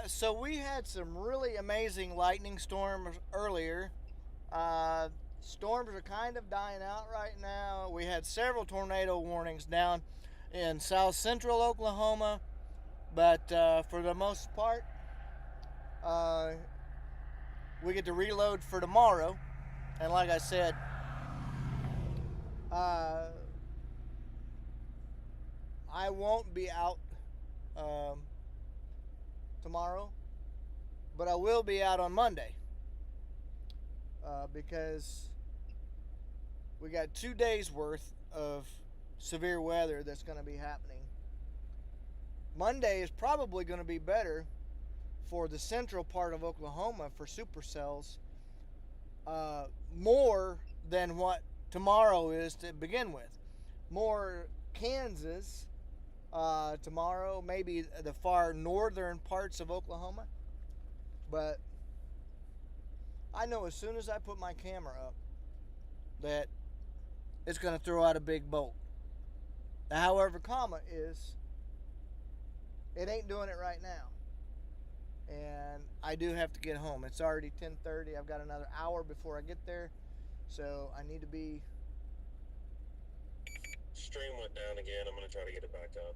So we had some really amazing lightning storms earlier. Storms are kind of dying out right now. We had several tornado warnings down in south central Oklahoma, but for the most part, we get to reload for tomorrow. And like I said, I won't be out tomorrow, but I will be out on Monday because we got 2 days worth of severe weather that's going to be happening. Monday is probably going to be better for the central part of Oklahoma for supercells more than what tomorrow is to begin with. More Kansas tomorrow, maybe the far northern parts of Oklahoma. But I know as soon as I put my camera up that it's going to throw out a big bolt. However, is it ain't doing it right now. And I do have to get home. It's already 10:30. I've got another hour before I get there. So I need to be... Stream went down again. I'm going to try to get it back up.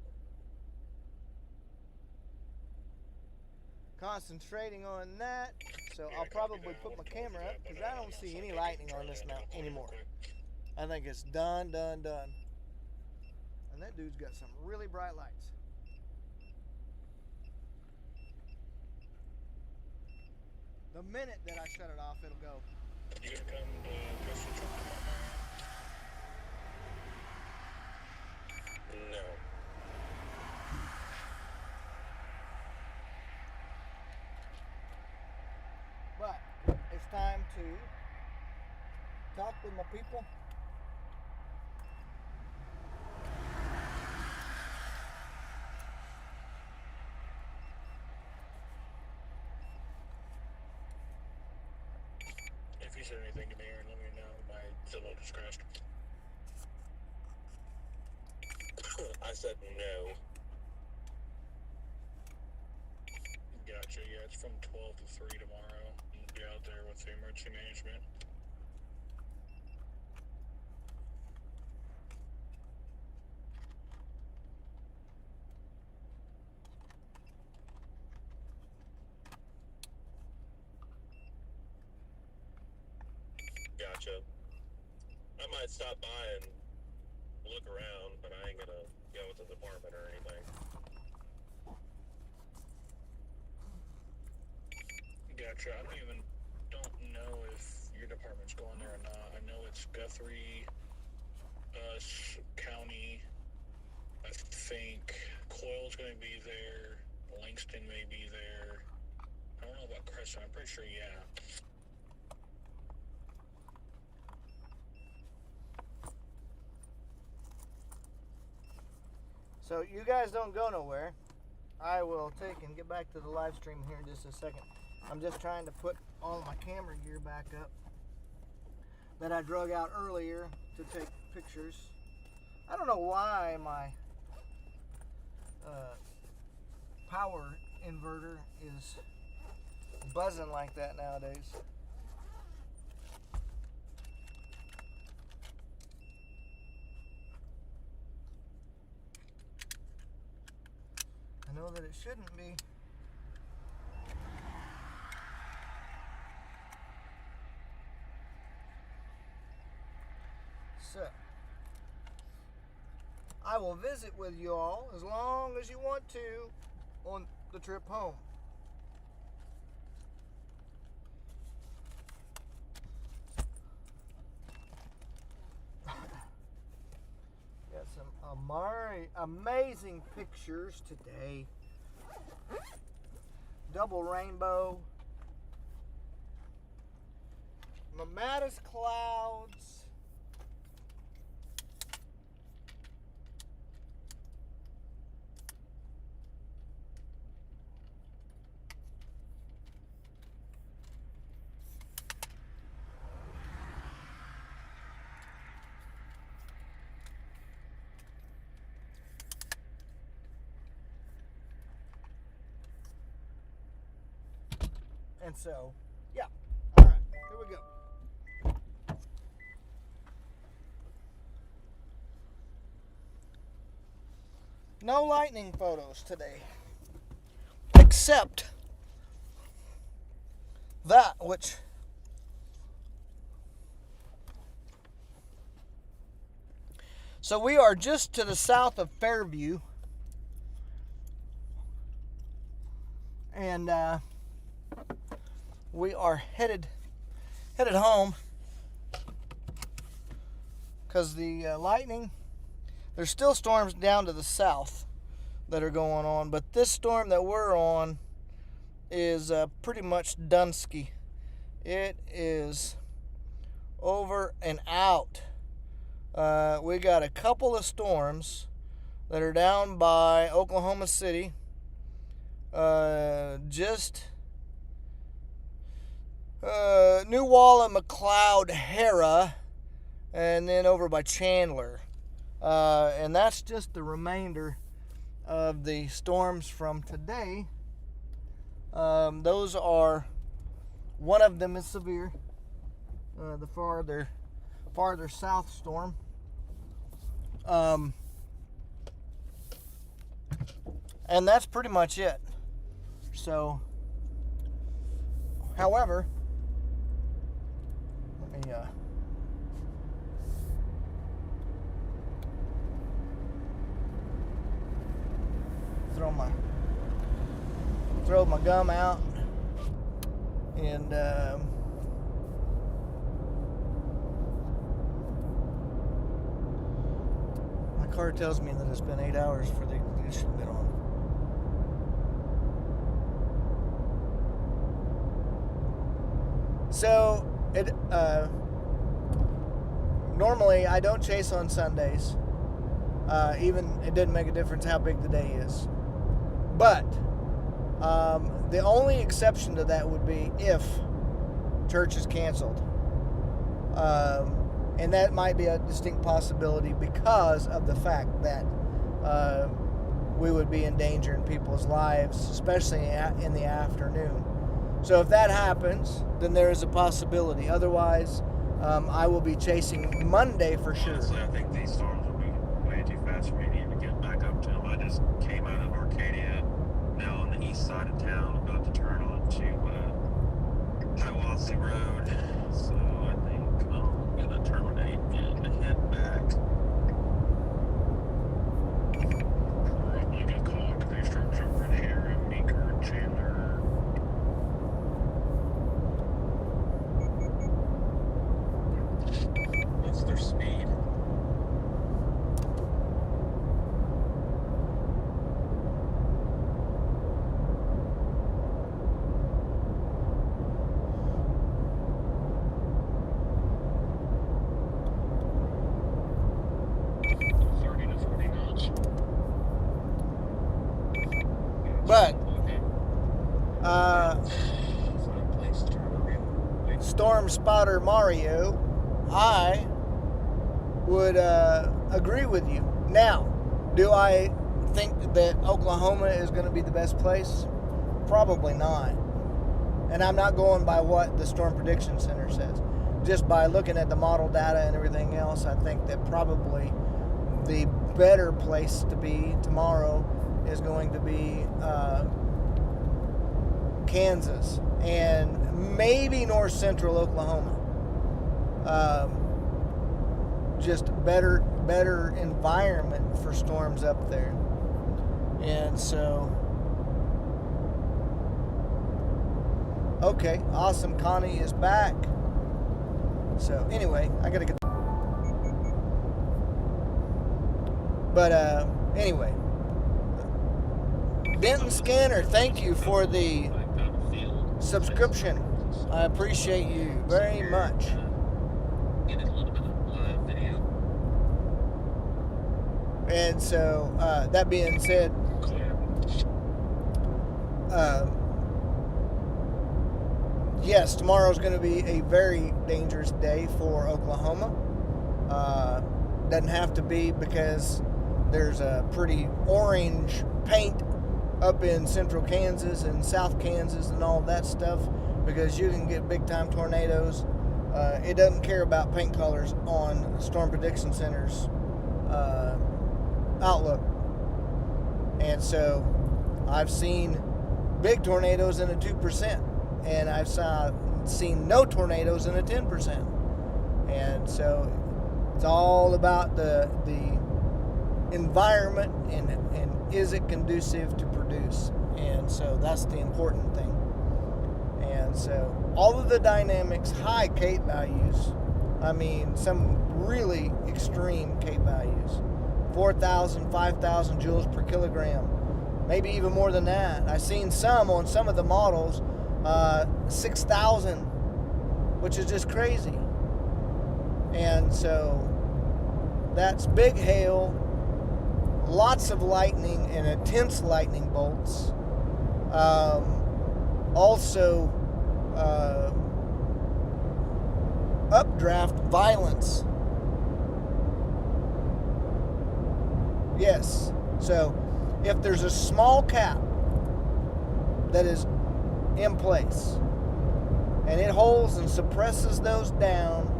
concentrating on that. So I'll probably put my camera up because I don't see any lightning on this now anymore. I think it's done. And that dude's got some really bright lights. The minute that I shut it off, it'll go. You gonna come to Christian Church tomorrow? No. But it's time to talk with my people. If you said anything to me, Aaron, let me know. My Zillow just crashed. I said no. Gotcha. Yeah, it's from 12 to 3 tomorrow. I'll be out there with the emergency management. Gotcha. I might stop by and look around, but I ain't gonna go to the department or anything. Gotcha. I don't know if your department's going there or not. I know it's Guthrie, us, county. I think Coyle's going to be there. Langston may be there. I don't know about Crescent. I'm pretty sure, yeah. So you guys don't go nowhere. I will take and get back to the live stream here in just a second. I'm just trying to put all my camera gear back up that I drug out earlier to take pictures. I don't know why my power inverter is buzzing like that nowadays. I know that it shouldn't be. So, I will visit with you all as long as you want to on the trip home. Got some amazing pictures today. Double rainbow. Mammatus clouds. And so, yeah. All right, here we go. No lightning photos today, except that which so we are just to the south of Fairview, and we are headed home because the lightning, there's still storms down to the south that are going on, but this storm that we're on is pretty much Dunsky. It is over and out. We got a couple of storms that are down by Oklahoma City. Just New Walla, McLeod, Hera, and then over by Chandler. And that's just the remainder of the storms from today. Those are, one of them is severe, the farther south storm. And that's pretty much it. So, however, let me throw my gum out, and my car tells me that it's been 8 hours for the ignition been on. So it normally I don't chase on Sundays. Even it didn't make a difference how big the day is. But the only exception to that would be if church is canceled. And that might be a distinct possibility because of the fact that we would be endangering people's lives, especially in the afternoon. So if that happens, then there is a possibility. Otherwise, I will be chasing Monday for sure. Honestly, I think these storms are moving way too fast for me to even get back up to them. I just came out of Arcadia, now on the east side of town, about to turn onto Hiawassee Road. So I think I'm going to terminate and head back. Probably get caught. These storms over in Hera, Meeker, Chandler. What's their speed? But Storm Spotter Mario, I would agree with you. Now, do I think that Oklahoma is going to be the best place? Probably not. And I'm not going by what the Storm Prediction Center says. Just by looking at the model data and everything else, I think that probably the better place to be tomorrow is going to be Kansas and maybe north central Oklahoma. Just better environment for storms up there. And so, okay, awesome. Connie is back. So anyway, I gotta get. But anyway, Denton Scanner, thank you for the subscription. I appreciate you very much. And so, that being said, yes, tomorrow's going to be a very dangerous day for Oklahoma. Doesn't have to be because there's a pretty orange paint up in central Kansas and south Kansas and all that stuff, because you can get big time tornadoes. It doesn't care about paint colors on Storm Prediction Center's outlook. And so I've seen big tornadoes in a 2%, and I've seen no tornadoes in a 10%. And so it's all about the environment and is it conducive to produce. And so that's the important thing. And so all of the dynamics, high Kate values, I mean some really extreme Kate values, 4,000, 5,000 joules per kilogram, maybe even more than that. I've seen some on some of the models, 6,000, which is just crazy. And so that's big hail, lots of lightning and intense lightning bolts. Also, updraft violence. Yes. So if there's a small cap that is in place and it holds and suppresses those down,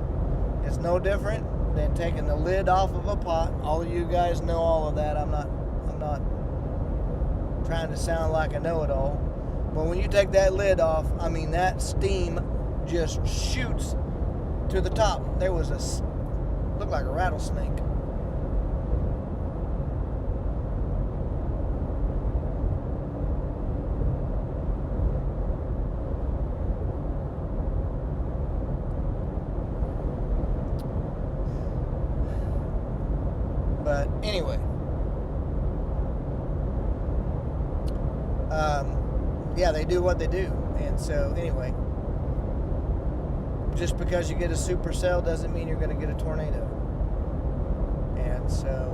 it's no different than taking the lid off of a pot. All of you guys know all of that. I'm not trying to sound like a know-it-all. But when you take that lid off, I mean, that steam just shoots to the top. There was looked like a rattlesnake. But anyway, yeah, they do what they do. And so anyway, just because you get a supercell doesn't mean you're going to get a tornado. And so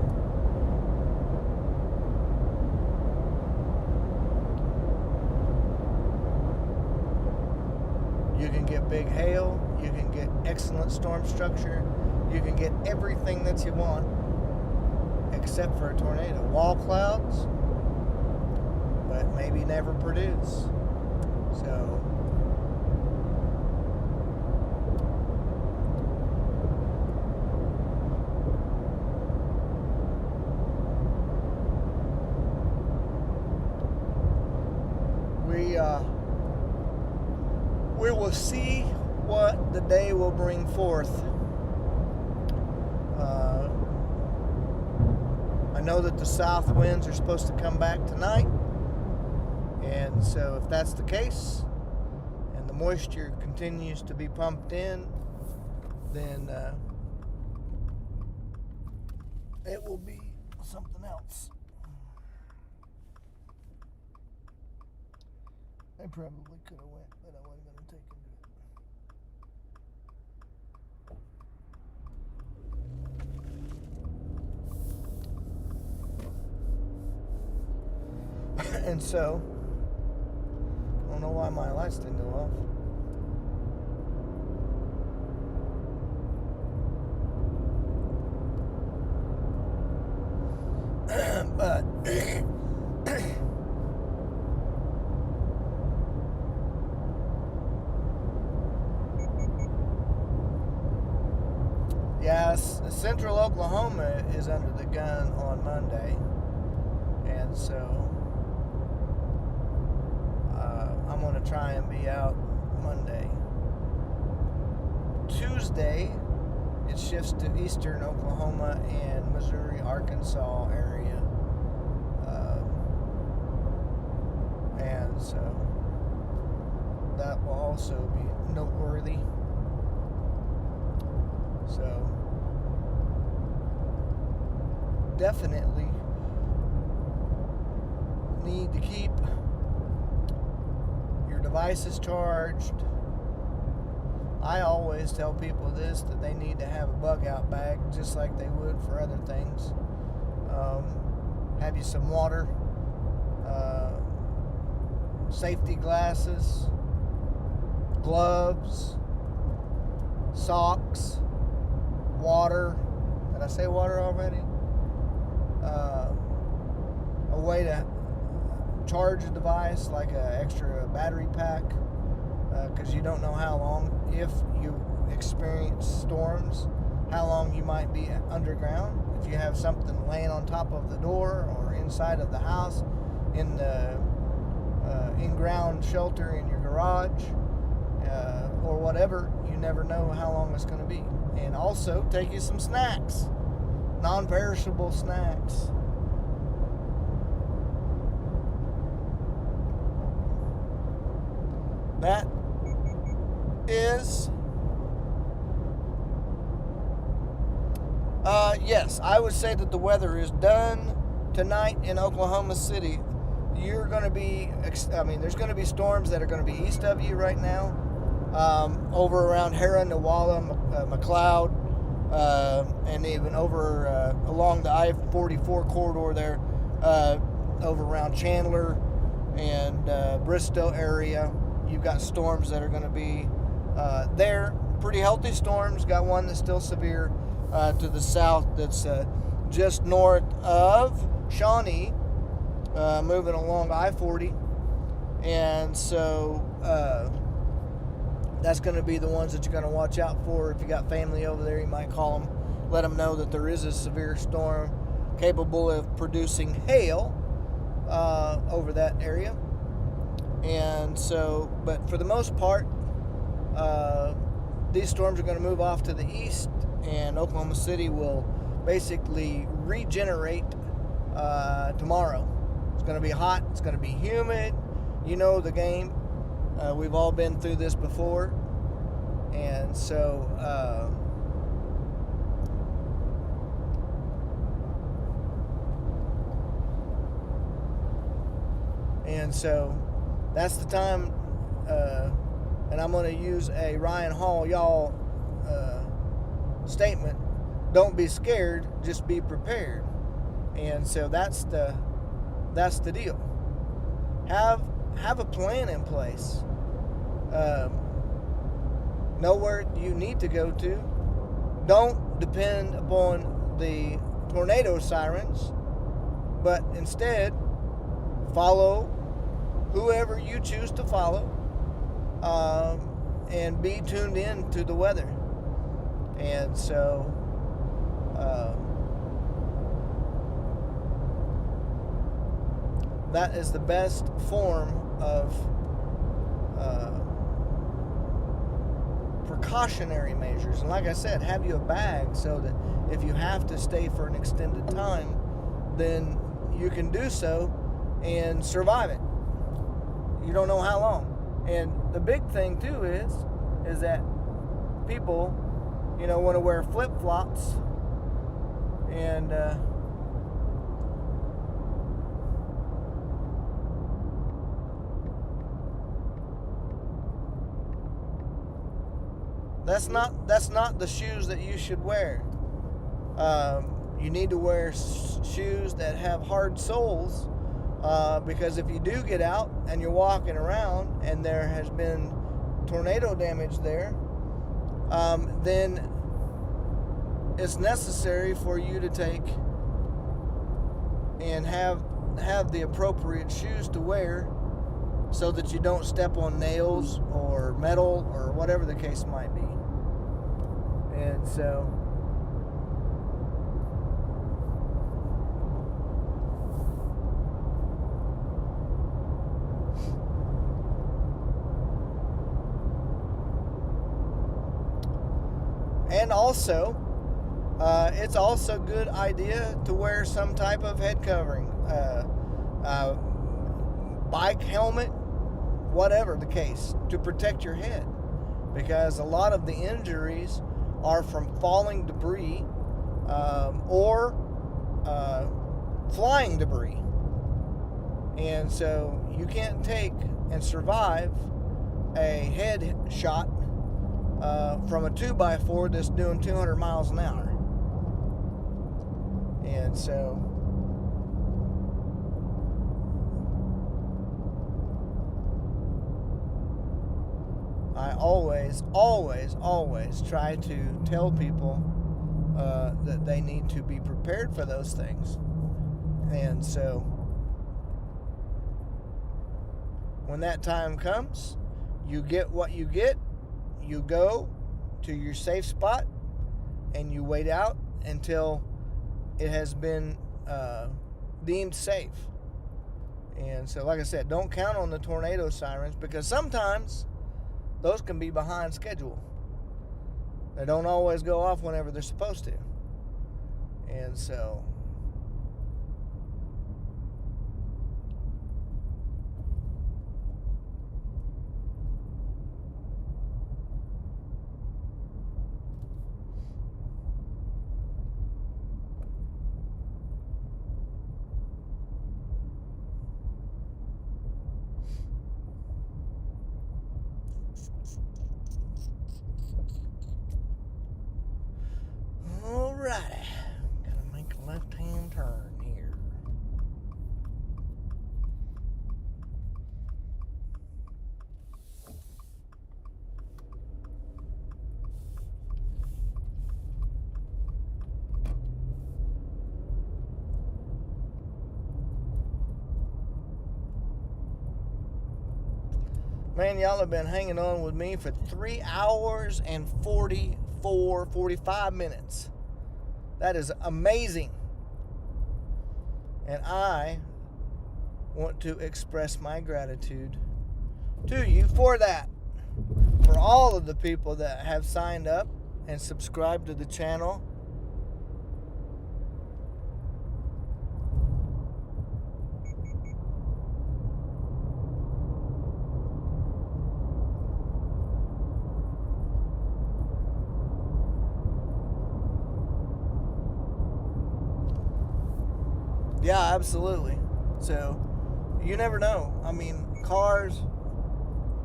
you can get big hail, you can get excellent storm structure, you can get everything that you want except for a tornado. Wall clouds, but maybe never produce. So we will see what the day will bring forth. I know that the south winds are supposed to come back tonight, and so if that's the case and the moisture continues to be pumped in, then it will be something else. I probably could have went, but I wasn't going to take into it. And so, I don't know why my lights didn't go off. But yes, Central Oklahoma is under the gun on Monday, and so I'm going to try and be out Monday. Tuesday, it shifts to eastern Oklahoma and Missouri, Arkansas area. And so that will also be noteworthy. So definitely need to keep your devices charged. I always tell people this, that they need to have a bug out bag just like they would for other things. Have you some water, safety glasses, gloves, socks, water. Did I say water already? A way to charge a device, like an extra battery pack, because you don't know how long, if you experience storms, how long you might be underground. If you have something laying on top of the door or inside of the house, in the in-ground shelter in your garage, or whatever, you never know how long it's going to be. And also take you some snacks, non-perishable snacks. That is, yes, I would say that the weather is done tonight in Oklahoma City. you're going to be, there's going to be storms that are going to be east of you right now, over around Hera, Newalla, McLeod, and even over along the I-44 corridor there, over around Chandler and Bristow area. You've got storms that are going to be there. Pretty healthy storms. Got one that's still severe to the south that's just north of Shawnee, moving along I-40. And so that's going to be the ones that you're going to watch out for. If you got family over there, you might call them, let them know that there is a severe storm capable of producing hail over that area. And so, but for the most part, these storms are going to move off to the east, and Oklahoma City will basically regenerate tomorrow. It's going to be hot. It's going to be humid. You know the game. We've all been through this before. And so that's the time, and I'm going to use a Ryan Hall y'all statement. Don't be scared, just be prepared. And so that's the deal. Have a plan in place. Know where you need to go to. Don't depend upon the tornado sirens, but instead follow whoever you choose to follow, and be tuned in to the weather. And so that is the best form of precautionary measures. And like I said, have you a bag so that if you have to stay for an extended time, then you can do so and survive it. You don't know how long. And the big thing too is that people, want to wear flip-flops, and that's not the shoes that you should wear. You need to wear shoes that have hard soles, because if you do get out and you're walking around and there has been tornado damage there, then it's necessary for you to take and have the appropriate shoes to wear so that you don't step on nails or metal or whatever the case might be. And so and also it's also a good idea to wear some type of head covering, bike helmet, whatever the case, to protect your head, because a lot of the injuries are from falling debris, or flying debris. And so you can't take and survive a head shot from a 2x4 that's doing 200 miles an hour. And so I always try to tell people that they need to be prepared for those things. And so when that time comes, you get what you get. You go to your safe spot and you wait out until it has been deemed safe. And so, like I said, don't count on the tornado sirens, because sometimes those can be behind schedule. They don't always go off whenever they're supposed to. And so Man, y'all have been hanging on with me for 3 hours and 45 minutes. That is amazing. And I want to express my gratitude to you for that. For all of the people that have signed up and subscribed to the channel. Yeah, absolutely. So, you never know. I mean, cars,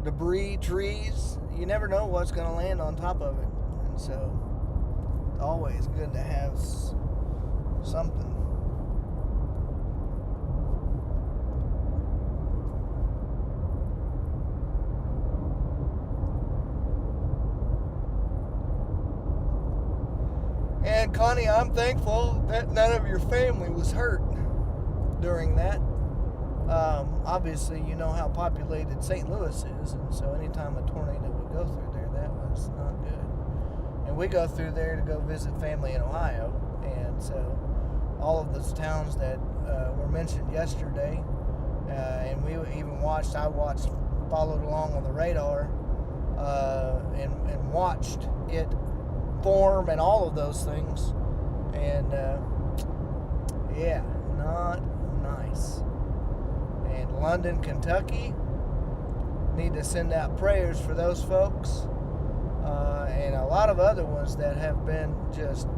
debris, trees, you never know what's going to land on top of it. And so, it's always good to have something. And Connie, I'm thankful that none of your family was hurt during that. Obviously, you know how populated St. Louis is, and so anytime a tornado would go through there, that was not good. And we go through there to go visit family in Ohio, and so all of those towns that were mentioned yesterday, and we even followed along on the radar, and watched it form and all of those things, and yeah, not nice. And London, Kentucky, need to send out prayers for those folks, and a lot of other ones that have been just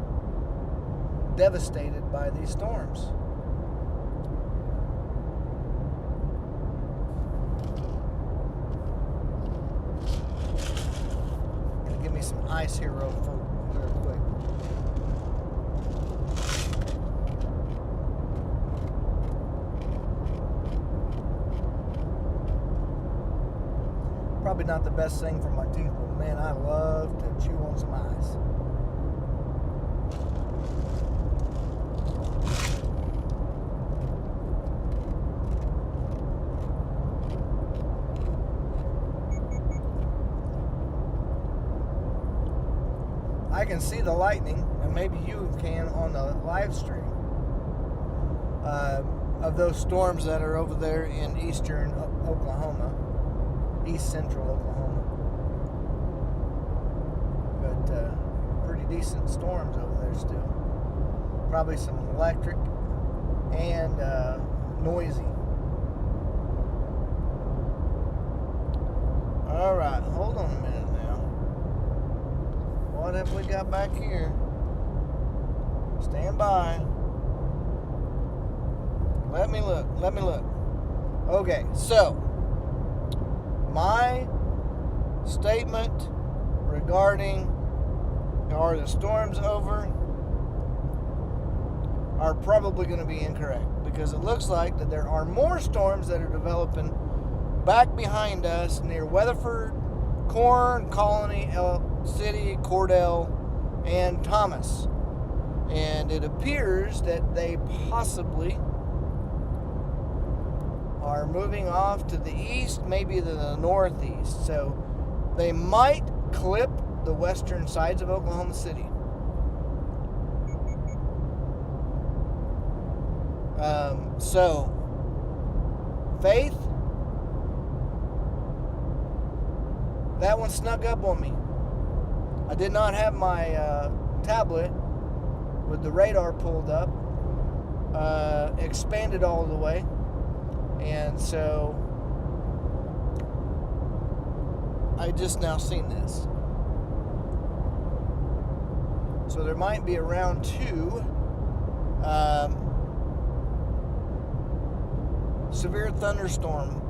devastated by these storms. Gonna give me some ice here real quick. Probably not the best thing for my teeth, but man, I love to chew on some ice. I can see the lightning, and maybe you can on the live stream, of those storms that are over there in eastern Oklahoma. East central Oklahoma, but pretty decent storms over there still. Probably some electric and noisy. All right, hold on a minute now. What have we got back here? Stand by. Let me look. Okay, so my statement regarding are the storms over are probably going to be incorrect, because it looks like that there are more storms that are developing back behind us near Weatherford, Corn, Colony, Elk City, Cordell, and Thomas. And it appears that they possibly are moving off to the east, maybe to the northeast. So they might clip the western sides of Oklahoma City. So, Faith, that one snuck up on me. I did not have my tablet with the radar pulled up, expanded all the way. And so I just now seen this. So there might be a round 2 severe thunderstorm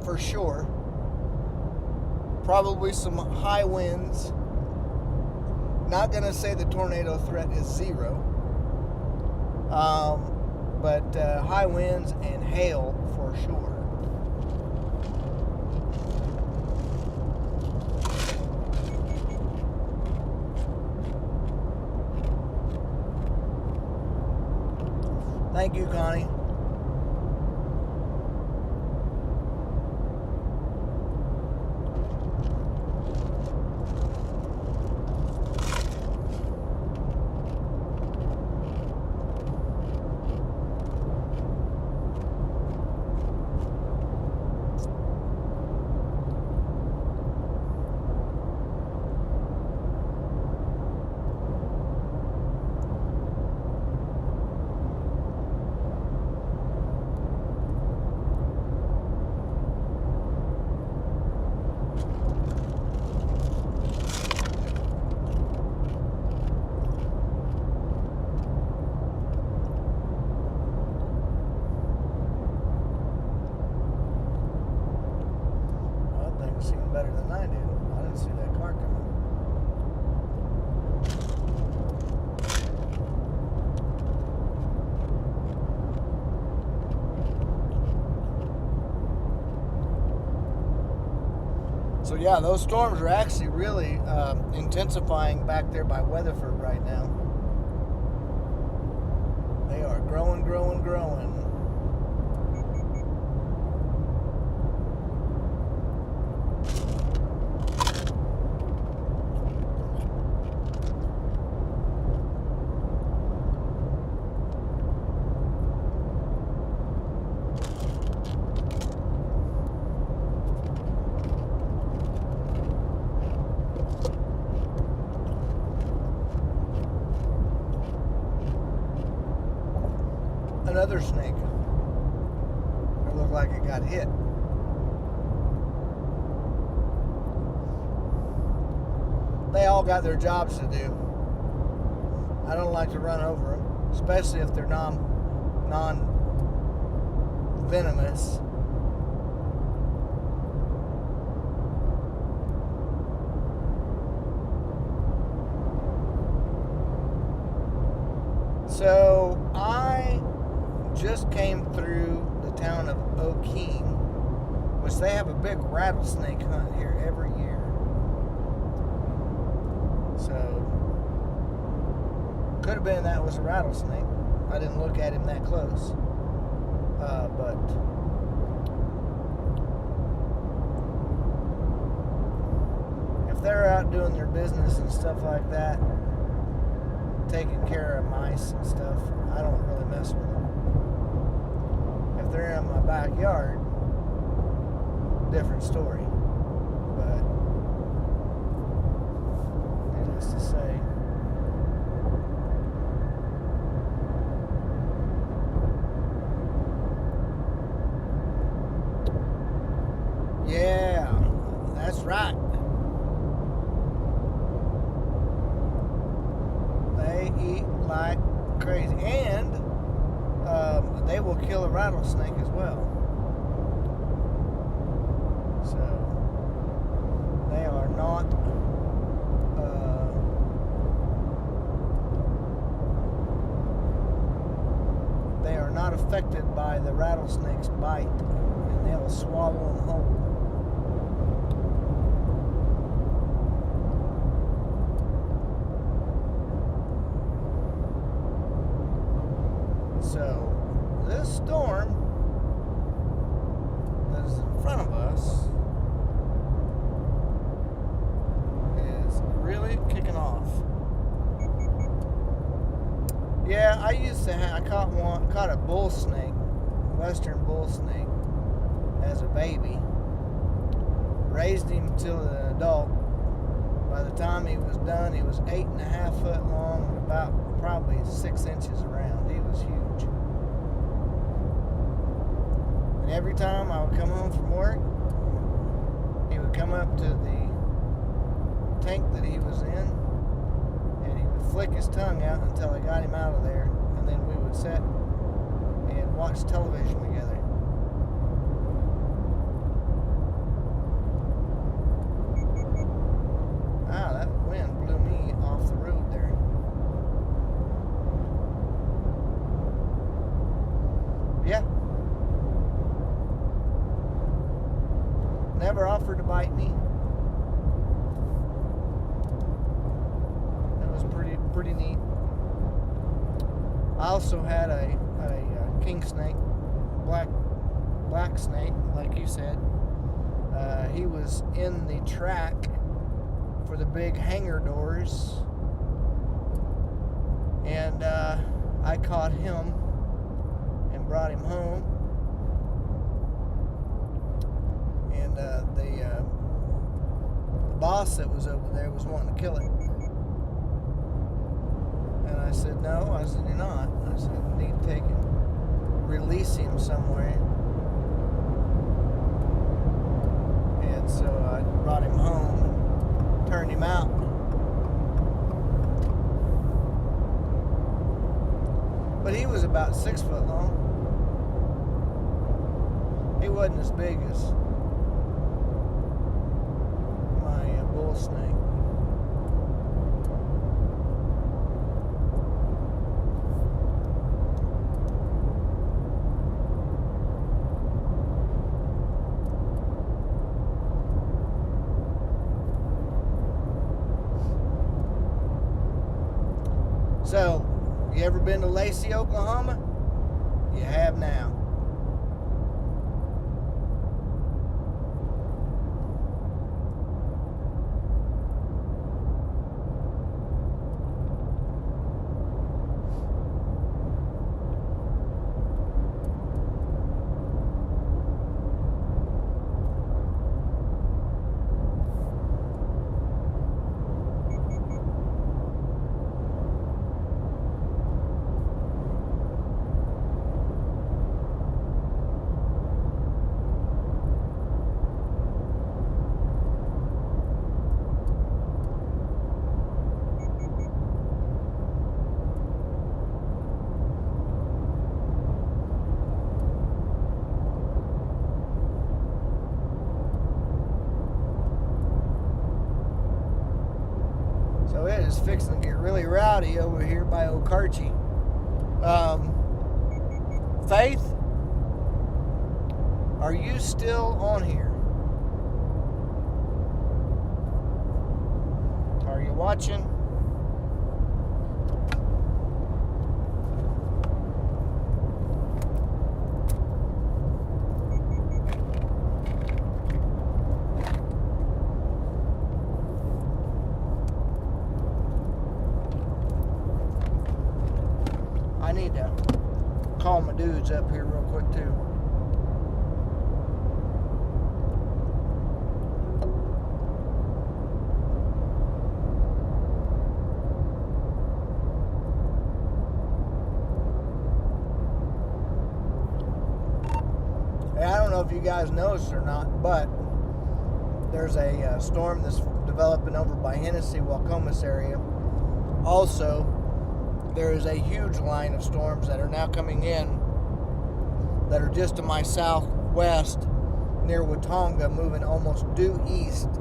for sure. Probably some high winds. Not gonna say the tornado threat is 0. But high winds and hail for sure. Thank you, Connie. earlier than I did. I didn't see that car coming. So yeah, those storms are actually really intensifying back there by Weatherford right now. They are growing. Another snake. It looked like it got hit. They all got their jobs to do. I don't like to run over them, especially if they're non-venomous. So I just came through the town of O'Keene, which they have a big rattlesnake hunt here every year. So could have been that was a rattlesnake. I didn't look at him that close, but if they're out doing their business and stuff like that, taking care of mice and stuff, I don't really mess with them. If they're in my backyard, different story. But needless to say, yeah, that's right. They eat like crazy, and they will kill a rattlesnake as well. So they are not affected by the rattlesnake's bite, and they'll swallow them whole. So this storm that is in front of us is really kicking off. Yeah, I used to I caught a bull snake, western bull snake, as a baby. Raised him till an adult. By the time he was done, he was 8.5 foot long and about probably 6 inches around. He was huge. And every time I would come home from work, he would come up to the tank that he was in, and he would flick his tongue out until I got him out of there, and then we would sit and watch television together. Ah, that wind blew me off the road there. Yeah. Never offered to bite me. That was pretty neat. I also had a king snake, black snake, like you said. He was in the track for the big hangar doors, and I caught him and brought him home, and the boss that was over there was wanting to kill it, and I said no. I said, you're not. I said, you need to take him, release him somewhere. And so I brought him home and turned him out. But he was about 6 foot long. He wasn't as big as snake. So, you ever been to Lacey, Oklahoma? You have now. So it is fixing to get really rowdy over here by Okarche. Faith, are you still on here? Are you watching? I need to call my dudes up here real quick too. Hey, I don't know if you guys noticed or not, but there's a storm that's developing over by Hennessy, Wacomas area. Also, there is a huge line of storms that are now coming in that are just to my southwest near Watonga, moving almost due east.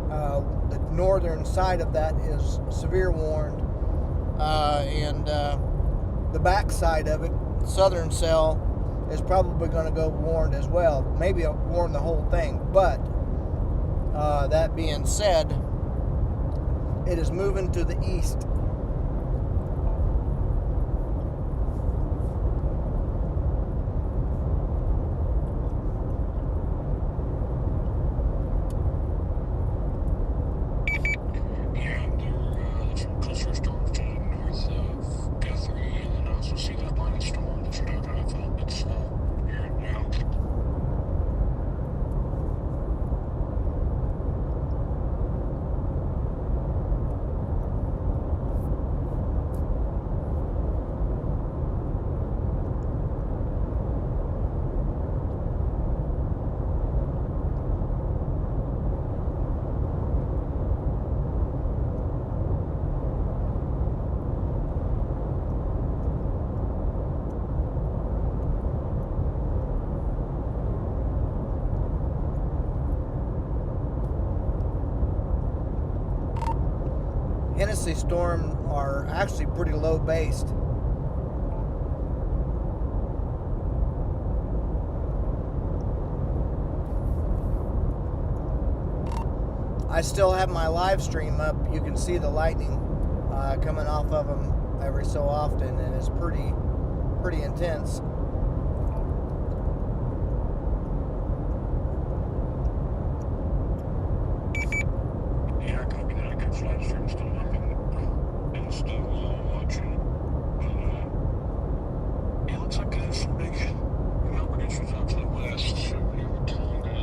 The northern side of that is severe warned, and the back side of it, southern cell, is probably going to go warned as well. Maybe warn the whole thing, but that being said, it is moving to the east. Hennessy storm are actually pretty low based. I still have my live stream up. You can see the lightning coming off of them every so often, and it's pretty intense. Yeah, copy that. I got live stream still up and still watching. It looks like there's some big mountain issues out to the west. Near Watonga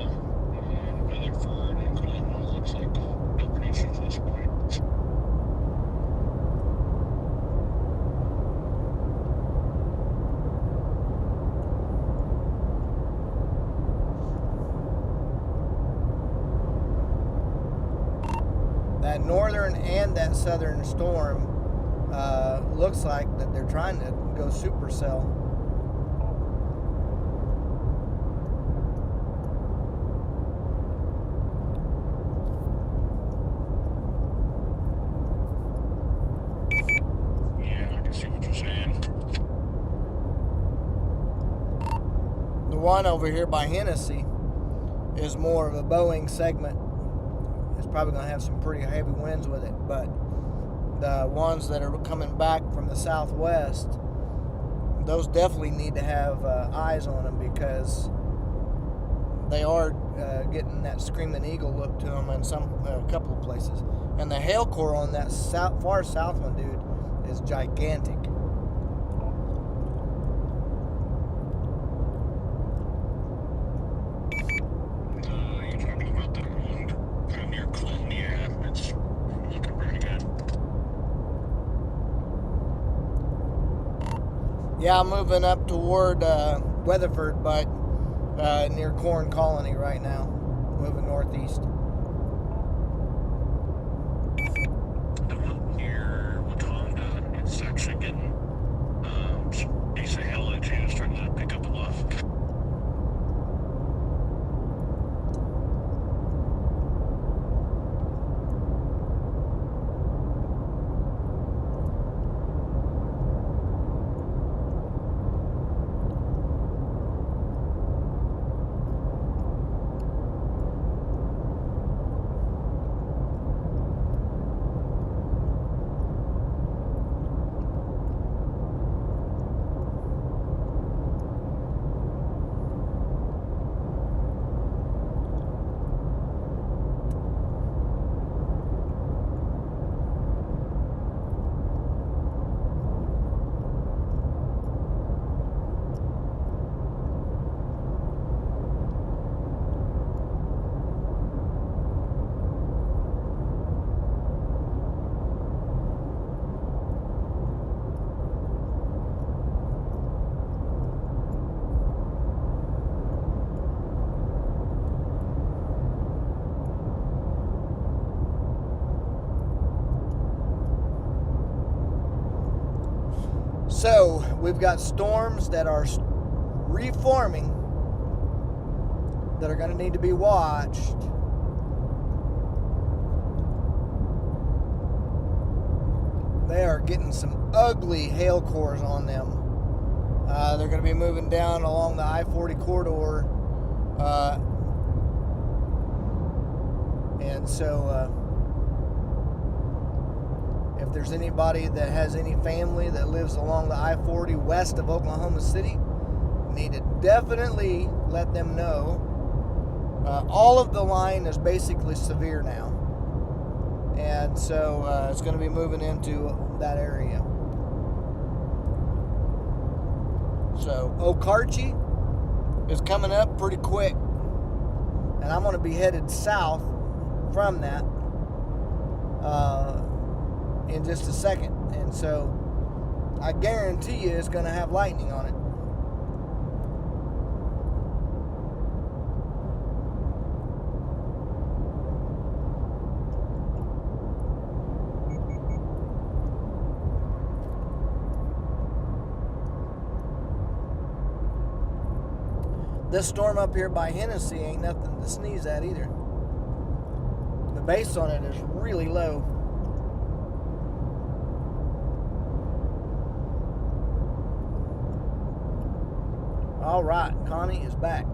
and Weatherford and Clinton. It looks like mountain issues at this point. That northern and that southern storm looks like that they're trying to go supercell. one over here by Hennessy is more of a Boeing segment. It's probably going to have some pretty heavy winds with it, but the ones that are coming back from the southwest, those definitely need to have eyes on them, because they are getting that screaming eagle look to them in a couple of places. And the hail core on that far south one, dude, is gigantic. You're talking about the one kind of near Columbia. It's looking pretty good. Yeah, I'm moving up toward Weatherford, but near Corn Colony right now, moving northeast. The one near Watonga, it's actually getting some decent hail edge and starting to pick up a lot. So we've got storms that are reforming that are going to need to be watched. They are getting some ugly hail cores on them. They're going to be moving down along the I-40 corridor. And so if there's anybody that has any family that lives along the I-40 west of Oklahoma City, you need to definitely let them know. All of the line is basically severe now. And so it's going to be moving into that area. So Okarche is coming up pretty quick. And I'm going to be headed south from that in just a second. And so I guarantee you it's going to have lightning on it. This storm up here by Hennessy ain't nothing to sneeze at either. The base on it is really low. All right, Connie is back.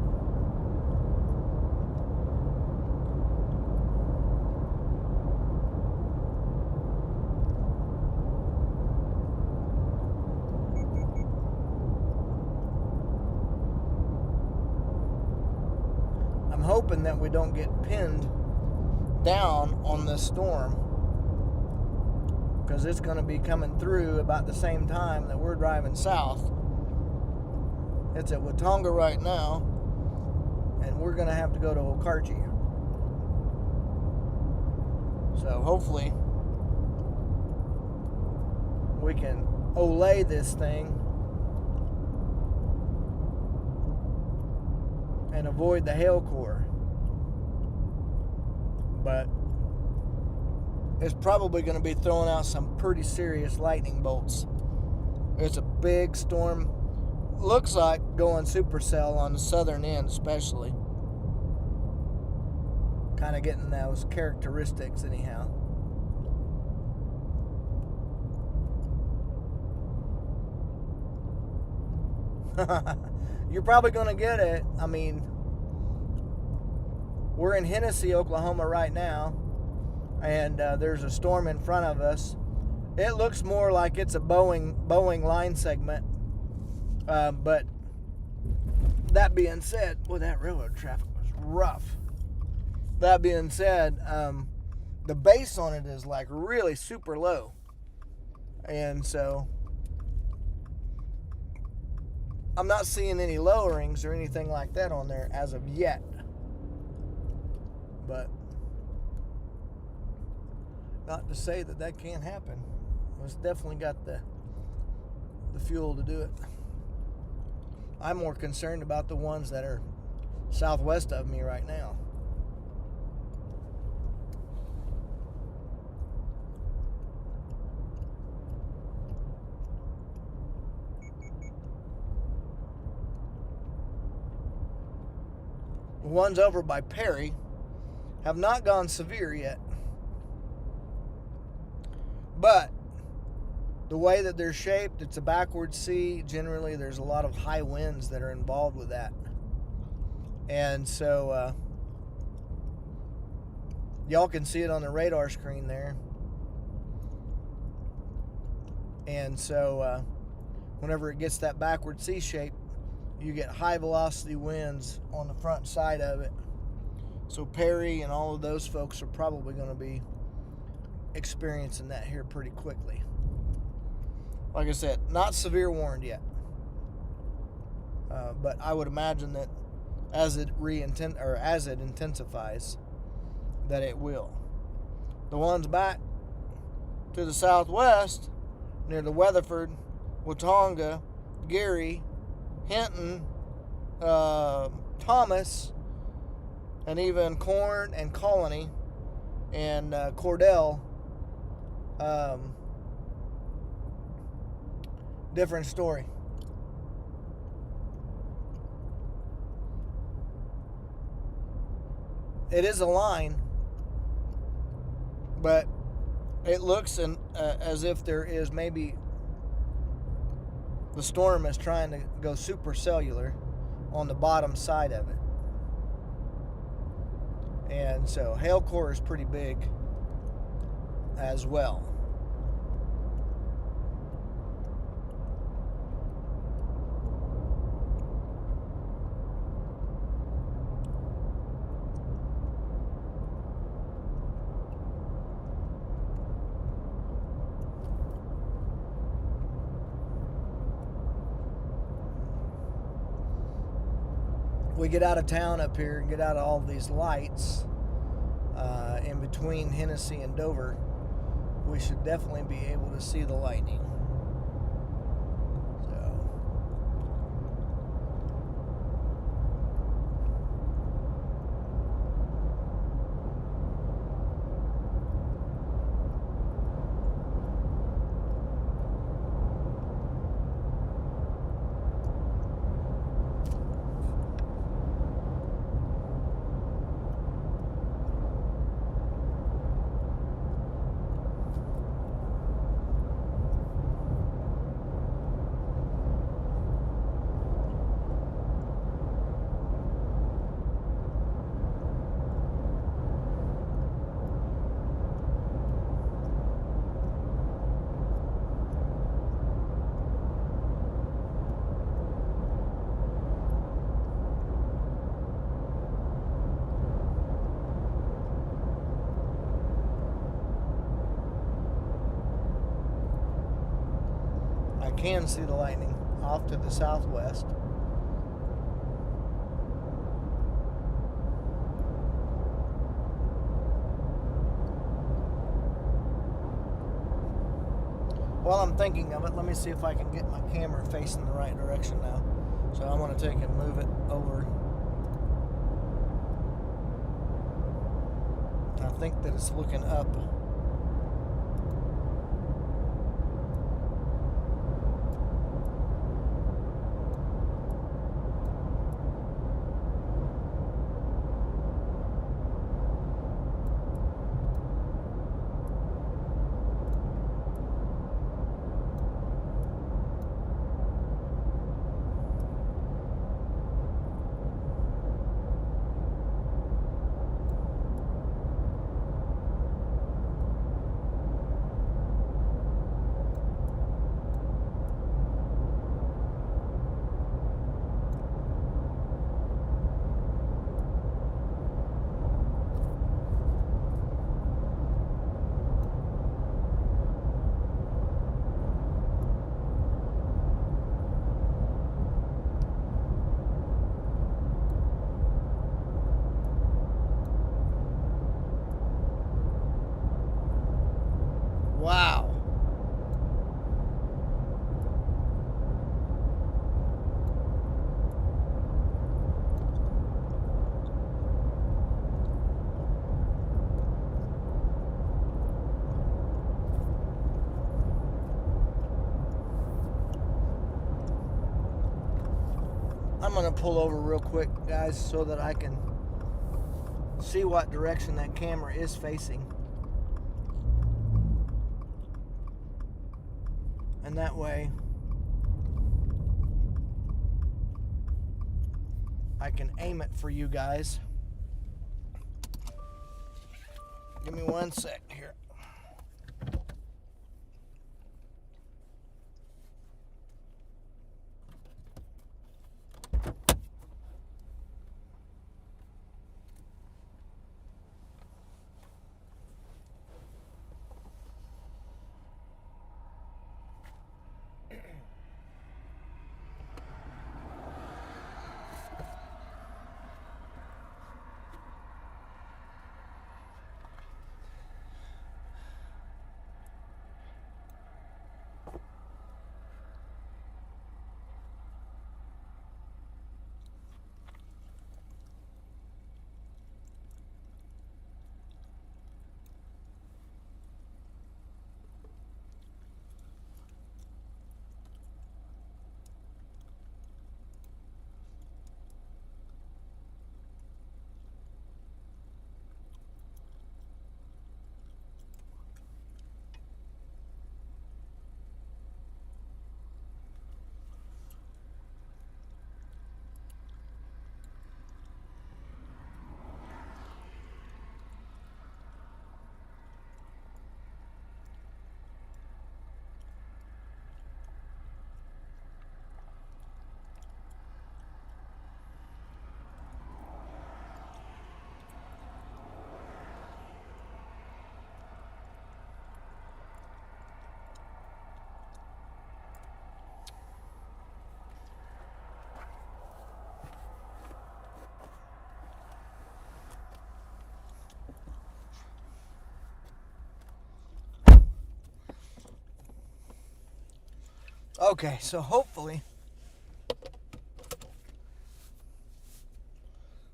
I'm hoping that we don't get pinned down on this storm, because it's going to be coming through about the same time that we're driving south. It's at Watonga right now, and we're going to have to go to Okarche. So hopefully we can olay this thing and avoid the hail core. But it's probably going to be throwing out some pretty serious lightning bolts. It's a big storm. Looks like going supercell on the southern end, especially. Kind of getting those characteristics, anyhow. You're probably going to get it. I mean, we're in Hennessy, Oklahoma right now, and there's a storm in front of us. It looks more like it's a Boeing line segment, but that being said, well, that railroad traffic was rough. That being said, the base on it is like really super low, and so I'm not seeing any lowerings or anything like that on there as of yet. But not to say that that can't happen. It's definitely got the fuel to do it. I'm more concerned about the ones that are southwest of me right now. The ones over by Perry have not gone severe yet. But the way that they're shaped, it's a backward C. Generally, there's a lot of high winds that are involved with that. And so, y'all can see it on the radar screen there. And so, whenever it gets that backward C shape, you get high velocity winds on the front side of it. So Perry and all of those folks are probably going to be experiencing that here pretty quickly. Like I said, not severe warned yet. But I would imagine that as it intensifies, that it will. The ones back to the southwest, near the Weatherford, Watonga, Geary, Hinton, Thomas, and even Corn and Colony and Cordell, different story. It is a line, but it looks as if there is maybe the storm is trying to go supercellular on the bottom side of it. And so hail core is pretty big as well. We get out of town up here and get out of all these lights in between Hennessy and Dover, we should definitely be able to see the lightning. Can see the lightning off to the southwest. While I'm thinking of it, let me see if I can get my camera facing the right direction now. So I'm going to take and move it over. I think that it's looking up. going to pull over real quick, guys, so that I can see what direction that camera is facing. And that way I can aim it for you guys. Give me 1 sec here. Okay, so hopefully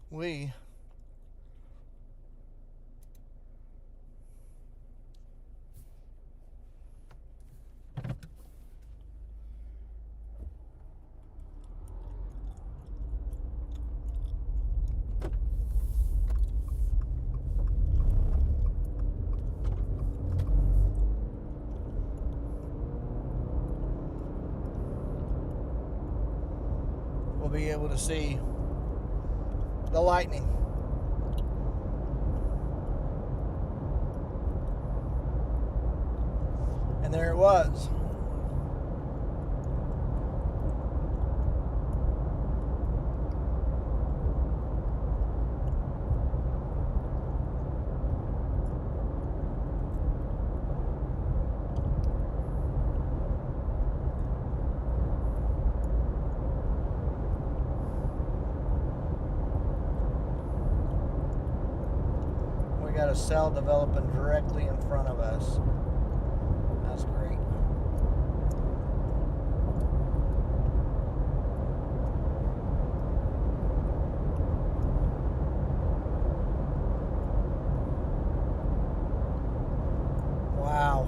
we will be able to see the lightning. And there it was. We got a cell developing directly in front of us. That's great. Wow.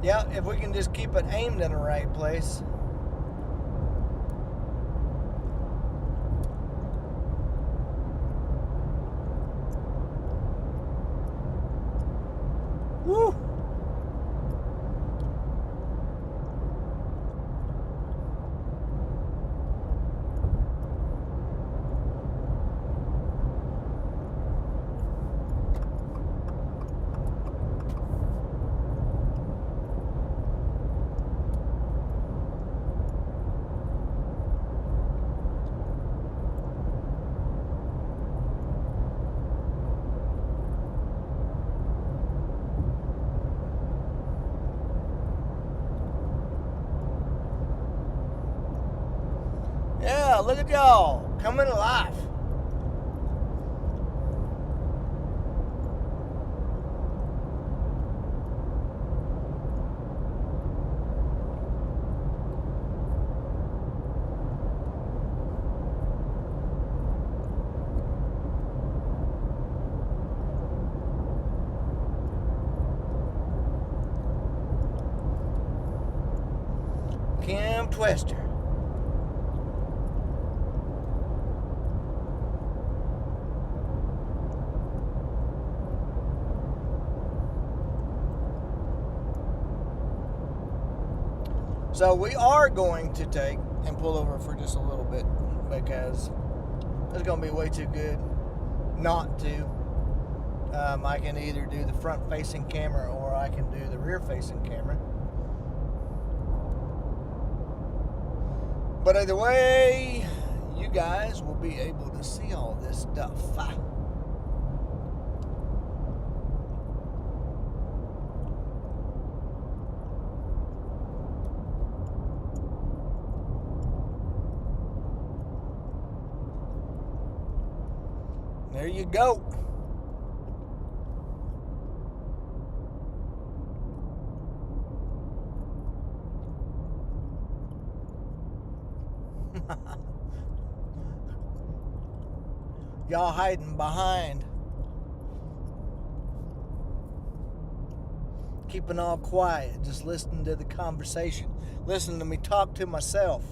Yeah, if we can just keep it aimed in the right place. Woo! Wow, look at y'all coming alive. Kim Twister. So we are going to take and pull over for just a little bit because it's going to be way too good not to. I can either do the front-facing camera or I can do the rear-facing camera. But either way, you guys will be able to see all this stuff. There you go. Y'all hiding behind. Keeping all quiet, just listening to the conversation. Listening to me talk to myself.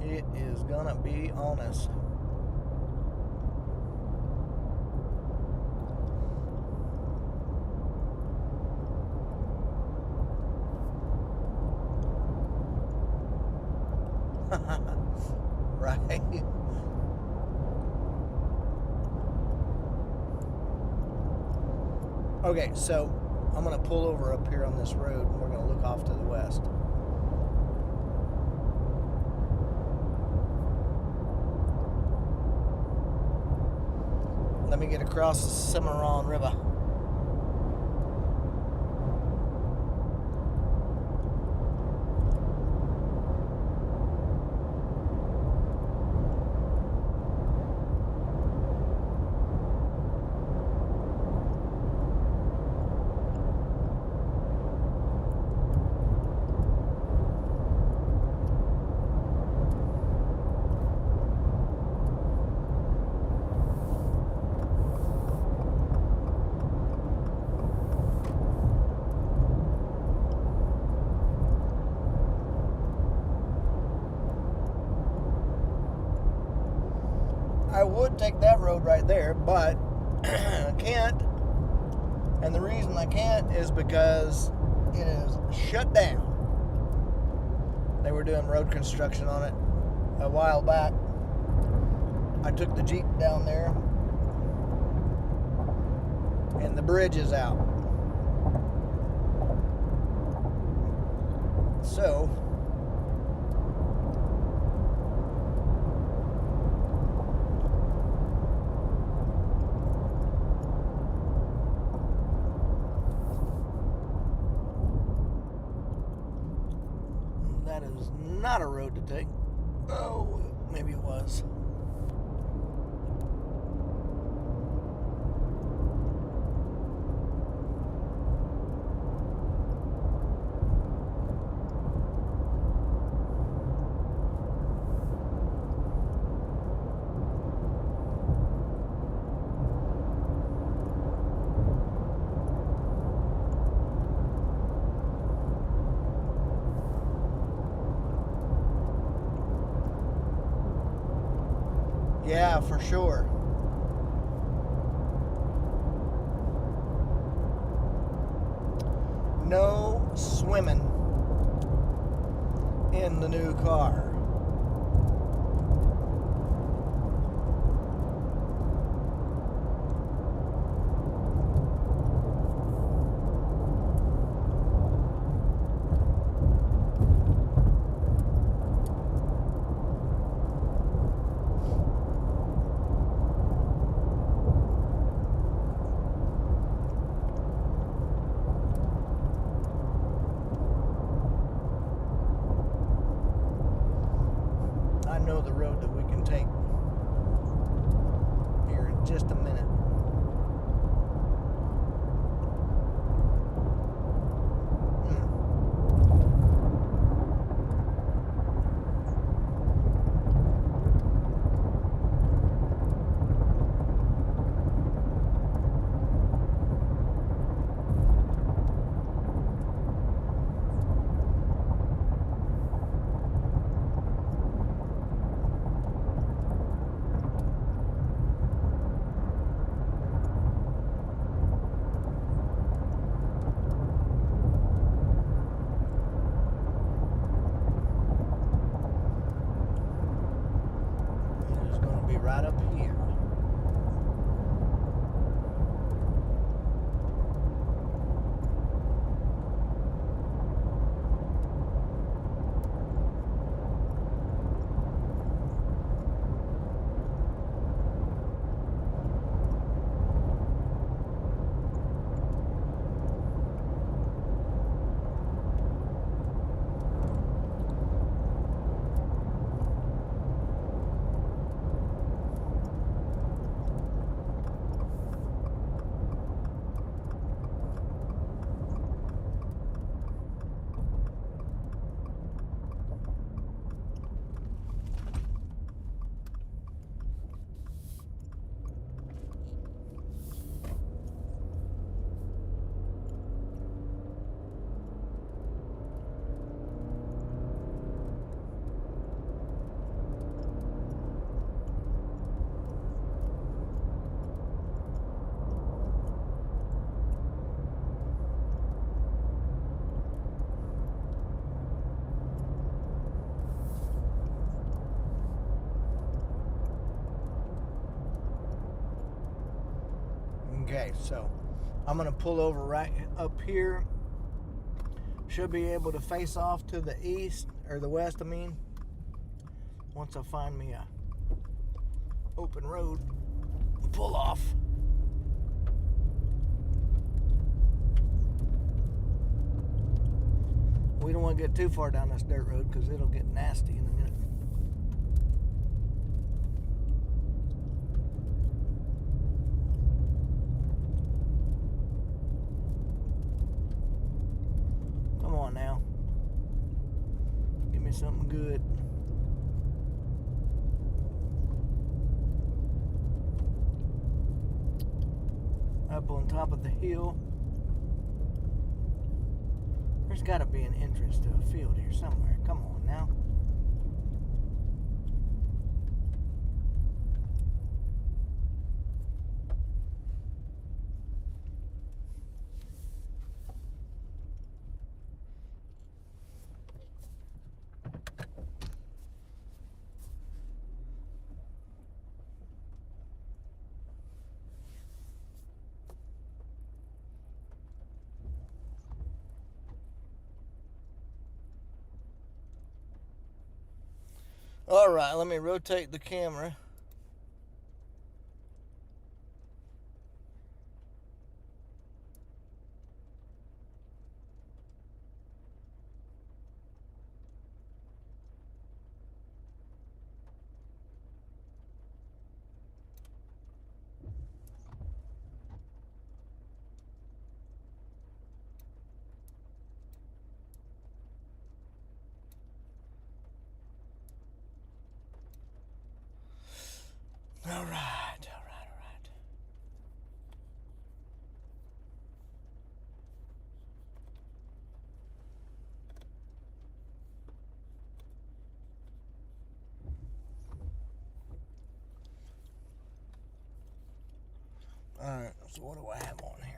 It is gonna be on us. Right. Okay, so I'm gonna pull over up here on this road and we're gonna look off to the west. Let me get across the Cimarron River. I would take that road right there, but I can't. And the reason I can't is because it is shut down. They were doing road construction on it a while back. I took the Jeep down there and the bridge is out. So that is not a road to take. Oh, maybe it was. Yeah, for sure. No swimming in the new car. road that we can take here in just a minute. It's going to be right up here. Okay, so I'm going to pull over right up here. Should be able to face off to the east, or the west, I mean, once I find me a open road, pull off. We don't want to get too far down this dirt road because it'll get nasty in a minute. Come on now. Give me something good. Up on top of the hill. There's got to be an entrance to a field here somewhere. Come on now. All right, let me rotate the camera. All right. All right, so what do I have on here?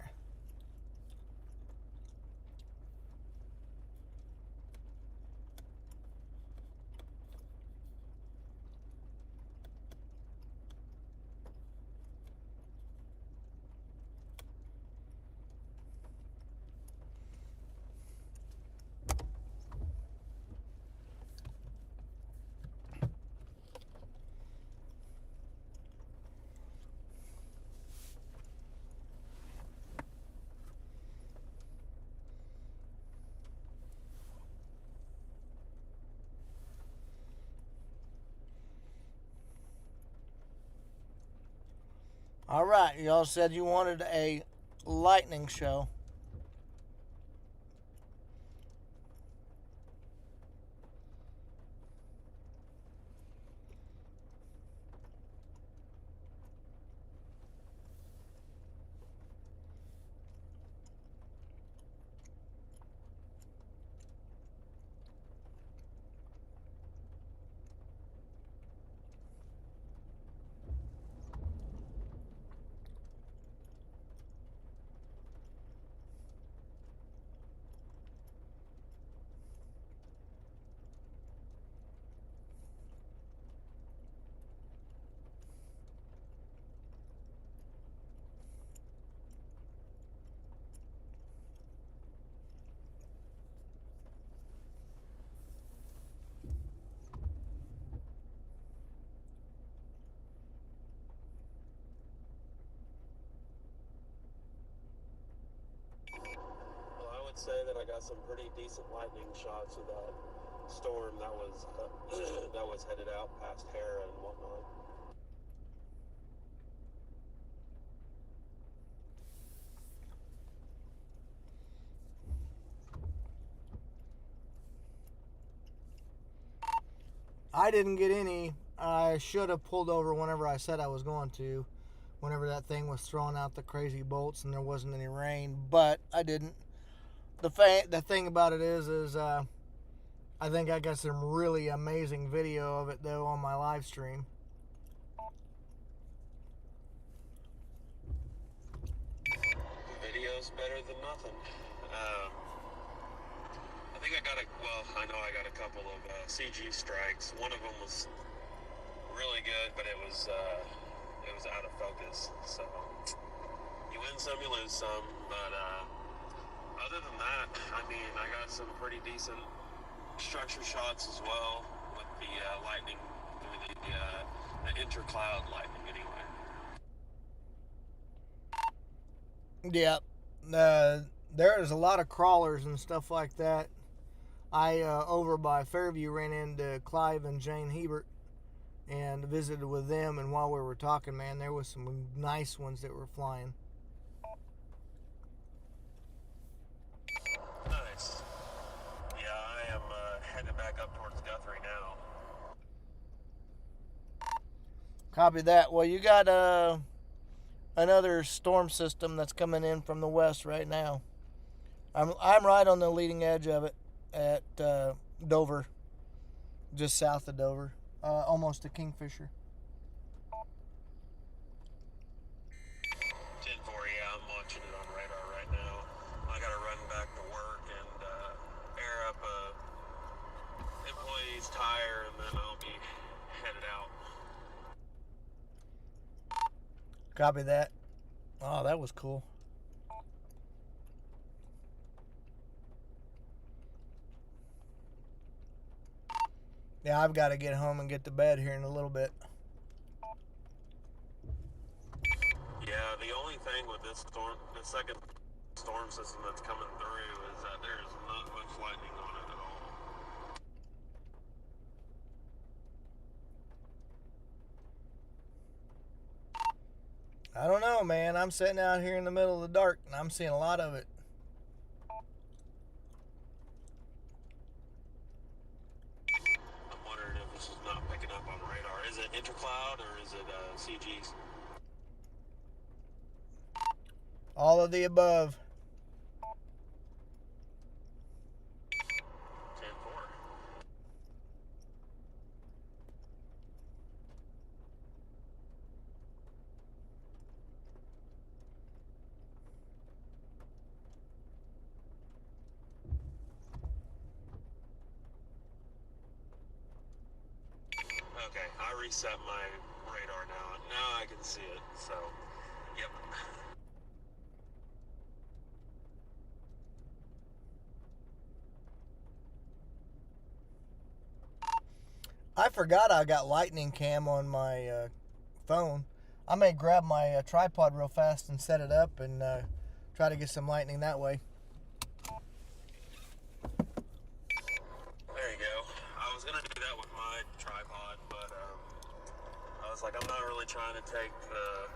All right, y'all said you wanted a lightning show. Well, I would say that I got some pretty decent lightning shots of that storm that was that was headed out past Hera and whatnot. I didn't get any. I should have pulled over whenever I said I was going to, whenever that thing was throwing out the crazy bolts and there wasn't any rain, but I didn't. The thing about it is I think I got some really amazing video of it though on my live stream. Video's better than nothing. I think I know I got a couple of CG strikes. One of them was really good, but it was out of focus. So you win some, you lose some. But other than that, I mean, I got some pretty decent structure shots as well with the lightning, the intercloud lightning anyway. Yeah, there's a lot of crawlers and stuff like that. I over by Fairview ran into Clive and Jane Hebert and visited with them, and while we were talking, man, there was some nice ones that were flying. Nice. Yeah, I am headed back up towards Guthrie now. Copy that. Well, you got another storm system that's coming in from the west right now. I'm right on the leading edge of it at Dover, just south of Dover, almost to Kingfisher. 10-4, yeah, I'm watching it on radar right now. I gotta run back to work and air up a employee's tire, and then I'll be headed out. Copy that. Oh, that was cool. Yeah, I've got to get home and get to bed here in a little bit. Yeah, the only thing with this storm, the second storm system that's coming through, is that there's not much lightning on it at all. I don't know, man. I'm sitting out here in the middle of the dark, and I'm seeing a lot of it. I'm wondering if this is not picking up on radar. Is it intercloud or is it CGs? All of the above. 10-4. Okay, I reset my radar now. Now I can see it, so, yep. I forgot I got lightning cam on my phone. I may grab my tripod real fast and set it up and try to get some lightning that way. There you go. I was gonna do that with my tripod, but I was like, I'm not really trying to take the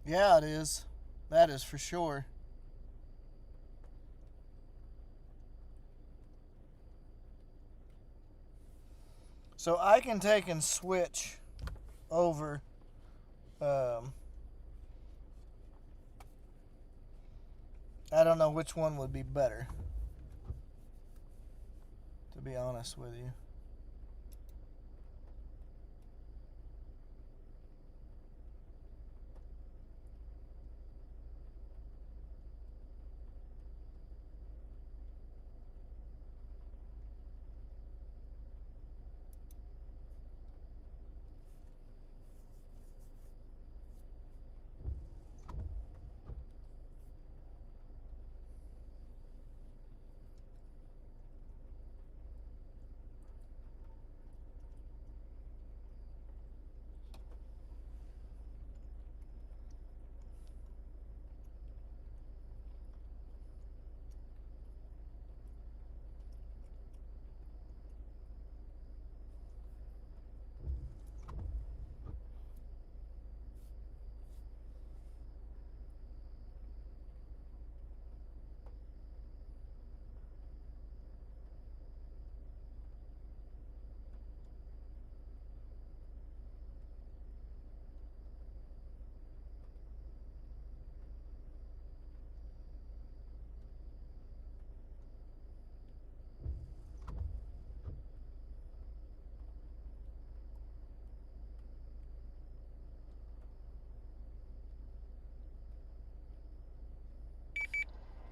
Yeah, it is. That is for sure. So I can take and switch over. I don't know which one would be better, to be honest with you.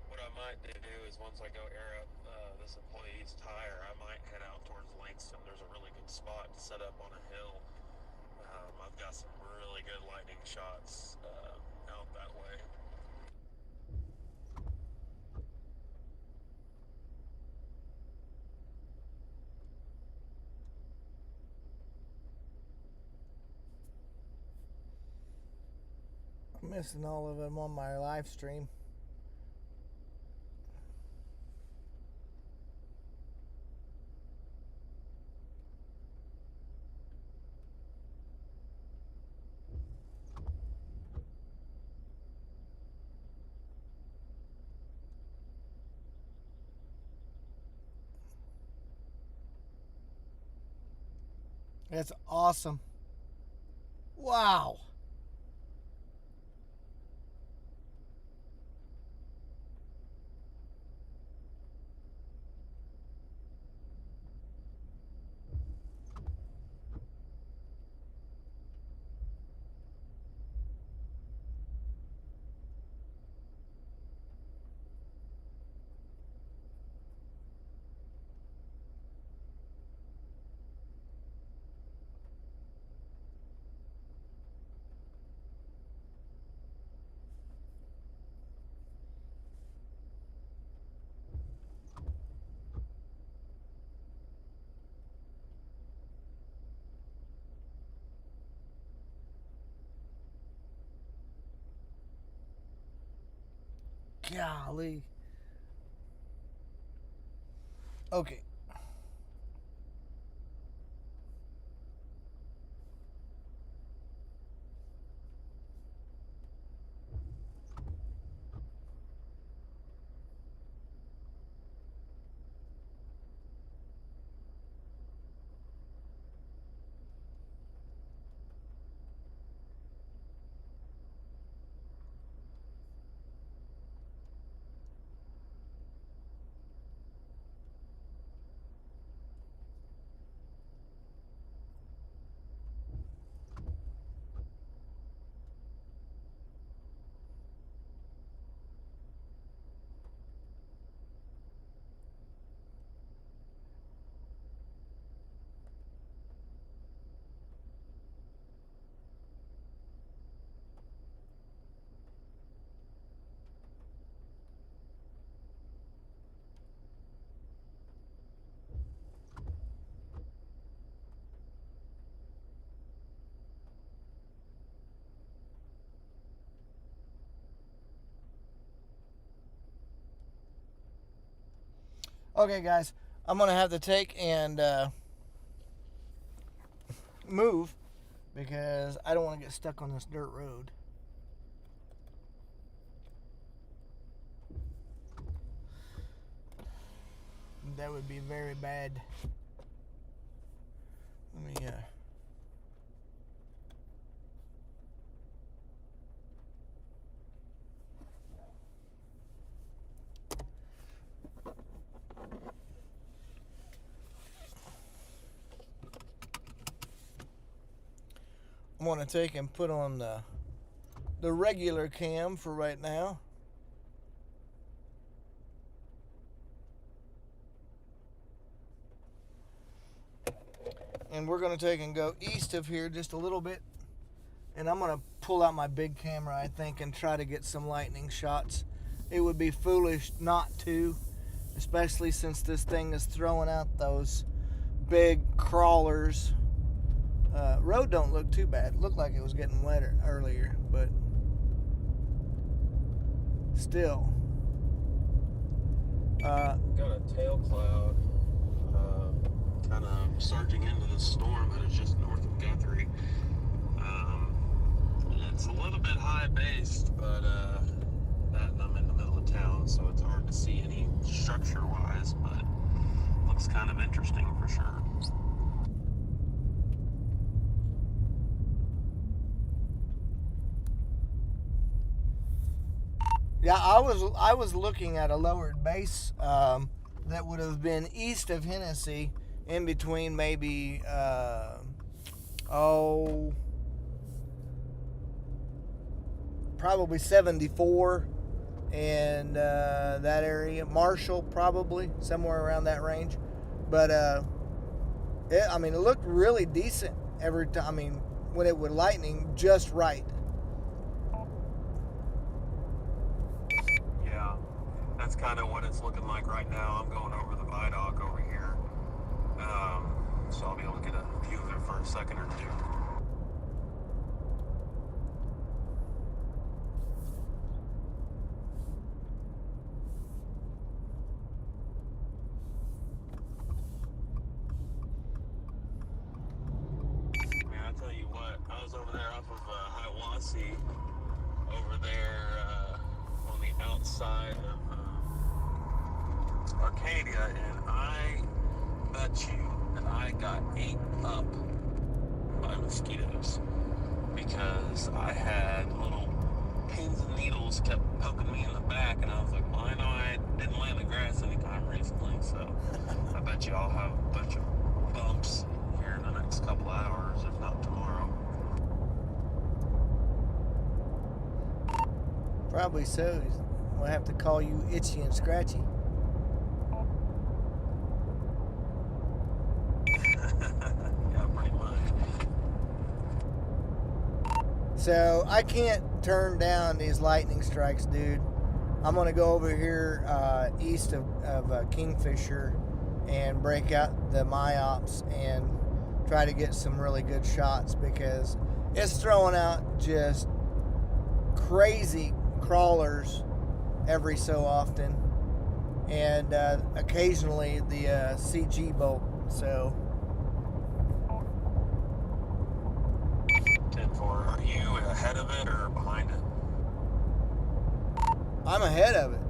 What I might do is once I go air up this employee's tire, I might head out towards Langston. There's a really good spot to set up on a hill. I've got some really good lightning shots out that way. I'm missing all of them on my live stream. That's awesome. Wow. Golly. Okay. Okay, guys, I'm going to have to take and move because I don't want to get stuck on this dirt road. that would be very bad. Let me I'm gonna take and put on the regular cam for right now. And we're gonna take and go east of here just a little bit. And I'm gonna pull out my big camera, I think, and try to get some lightning shots. It would be foolish not to, especially since this thing is throwing out those big crawlers. Road don't look too bad. It looked like it was getting wetter earlier, but still. Got a tail cloud kind of surging into the storm that is just north of Guthrie. It's a little bit high based, but I'm in the middle of town, so it's hard to see any structure wise, but looks kind of interesting for sure. Yeah, I was looking at a lowered base that would have been east of Hennessy, in between maybe probably 74 and that area, Marshall probably somewhere around that range. But it looked really decent every time. I mean, when it would lightning just right. That's kind of what it's looking like right now. I'm going over the viaduct over here, so I'll be able to get a view of it for a second or two. Man, I tell you what, I was over there off of Hiawassee, over there on the outside of Arcadia, and I bet you that I got ate up by mosquitoes because I had little pins and needles kept poking me in the back, and I was like, well, I know I didn't lay in the grass anytime recently, so I bet you I'll have a bunch of bumps here in the next couple hours, if not tomorrow. Probably so. We'll have to call you Itchy and Scratchy. Yeah, pretty much. So I can't turn down these lightning strikes, dude. I'm gonna go over here east of Kingfisher and break out the MyOps and try to get some really good shots, because it's throwing out just crazy crawlers every so often, and occasionally the CG bolt. So 10-4, are you ahead of it or behind it? I'm ahead of it.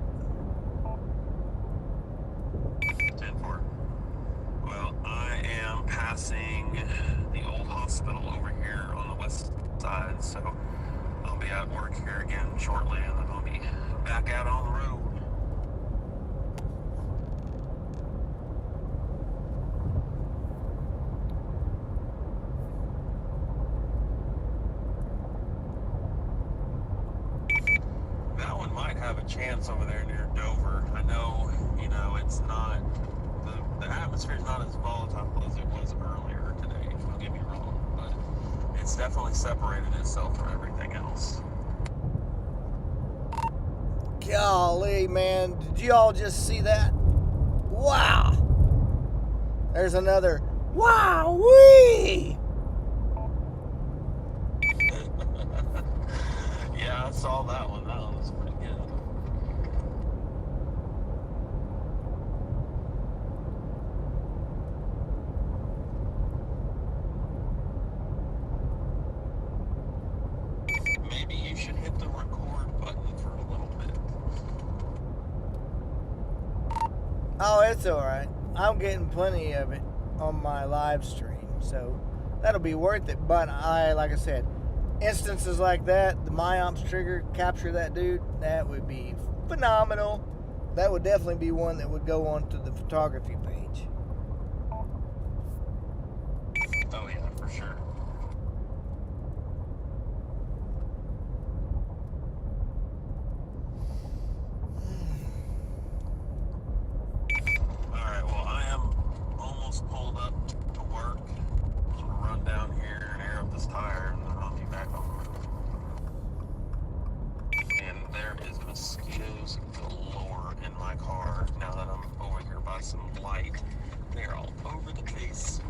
10-4. Well, I am passing the old hospital over here on the west side, so I'll be at work here again shortly, and then I'll be back out on the road. That one might have a chance over there near Dover. I know, it's not, the atmosphere's not as volatile as it was earlier today, don't get me wrong, but it's definitely separated itself from everything else. Golly, man, did you all just see that? Wow! There's another wow-wee! Yeah, I saw that one. That one was pretty good. Maybe you should hit the record button for a little bit. Oh, it's all right. I'm getting plenty of it on my live stream, so that'll be worth it. But like I said, instances like that, the MyOps trigger, capture that dude, that would be phenomenal. That would definitely be one that would go onto the photography page. Oh yeah, for sure. Alright, well I am almost pulled up to work. I'm gonna run down here and air up this tire and then I'll be back on the road. And there is mosquitoes galore in my car now that I'm over here by some light. They're all over the place.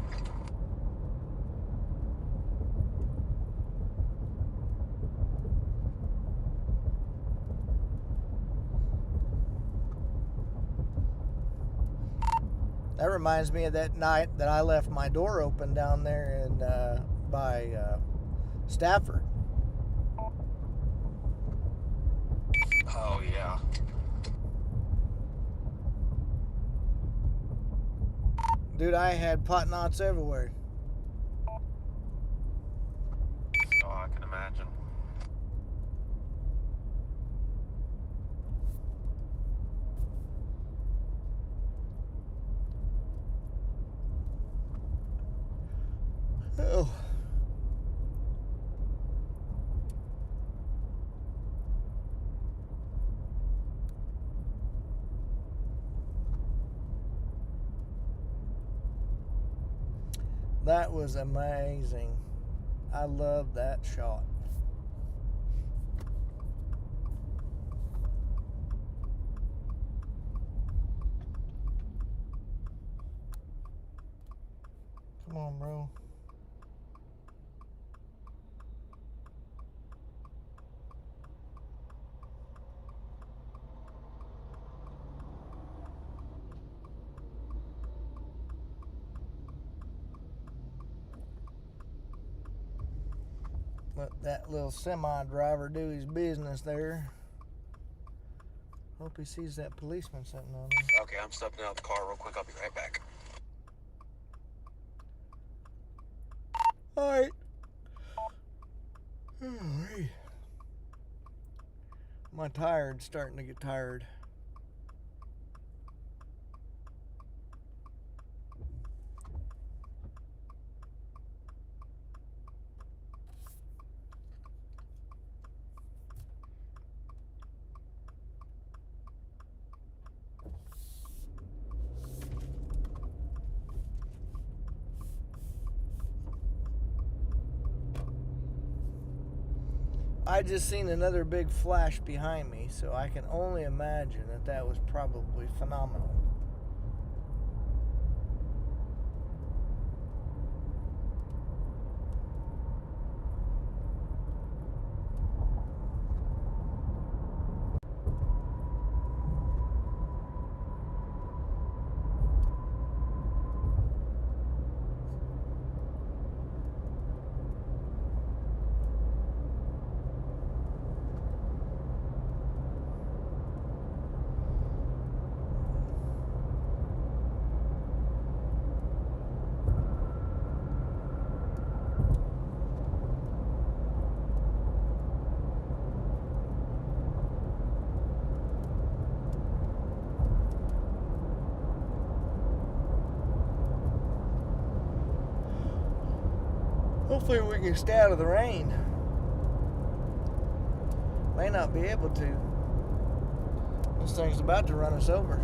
That reminds me of that night that I left my door open down there in by Stafford. Oh yeah. Dude, I had pot knots everywhere. Oh, I can imagine. Oh. That was amazing. I love that shot. Come on, bro. Let that little semi driver do his business there. Hope he sees that policeman sitting on him. Okay, I'm stepping out the car real quick. I'll be right back. Alright. Alright. My tired's starting to get tired. I just seen another big flash behind me, so I can only imagine that that was probably phenomenal. Hopefully we can stay out of the rain. May not be able to. This thing's about to run us over.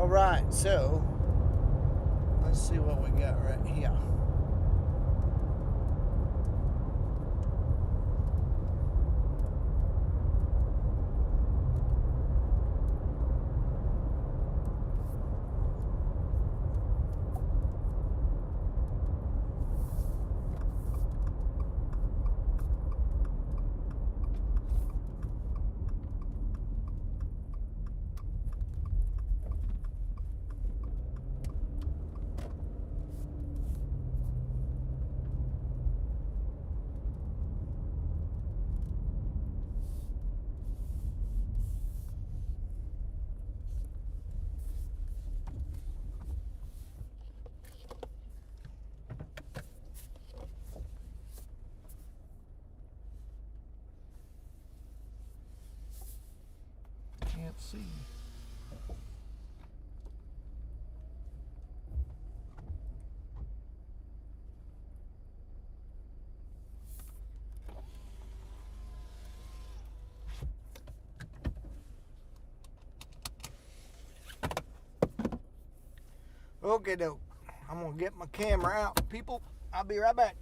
All right, so let's see what we got right here. Can't see. Okay, doke. I'm gonna get my camera out, people. I'll be right back.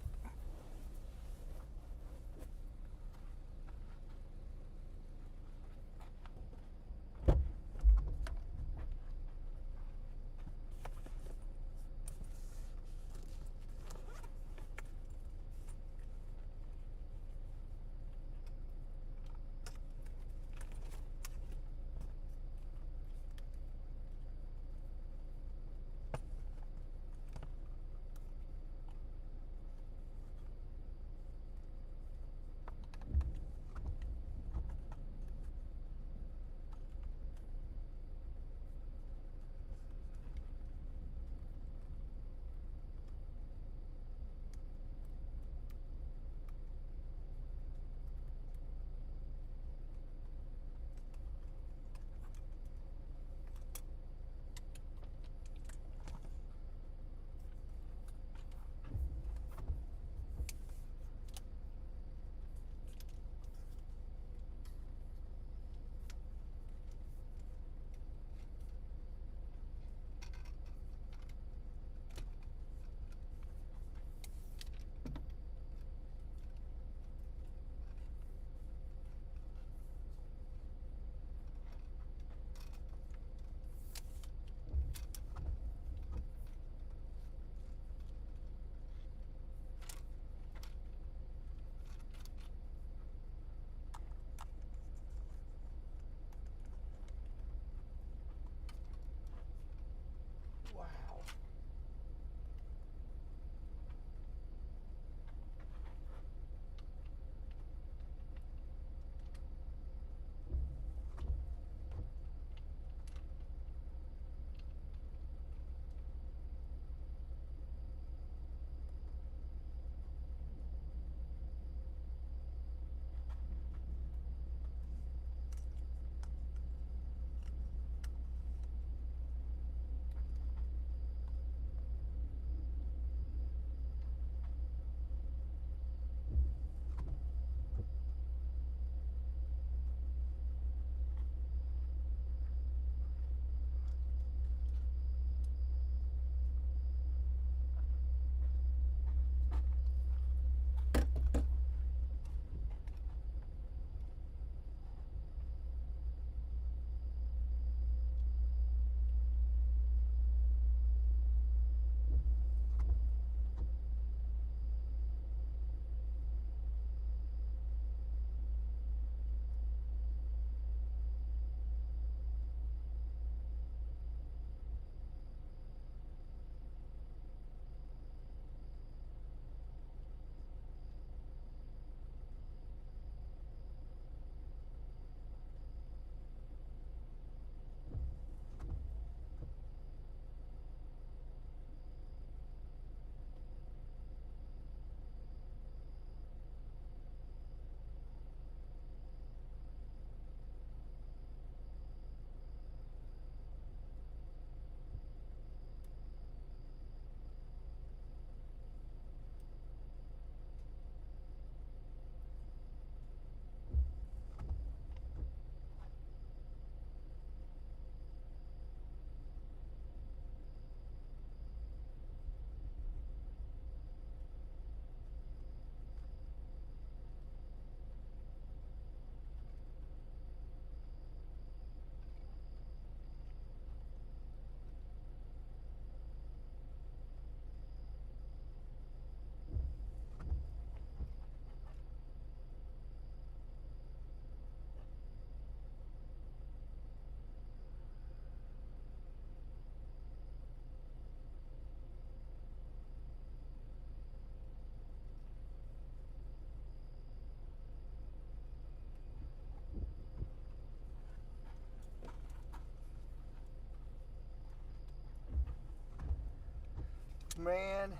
man,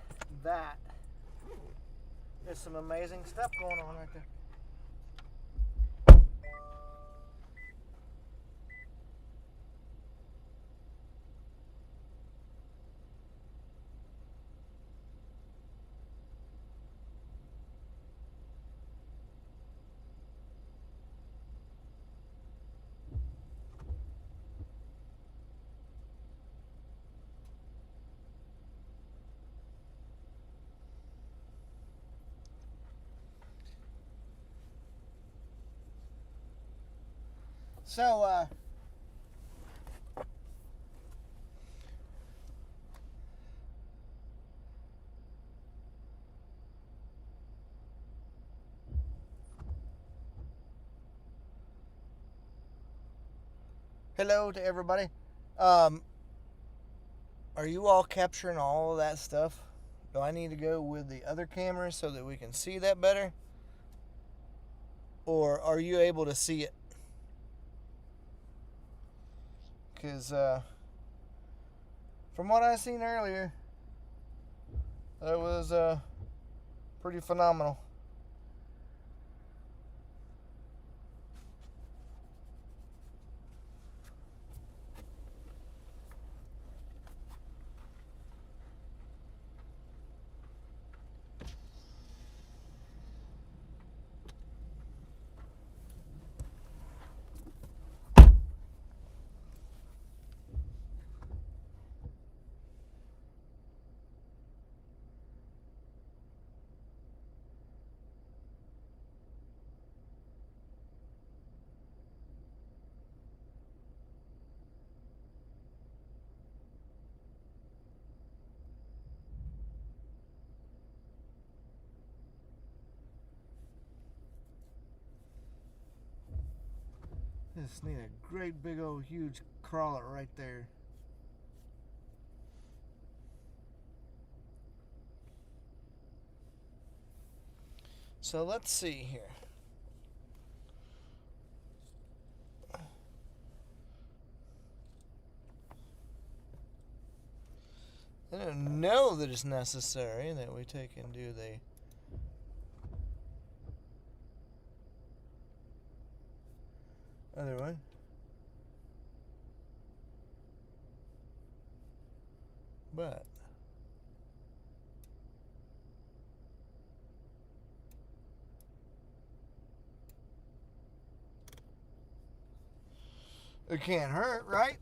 that is some amazing stuff going on right there. So, hello to everybody. Are you all capturing all of that stuff? Do I need to go with the other camera so that we can see that better? Or are you able to see it? Because from what I seen earlier, that was pretty phenomenal. Just need a great big old huge crawler right there. So let's see here. I don't know that it's necessary that we take and do the other one. But it can't hurt, right?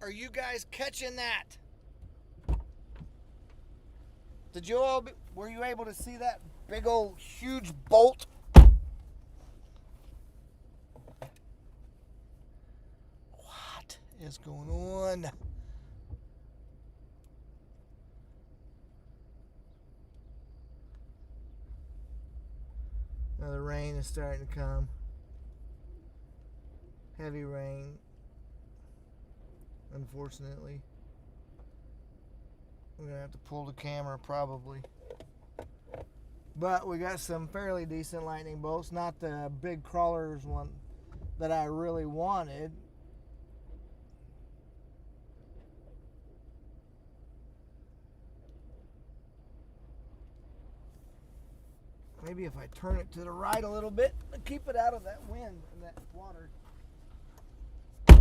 Are you guys catching that? Did you all, were you able to see that big old huge bolt? What is going on? Now the rain is starting to come. Heavy rain, unfortunately. We're gonna have to pull the camera probably. But we got some fairly decent lightning bolts, not the big crawlers one that I really wanted. Maybe if I turn it to the right a little bit to keep it out of that wind and that water. Yes.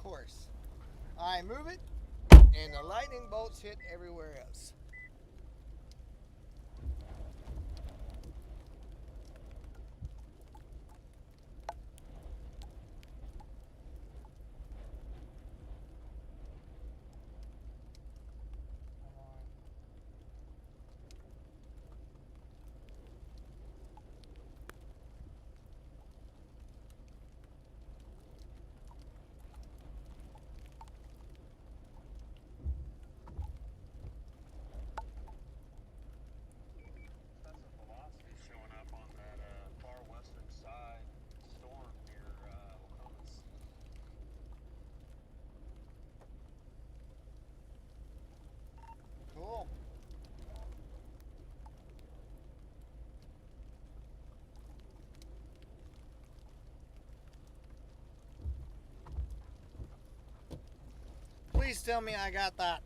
Course. I move it, and the lightning bolts hit everywhere else. That's a velocity showing up on that far western side storm near Oklahoma's. Cool. Please tell me I got that.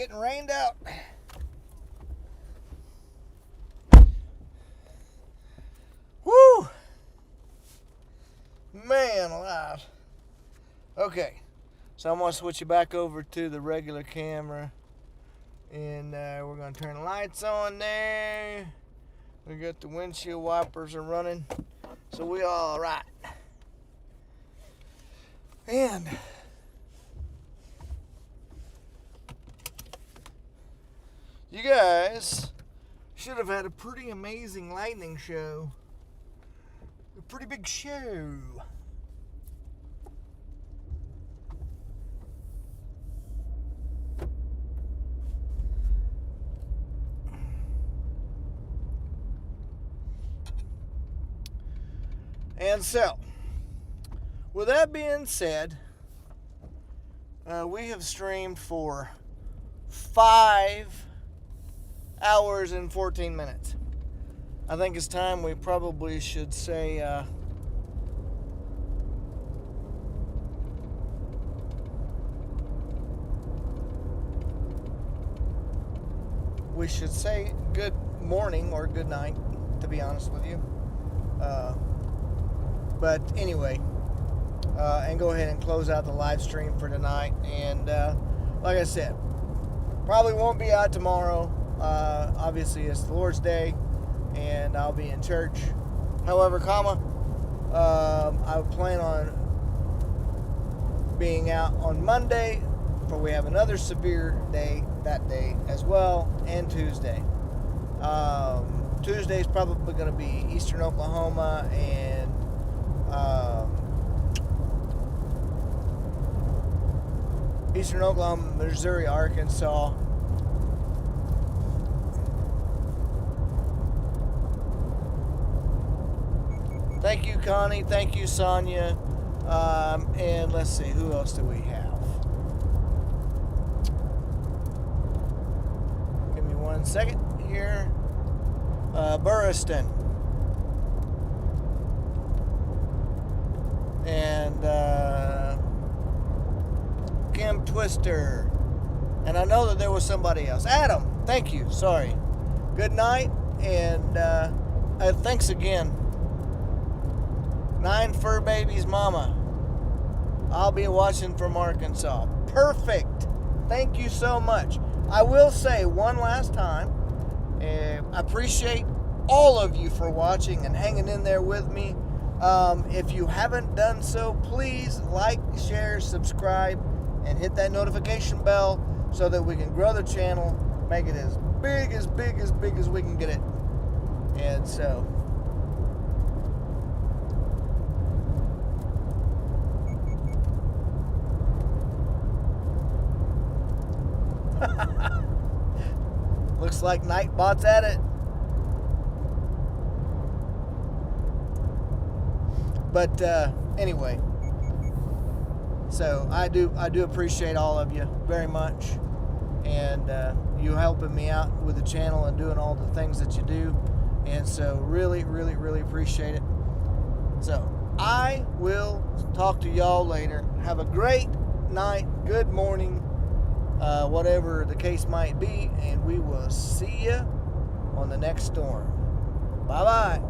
getting rained out. Woo! Man alive. Okay, so I'm going to switch you back over to the regular camera. And we're going to turn the lights on there. We got the windshield wipers are running. So we all right. And you guys should have had a pretty amazing lightning show. A pretty big show. And so, with that being said, we have streamed for 5 hours and 14 minutes. I think it's time we probably should say good morning or good night, to be honest with you. But anyway, and go ahead and close out the live stream for tonight. And like I said, probably won't be out tomorrow. Obviously, it's the Lord's Day, and I'll be in church. However, I plan on being out on Monday, for we have another severe day that day as well, and Tuesday. Tuesday is probably going to be Eastern Oklahoma and Eastern Oklahoma, Missouri, Arkansas. Thank you, Connie. Thank you, Sonia. And let's see, who else do we have? Give me 1 second here. Burriston. And Kim Twister. And I know that there was somebody else. Adam, thank you. Sorry. Good night. And thanks again. 9 Fur Babies Mama. I'll be watching from Arkansas. Perfect. Thank you so much. I will say one last time, I appreciate all of you for watching and hanging in there with me. If you haven't done so, please like, share, subscribe, and hit that notification bell so that we can grow the channel, make it as big as we can get it. And so, looks like Nightbot's at it. But anyway, so I do appreciate all of you very much, and you helping me out with the channel and doing all the things that you do, and so really appreciate it. So I will talk to y'all later. Have a great night, good morning, whatever the case might be, and we will see you on the next storm. Bye bye.